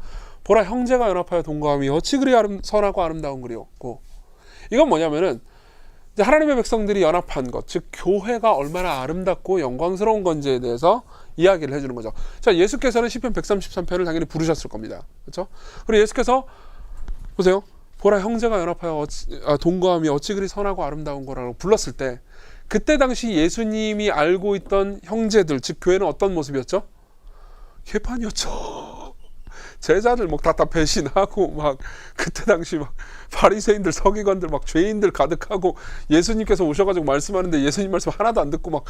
[SPEAKER 1] 보라, 형제가 연합하여 동거함이 어찌 그리 선하고 아름다운 그리였고. 이건 뭐냐면은 이제 하나님의 백성들이 연합한 것, 즉 교회가 얼마나 아름답고 영광스러운 건지에 대해서 이야기를 해주는 거죠. 자, 예수께서는 시편 133편을 당연히 부르셨을 겁니다. 그렇죠? 그리고 예수께서 보세요. 보라, 형제가 연합하여 동거함이 어찌 그리 선하고 아름다운 거라고 불렀을 때 그때 당시 예수님이 알고 있던 형제들, 즉 교회는 어떤 모습이었죠? 개판이었죠. 제자들 막 다 배신하고 막 그때 당시 막 바리새인들, 서기관들, 막 죄인들 가득하고 예수님께서 오셔가지고 말씀하는데 예수님 말씀 하나도 안 듣고 막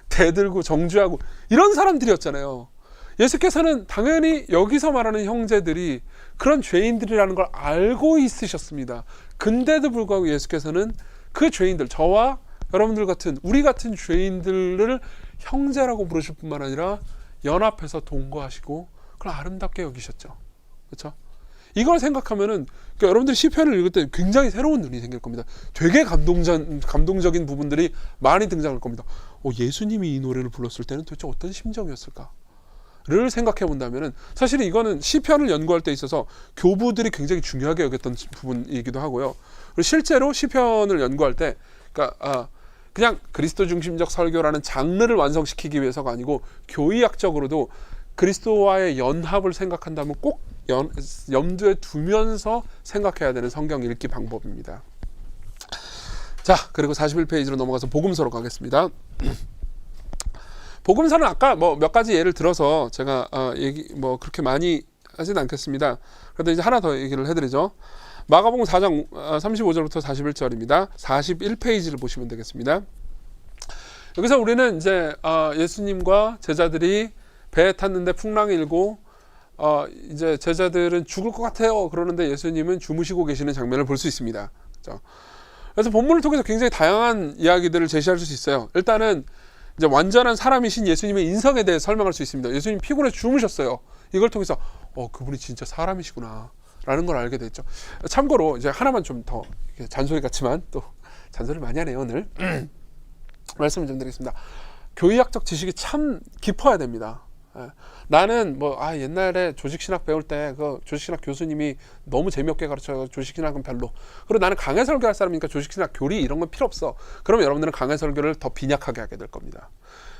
[SPEAKER 1] 대들고 정죄하고 이런 사람들이었잖아요. 예수께서는 당연히 여기서 말하는 형제들이 그런 죄인들이라는 걸 알고 있으셨습니다. 근데도 불구하고 예수께서는 그 죄인들, 저와 여러분들 같은, 우리 같은 죄인들을 형제라고 부르실 뿐만 아니라 연합해서 동거하시고 그걸 아름답게 여기셨죠. 그렇죠? 이걸 생각하면은 그러니까 여러분들이 시편을 읽을 때 굉장히 새로운 눈이 생길 겁니다. 되게 감동적인 부분들이 많이 등장할 겁니다. 예수님이 이 노래를 불렀을 때는 도대체 어떤 심정이었을까? 를 생각해 본다면은 사실 이거는 시편을 연구할 때 있어서 교부들이 굉장히 중요하게 여겼던 부분이기도 하고요. 그리고 실제로 시편을 연구할 때 그러니까 그냥 그리스도 중심적 설교라는 장르를 완성시키기 위해서가 아니고 교의학적으로도 그리스도와의 연합을 생각한다면 꼭 염두에 두면서 생각해야 되는 성경 읽기 방법입니다. 자, 그리고 41페이지로 넘어가서 복음서로 가겠습니다. 복음서는 아까 뭐 몇 가지 예를 들어서 제가 그렇게 많이 하진 않겠습니다. 그런데 이제 하나 더 얘기를 해드리죠. 마가복음 4장 35절부터 41절입니다. 41페이지를 보시면 되겠습니다. 여기서 우리는 이제 예수님과 제자들이 배에 탔는데 풍랑이 일고 이제 제자들은 죽을 것 같아요. 그러는데 예수님은 주무시고 계시는 장면을 볼 수 있습니다. 그렇죠? 그래서 본문을 통해서 굉장히 다양한 이야기들을 제시할 수 있어요. 일단은 이제 완전한 사람이신 예수님의 인성에 대해 설명할 수 있습니다. 예수님 피곤해 주무셨어요. 이걸 통해서 그분이 진짜 사람이시구나 라는 걸 알게 됐죠. 참고로 이제 하나만 좀 더 잔소리 같지만 또 잔소리 많이 하네요 오늘. 말씀을 좀 드리겠습니다. 교의학적 지식이 참 깊어야 됩니다. 나는 옛날에 조직신학 배울 때 그 조직신학 교수님이 너무 재미없게 가르쳐서 조직신학은 별로. 그리고 나는 강해 설교할 사람이니까 조직신학 교리 이런 건 필요 없어. 그러면 여러분들은 강해 설교를 더 빈약하게 하게 될 겁니다.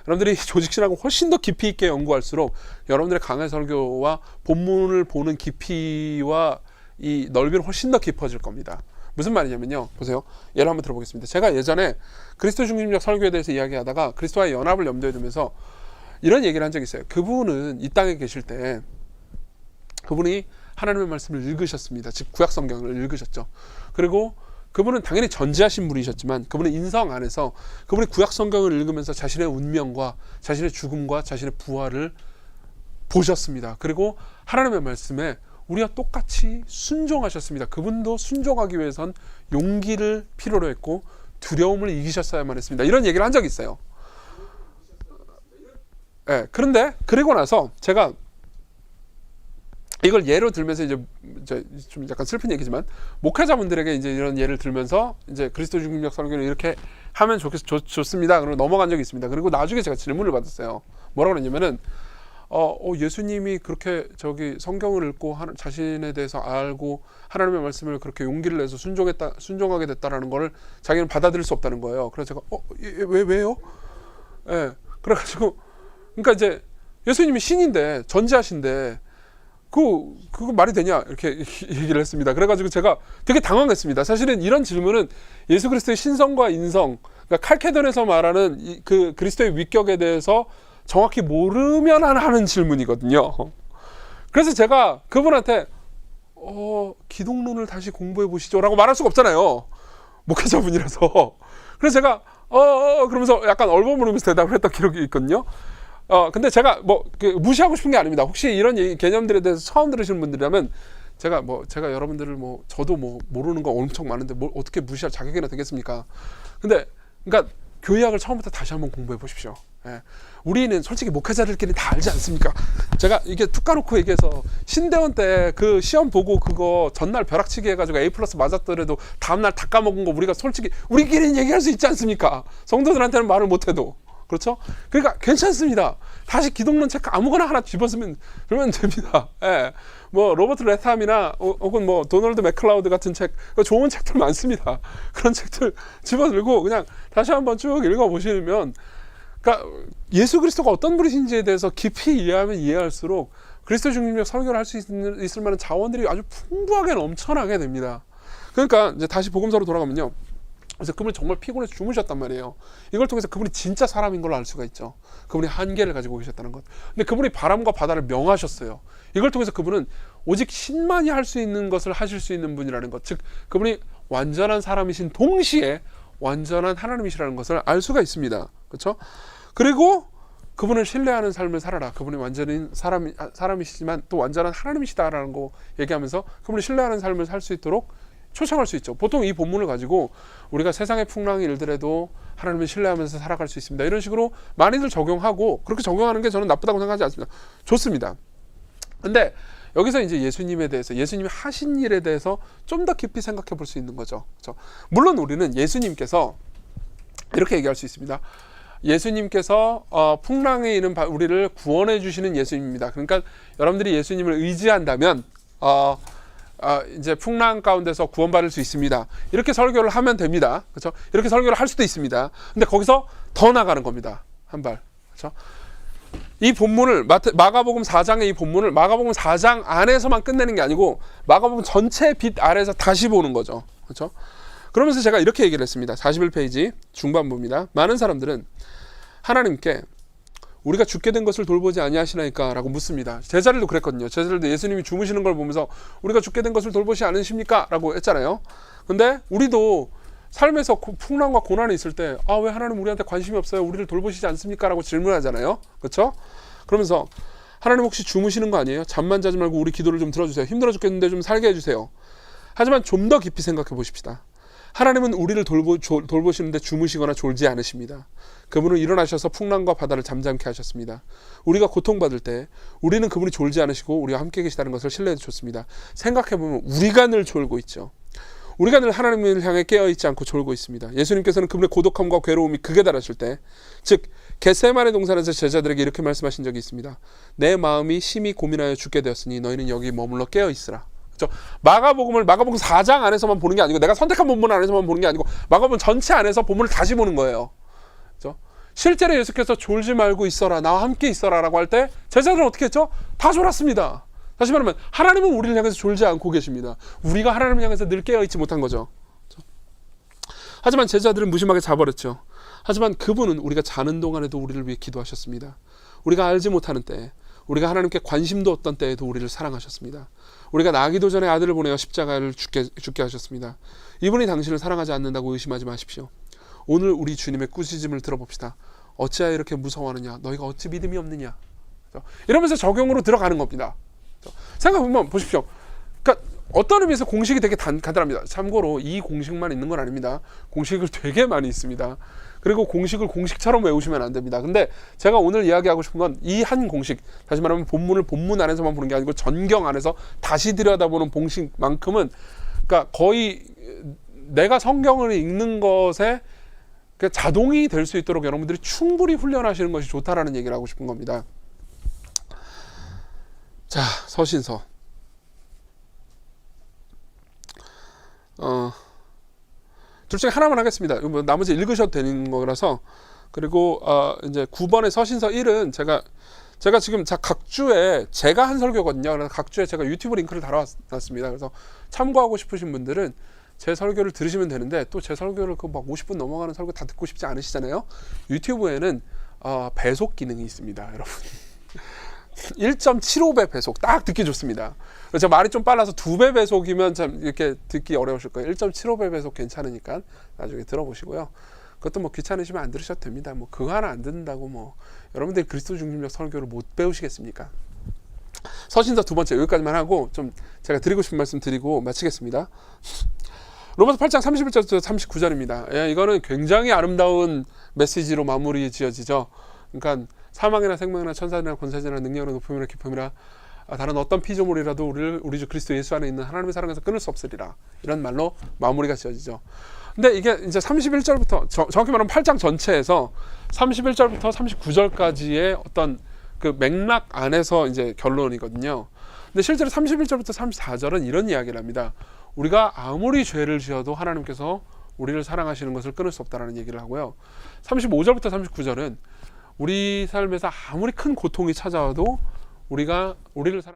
[SPEAKER 1] 여러분들이 조직신학을 훨씬 더 깊이 있게 연구할수록 여러분들의 강해 설교와 본문을 보는 깊이와 이 넓이는 훨씬 더 깊어질 겁니다. 무슨 말이냐면요. 보세요. 예를 한번 들어보겠습니다. 제가 예전에 그리스도 중심적 설교에 대해서 이야기하다가 그리스도와의 연합을 염두에 두면서 이런 얘기를 한 적이 있어요. 그분은 이 땅에 계실 때 그분이 하나님의 말씀을 읽으셨습니다. 즉 구약 성경을 읽으셨죠. 그리고 그분은 당연히 전지하신 분이셨지만 그분의 인성 안에서 그분이 구약 성경을 읽으면서 자신의 운명과 자신의 죽음과 자신의 부활을 보셨습니다. 그리고 하나님의 말씀에 우리와 똑같이 순종하셨습니다. 그분도 순종하기 위해선 용기를 필요로 했고 두려움을 이기셨어야만 했습니다. 이런 얘기를 한 적이 있어요. 네, 그런데 그리고 나서 제가 이걸 예로 들면서 이제 좀 약간 슬픈 얘기지만 목회자분들에게 이제 이런 예를 들면서 이제 그리스도 중심적 설교를 이렇게 하면 좋습니다. 그러고 넘어간 적이 있습니다. 그리고 나중에 제가 질문을 받았어요. 뭐라고 그랬냐면은 예수님이 그렇게 성경을 읽고 자신에 대해서 알고 하나님의 말씀을 그렇게 용기를 내서 순종하게 됐다라는 거를 자기는 받아들일 수 없다는 거예요. 그래서 제가 왜요? 예. 그래가지고 그러니까 이제 예수님이 신인데 전지하신데 그거 말이 되냐 이렇게 얘기를 했습니다. 그래가지고 제가 되게 당황했습니다. 사실은 이런 질문은 예수 그리스도의 신성과 인성, 그러니까 칼케돈에서 말하는 그 그리스도의 위격에 대해서 정확히 모르면 하는 질문이거든요. 그래서 제가 그분한테 기독론을 다시 공부해 보시죠 라고 말할 수가 없잖아요. 목회자분이라서. 그래서 제가 그러면서 약간 얼버무리면서 대답을 했던 기록이 있거든요. 근데 제가 무시하고 싶은 게 아닙니다. 혹시 이런 개념들에 대해서 처음 들으시는 분들이라면 제가 여러분들을 저도 모르는 거 엄청 많은데 뭘 어떻게 무시할 자격이나 되겠습니까? 근데 그러니까 교회학을 처음부터 다시 한번 공부해 보십시오. 예. 우리는 솔직히 목회자들끼리 다 알지 않습니까? 제가 이게 툭 까놓고 얘기해서 신대원 때 그 시험 보고 그거 전날 벼락치기 해가지고 A+ 맞았더라도 다음날 다 까먹은 거 우리가 솔직히 우리끼리는 얘기할 수 있지 않습니까? 성도들한테는 말을 못해도. 그렇죠? 그러니까 괜찮습니다. 다시 기독론 책 아무거나 하나 집어쓰면 됩니다. 예. 로버트 레탐이나 혹은 도널드 맥클라우드 같은 책, 좋은 책들 많습니다. 그런 책들 집어들고 그냥 다시 한번 쭉 읽어보시면, 그러니까 예수 그리스도가 어떤 분이신지에 대해서 깊이 이해하면 이해할수록 그리스도 중심적 설교를 할 수 있을 만한 자원들이 아주 풍부하게 넘쳐나게 됩니다. 그러니까 이제 다시 복음서로 돌아가면요. 그래서 그분이 정말 피곤해서 주무셨단 말이에요. 이걸 통해서 그분이 진짜 사람인 걸 알 수가 있죠. 그분이 한계를 가지고 계셨다는 것. 근데 그분이 바람과 바다를 명하셨어요. 이걸 통해서 그분은 오직 신만이 할 수 있는 것을 하실 수 있는 분이라는 것. 즉 그분이 완전한 사람이신 동시에 완전한 하나님이시라는 것을 알 수가 있습니다. 그렇죠? 그리고 그분을 신뢰하는 삶을 살아라. 그분이 완전히 사람이시지만 또 완전한 하나님이시다라는 거 얘기하면서 그분을 신뢰하는 삶을 살 수 있도록 초청할 수 있죠. 보통 이 본문을 가지고 우리가 세상의 풍랑이 일더라도 하나님을 신뢰하면서 살아갈 수 있습니다. 이런 식으로 많이들 적용하고, 그렇게 적용하는 게 저는 나쁘다고 생각하지 않습니다. 좋습니다. 근데 여기서 이제 예수님에 대해서, 예수님이 하신 일에 대해서 좀 더 깊이 생각해 볼 수 있는 거죠. 그렇죠? 물론 우리는 예수님께서 이렇게 얘기할 수 있습니다. 예수님께서 풍랑에 있는 우리를 구원해 주시는 예수님입니다. 그러니까 여러분들이 예수님을 의지한다면 이제 풍랑 가운데서 구원받을 수 있습니다. 이렇게 설교를 하면 됩니다. 그렇죠? 이렇게 설교를 할 수도 있습니다. 근데 거기서 더 나가는 겁니다. 한 발. 그렇죠? 이 본문을 마가복음 4장의 이 본문을 마가복음 4장 안에서만 끝내는 게 아니고 마가복음 전체 빛 아래에서 다시 보는 거죠. 그렇죠? 그러면서 제가 이렇게 얘기를 했습니다. 41페이지 중반부입니다. 많은 사람들은 하나님께 우리가 죽게 된 것을 돌보지 아니하시나이까 라고 묻습니다. 제자들도 그랬거든요. 제자들도 예수님이 주무시는 걸 보면서 우리가 죽게 된 것을 돌보지 않으십니까? 라고 했잖아요. 근데 우리도 삶에서 풍랑과 고난이 있을 때 왜 하나님 우리한테 관심이 없어요? 우리를 돌보시지 않습니까? 라고 질문하잖아요. 그렇죠? 그러면서 하나님 혹시 주무시는 거 아니에요? 잠만 자지 말고 우리 기도를 좀 들어주세요. 힘들어 죽겠는데 좀 살게 해주세요. 하지만 좀 더 깊이 생각해 보십시다. 하나님은 우리를 돌보시는데 주무시거나 졸지 않으십니다. 그분은 일어나셔서 풍랑과 바다를 잠잠케 하셨습니다. 우리가 고통받을 때 우리는 그분이 졸지 않으시고 우리와 함께 계시다는 것을 신뢰해 줬습니다. 생각해보면 우리가 늘 졸고 있죠. 우리가 늘 하나님을 향해 깨어있지 않고 졸고 있습니다. 예수님께서는 그분의 고독함과 괴로움이 극에 달하실 때, 즉 겟세마네 동산에서 제자들에게 이렇게 말씀하신 적이 있습니다. 내 마음이 심히 고민하여 죽게 되었으니 너희는 여기 머물러 깨어있으라. 마가복음 4장 안에서만 보는 게 아니고 내가 선택한 본문 안에서만 보는 게 아니고 마가복음 전체 안에서 본문을 다시 보는 거예요. 그렇죠? 실제로 예수께서 졸지 말고 있어라, 나와 함께 있어라 라고 할 때 제자들은 어떻게 했죠? 다 졸았습니다. 다시 말하면 하나님은 우리를 향해서 졸지 않고 계십니다. 우리가 하나님을 향해서 늘 깨어있지 못한 거죠. 그렇죠? 하지만 제자들은 무심하게 자버렸죠. 하지만 그분은 우리가 자는 동안에도 우리를 위해 기도하셨습니다. 우리가 알지 못하는 때, 우리가 하나님께 관심도 없던 때에도 우리를 사랑하셨습니다. 우리가 나기도 전에 아들을 보내어 십자가를 죽게 하셨습니다. 이분이 당신을 사랑하지 않는다고 의심하지 마십시오. 오늘 우리 주님의 꾸짖음을 들어봅시다. 어찌하여 이렇게 무서워하느냐? 너희가 어찌 믿음이 없느냐? 이러면서 적용으로 들어가는 겁니다. 생각해보면 보십시오. 그러니까 어떤 의미에서 공식이 되게 간단합니다. 참고로 이 공식만 있는 건 아닙니다. 공식을 되게 많이 있습니다. 그리고 공식을 공식처럼 외우시면 안 됩니다. 근데 제가 오늘 이야기하고 싶은 건 이 한 공식, 다시 말하면 본문을 본문 안에서만 보는 게 아니고 전경 안에서 다시 들여다보는 공식만큼은, 그러니까 거의 내가 성경을 읽는 것에 자동이 될 수 있도록 여러분들이 충분히 훈련하시는 것이 좋다라는 얘기를 하고 싶은 겁니다. 자, 서신서. 둘 중에 하나만 하겠습니다. 뭐 나머지 읽으셔도 되는 거라서. 그리고 이제 9번의 서신서 1은 제가 지금 각 주에 제가 한 설교거든요. 그래서 각 주에 제가 유튜브 링크를 달아놨습니다. 그래서 참고하고 싶으신 분들은 제 설교를 들으시면 되는데, 또 제 설교를 막 50분 넘어가는 설교 다 듣고 싶지 않으시잖아요. 유튜브에는 배속 기능이 있습니다, 여러분. 1.75배 배속 딱 듣기 좋습니다. 제가 말이 좀 빨라서 2배 배속이면 참 이렇게 듣기 어려우실 거예요. 1.75배 배속 괜찮으니까 나중에 들어보시고요. 그것도 뭐 귀찮으시면 안 들으셔도 됩니다. 뭐 그거 하나 안 듣는다고 뭐 여러분들이 그리스도 중심적 설교를 못 배우시겠습니까? 서신서 2번째 여기까지만 하고 좀 제가 드리고 싶은 말씀 드리고 마치겠습니다. 로마서 8장 31절부터 39절입니다. 예, 이거는 굉장히 아름다운 메시지로 마무리 지어지죠. 그러니까 사망이나 생명이나 천사나 권세자나 능력이나 높음이나 기쁨이나 다른 어떤 피조물이라도 우리 주 그리스도 예수 안에 있는 하나님의 사랑에서 끊을 수 없으리라, 이런 말로 마무리가 지어지죠. 근데 이게 이제 31절부터 정확히 말하면 8장 전체에서 31절부터 39절까지의 어떤 그 맥락 안에서 이제 결론이거든요. 근데 실제로 31절부터 34절은 이런 이야기를 합니다. 우리가 아무리 죄를 지어도 하나님께서 우리를 사랑하시는 것을 끊을 수 없다라는 얘기를 하고요. 35절부터 39절은 우리 삶에서 아무리 큰 고통이 찾아와도 우리를 사랑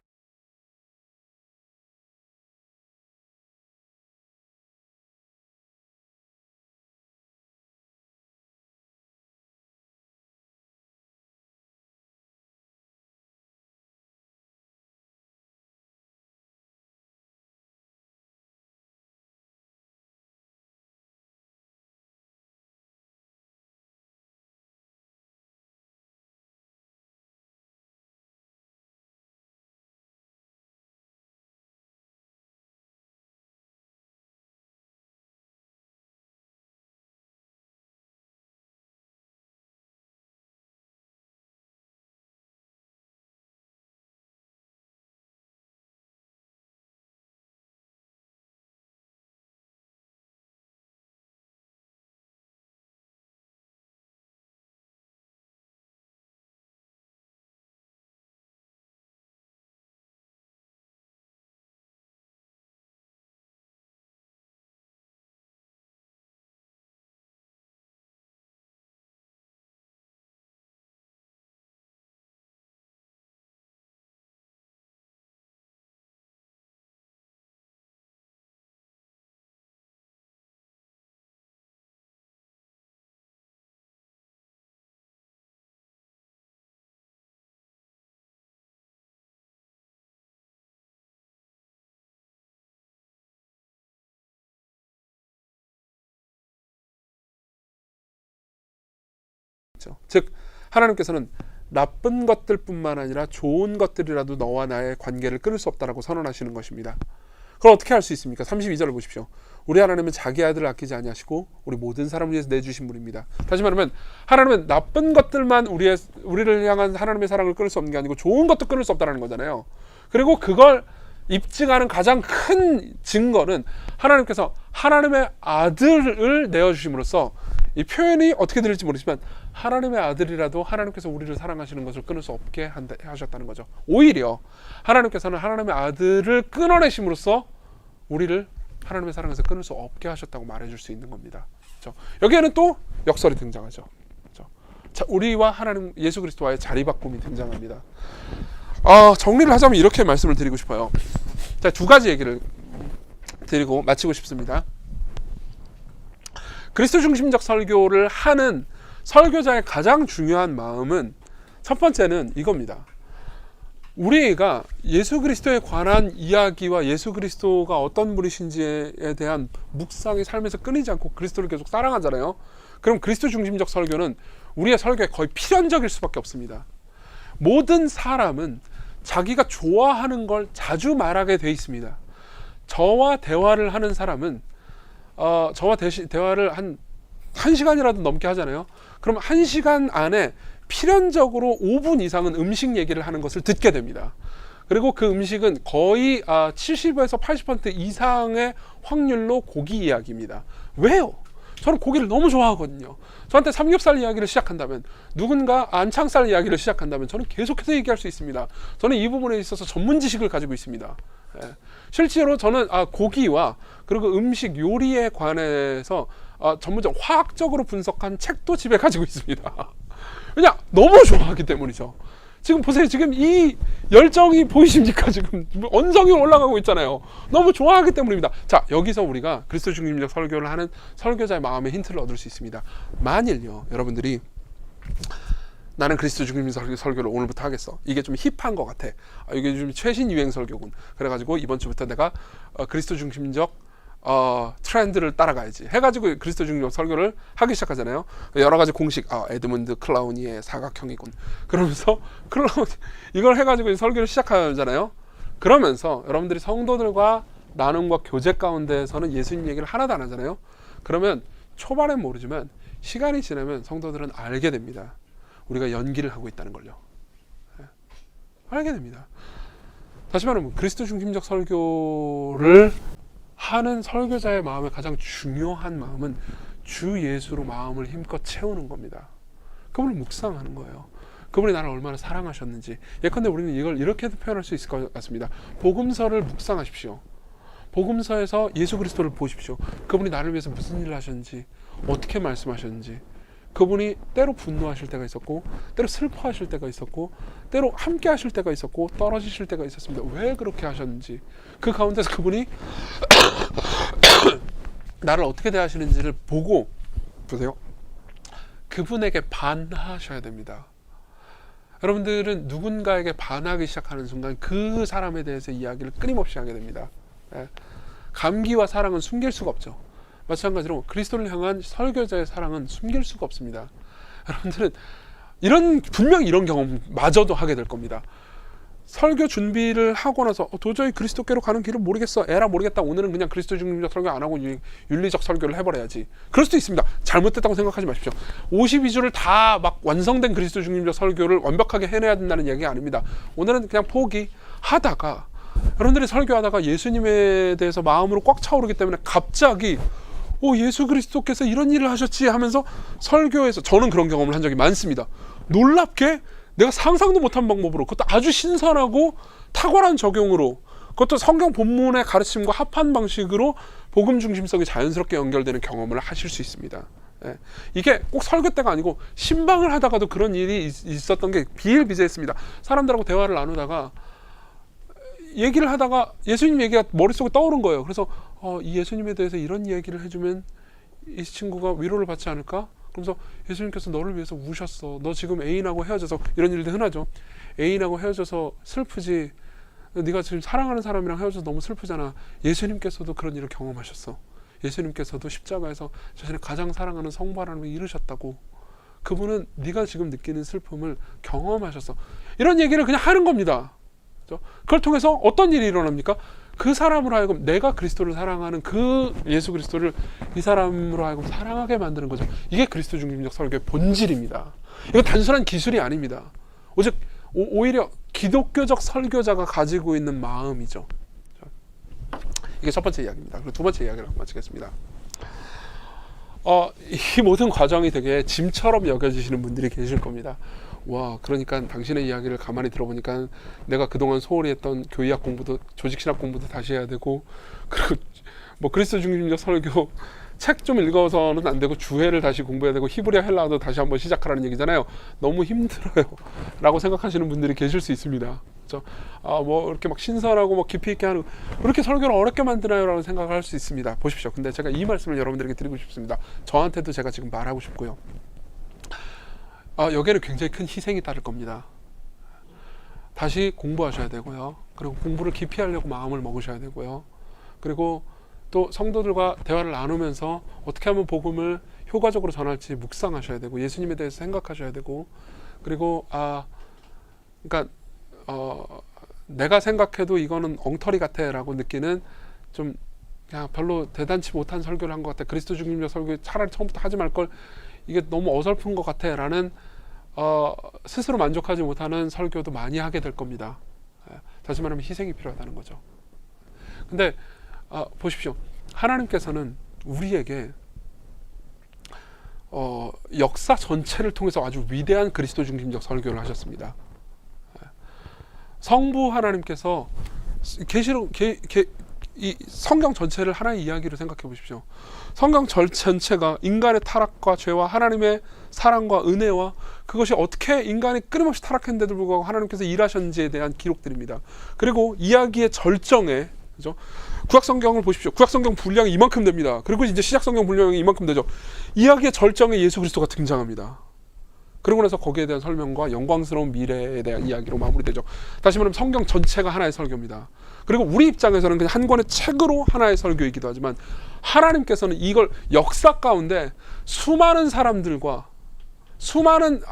[SPEAKER 1] 즉 하나님께서는 나쁜 것들뿐만 아니라 좋은 것들이라도 너와 나의 관계를 끊을 수 없다라고 선언하시는 것입니다. 그럼 어떻게 할 수 있습니까? 32절을 보십시오. 우리 하나님은 자기 아들을 아끼지 아니하시고 우리 모든 사람을 위해서 내주신 분입니다. 다시 말하면 하나님은 나쁜 것들만 우리를 향한 하나님의 사랑을 끊을 수 없는 게 아니고 좋은 것도 끊을 수 없다는 거잖아요. 그리고 그걸 입증하는 가장 큰 증거는 하나님께서 하나님의 아들을 내어주심으로써, 이 표현이 어떻게 들릴지 모르지만 하나님의 아들이라도 하나님께서 우리를 사랑하시는 것을 끊을 수 없게 하셨다는 거죠. 오히려 하나님께서는 하나님의 아들을 끊어내심으로써 우리를 하나님의 사랑에서 끊을 수 없게 하셨다고 말해줄 수 있는 겁니다. 그렇죠? 여기에는 또 역설이 등장하죠. 그렇죠? 자, 우리와 하나님 예수 그리스도와의 자리바꿈이 등장합니다. 정리를 하자면 이렇게 말씀을 드리고 싶어요. 자, 두 가지 얘기를 드리고 마치고 싶습니다. 그리스도 중심적 설교를 하는 설교자의 가장 중요한 마음은, 첫 번째는 이겁니다. 우리가 예수 그리스도에 관한 이야기와 예수 그리스도가 어떤 분이신지에 대한 묵상이 삶에서 끊이지 않고 그리스도를 계속 사랑하잖아요. 그럼 그리스도 중심적 설교는 우리의 설교에 거의 필연적일 수밖에 없습니다. 모든 사람은 자기가 좋아하는 걸 자주 말하게 돼 있습니다. 저와 대화를 하는 사람은 저와 대화를 한 1시간이라도 넘게 하잖아요. 그럼 1시간 안에 필연적으로 5분 이상은 음식 얘기를 하는 것을 듣게 됩니다. 그리고 그 음식은 거의 70에서 80% 이상의 확률로 고기 이야기입니다. 왜요? 저는 고기를 너무 좋아하거든요. 저한테 삼겹살 이야기를 시작한다면, 누군가 안창살 이야기를 시작한다면 저는 계속해서 얘기할 수 있습니다. 저는 이 부분에 있어서 전문 지식을 가지고 있습니다. 실제로 저는 고기와 그리고 음식 요리에 관해서 전문적 화학적으로 분석한 책도 집에 가지고 있습니다. 왜냐? 너무 좋아하기 때문이죠. 지금 보세요. 지금 이 열정이 보이십니까? 지금 언성이 올라가고 있잖아요. 너무 좋아하기 때문입니다. 자, 여기서 우리가 그리스도 중심적 설교를 하는 설교자의 마음의 힌트를 얻을 수 있습니다. 만일요, 여러분들이 나는 그리스도 중심적 설교를 오늘부터 하겠어. 이게 좀 힙한 것 같아. 이게 좀 최신 유행 설교군. 그래가지고 이번 주부터 내가 그리스도 중심적 트렌드를 따라가야지 해가지고 그리스도 중심적 설교를 하기 시작하잖아요. 여러 가지 공식, 에드문드 클라우니의 사각형이군. 그러면서 이걸 해가지고 설교를 시작하잖아요. 그러면서 여러분들이 성도들과 나눔과 교제 가운데에서는 예수님 얘기를 하나도 안 하잖아요. 그러면 초반엔 모르지만 시간이 지나면 성도들은 알게 됩니다. 우리가 연기를 하고 있다는 걸요. 알게 됩니다. 다시 말하면 그리스도 중심적 설교를 하는 설교자의 마음의 가장 중요한 마음은 주 예수로 마음을 힘껏 채우는 겁니다. 그분을 묵상하는 거예요. 그분이 나를 얼마나 사랑하셨는지. 예컨대 우리는 이걸 이렇게도 표현할 수 있을 것 같습니다. 복음서를 묵상하십시오. 복음서에서 예수 그리스도를 보십시오. 그분이 나를 위해서 무슨 일을 하셨는지, 어떻게 말씀하셨는지. 그분이 때로 분노하실 때가 있었고, 때로 슬퍼하실 때가 있었고, 때로 함께 하실 때가 있었고, 떨어지실 때가 있었습니다. 왜 그렇게 하셨는지, 그 가운데서 그분이 나를 어떻게 대하시는지를 보고, 보세요, 그분에게 반하셔야 됩니다. 여러분들은 누군가에게 반하기 시작하는 순간 그 사람에 대해서 이야기를 끊임없이 하게 됩니다. 감기와 사랑은 숨길 수가 없죠. 마찬가지로 그리스도를 향한 설교자의 사랑은 숨길 수가 없습니다. 여러분들은 분명히 이런 경험마저도 하게 될 겁니다. 설교 준비를 하고 나서 도저히 그리스도께로 가는 길을 모르겠어, 에라 모르겠다, 오늘은 그냥 그리스도 중심적 설교 안 하고 윤리적 설교를 해버려야지. 그럴 수도 있습니다. 잘못됐다고 생각하지 마십시오. 52주를 다 막 완성된 그리스도 중심적 설교를 완벽하게 해내야 된다는 얘기가 아닙니다. 오늘은 그냥 포기하다가, 여러분들이 설교하다가 예수님에 대해서 마음으로 꽉 차오르기 때문에 갑자기 예수 그리스도께서 이런 일을 하셨지 하면서 설교에서, 저는 그런 경험을 한 적이 많습니다. 놀랍게 내가 상상도 못한 방법으로, 그것도 아주 신선하고 탁월한 적용으로, 그것도 성경 본문의 가르침과 합한 방식으로 복음 중심성이 자연스럽게 연결되는 경험을 하실 수 있습니다. 이게 꼭 설교 때가 아니고 신방을 하다가도 그런 일이 있었던 게 비일비재했습니다. 사람들하고 대화를 나누다가 얘기를 하다가 예수님 얘기가 머릿속에 떠오른 거예요. 그래서 이 예수님에 대해서 이런 얘기를 해주면 이 친구가 위로를 받지 않을까? 그러면서 예수님께서 너를 위해서 우셨어. 너 지금 애인하고 헤어져서, 이런 일도 흔하죠. 애인하고 헤어져서 슬프지. 네가 지금 사랑하는 사람이랑 헤어져서 너무 슬프잖아. 예수님께서도 그런 일을 경험하셨어. 예수님께서도 십자가에서 자신의 가장 사랑하는 성부 하나님을 잃으셨다고. 그분은 네가 지금 느끼는 슬픔을 경험하셨어. 이런 얘기를 그냥 하는 겁니다. 그걸 통해서 어떤 일이 일어납니까? 그 사람으로 하여금 내가 그리스도를 사랑하는 그 예수 그리스도를 이 사람으로 하여금 사랑하게 만드는 거죠. 이게 그리스도 중심적 설교의 본질입니다. 이거 단순한 기술이 아닙니다. 오히려 기독교적 설교자가 가지고 있는 마음이죠. 이게 첫 번째 이야기입니다. 그리고 두 번째 이야기를 마치겠습니다. 이 모든 과정이 되게 짐처럼 여겨지시는 분들이 계실 겁니다. 와, 그러니까 당신의 이야기를 가만히 들어보니까 내가 그동안 소홀히 했던 교의학 공부도, 조직신학 공부도 다시 해야 되고, 그리고 뭐 그리스도 중심적 설교 책 좀 읽어서는 안 되고 주해를 다시 공부해야 되고 히브리어 헬라어도 다시 한번 시작하라는 얘기잖아요. 너무 힘들어요 라고 생각하시는 분들이 계실 수 있습니다. 그렇죠? 뭐 이렇게 막 신선하고 뭐 깊이 있게 하는, 그렇게 설교를 어렵게 만드나요? 라고 생각을 할 수 있습니다. 보십시오. 근데 제가 이 말씀을 여러분들에게 드리고 싶습니다. 저한테도 제가 지금 말하고 싶고요. 여기에는 굉장히 큰 희생이 따를 겁니다. 다시 공부하셔야 되고요. 그리고 공부를 깊이 하려고 마음을 먹으셔야 되고요. 그리고 또 성도들과 대화를 나누면서 어떻게 하면 복음을 효과적으로 전할지 묵상하셔야 되고 예수님에 대해서 생각하셔야 되고 그리고 그러니까 내가 생각해도 이거는 엉터리 같아라고 느끼는 좀 그냥 별로 대단치 못한 설교를 한 것 같아. 그리스도 중심적 설교 차라리 처음부터 하지 말 걸. 이게 너무 어설픈 것 같아라는 스스로 만족하지 못하는 설교도 많이 하게 될 겁니다. 다시 말하면 희생이 필요하다는 거죠. 근데 보십시오. 하나님께서는 우리에게 역사 전체를 통해서 아주 위대한 그리스도 중심적 설교를 하셨습니다. 성부 하나님께서 이 성경 전체를 하나의 이야기로 생각해 보십시오. 성경 전체가 인간의 타락과 죄와 하나님의 사랑과 은혜와 그것이 어떻게 인간이 끊임없이 타락했는데도 불구하고 하나님께서 일하셨는지에 대한 기록들입니다. 그리고 이야기의 절정에, 그죠? 구약성경을 보십시오. 구약성경 분량이 이만큼 됩니다. 그리고 이제 시작성경 분량이 이만큼 되죠. 이야기의 절정에 예수 그리스도가 등장합니다. 그러고 나서 거기에 대한 설명과 영광스러운 미래에 대한 이야기로 마무리되죠. 다시 말하면 성경 전체가 하나의 설교입니다. 그리고 우리 입장에서는 그냥 한 권의 책으로 하나의 설교이기도 하지만 하나님께서는 이걸 역사 가운데 수많은 사람들과 수많은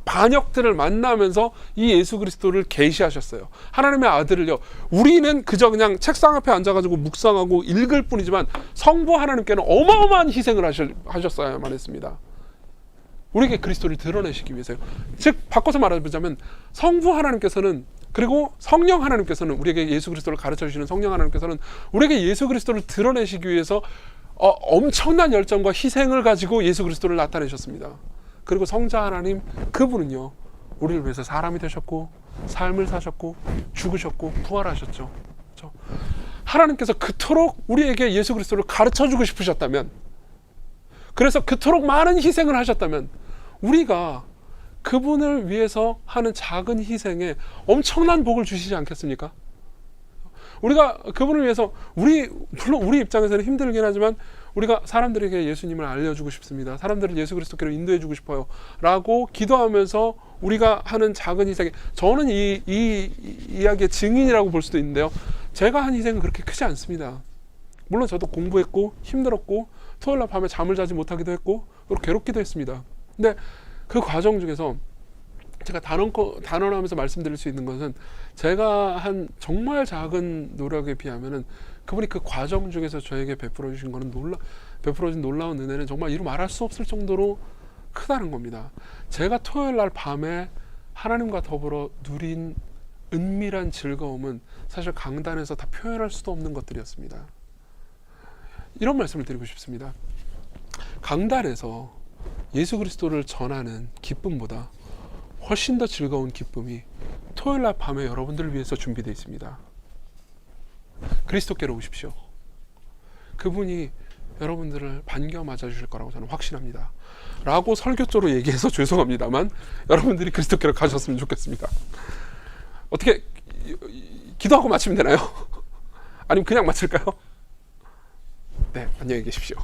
[SPEAKER 1] 반역들을 만나면서 이 예수 그리스도를 계시하셨어요. 하나님의 아들을요. 우리는 그저 그냥 책상 앞에 앉아가지고 묵상하고 읽을 뿐이지만 성부 하나님께는 어마어마한 희생을 하셨어야만 했습니다. 우리에게 그리스도를 드러내시기 위해서요. 즉 바꿔서 말하자면 성부 하나님께서는 그리고 성령 하나님께서는 우리에게 예수 그리스도를 가르쳐 주시는 성령 하나님께서는 우리에게 예수 그리스도를 드러내시기 위해서 엄청난 열정과 희생을 가지고 예수 그리스도를 나타내셨습니다. 그리고 성자 하나님 그분은요. 우리를 위해서 사람이 되셨고 삶을 사셨고 죽으셨고 부활하셨죠. 그렇죠? 하나님께서 그토록 우리에게 예수 그리스도를 가르쳐 주고 싶으셨다면 그래서 그토록 많은 희생을 하셨다면 우리가 그분을 위해서 하는 작은 희생에 엄청난 복을 주시지 않겠습니까? 우리가 그분을 위해서 물론 우리 입장에서는 힘들긴 하지만 우리가 사람들에게 예수님을 알려주고 싶습니다. 사람들을 예수 그리스도께로 인도해주고 싶어요. 라고 기도하면서 우리가 하는 작은 희생에 저는 이 이야기의 증인이라고 볼 수도 있는데요. 제가 한 희생은 그렇게 크지 않습니다. 물론 저도 공부했고 힘들었고 토요일날 밤에 잠을 자지 못하기도 했고 괴롭기도 했습니다. 근데 그 과정 중에서 제가 단언하면서 말씀드릴 수 있는 것은 제가 한 정말 작은 노력에 비하면은 그분이 그 과정 중에서 저에게 베풀어 주신 거는 베풀어진 놀라운 은혜는 정말 이루 말할 수 없을 정도로 크다는 겁니다. 제가 토요일 날 밤에 하나님과 더불어 누린 은밀한 즐거움은 사실 강단에서 다 표현할 수도 없는 것들이었습니다. 이런 말씀을 드리고 싶습니다. 강단에서 예수 그리스도를 전하는 기쁨보다 훨씬 더 즐거운 기쁨이 토요일 날 밤에 여러분들을 위해서 준비되어 있습니다. 그리스도께로 오십시오. 그분이 여러분들을 반겨 맞아주실 거라고 저는 확신합니다. 라고 설교조로 얘기해서 죄송합니다만 여러분들이 그리스도께로 가셨으면 좋겠습니다. 어떻게 기도하고 마치면 되나요? 아니면 그냥 마칠까요? 네, 안녕히 계십시오.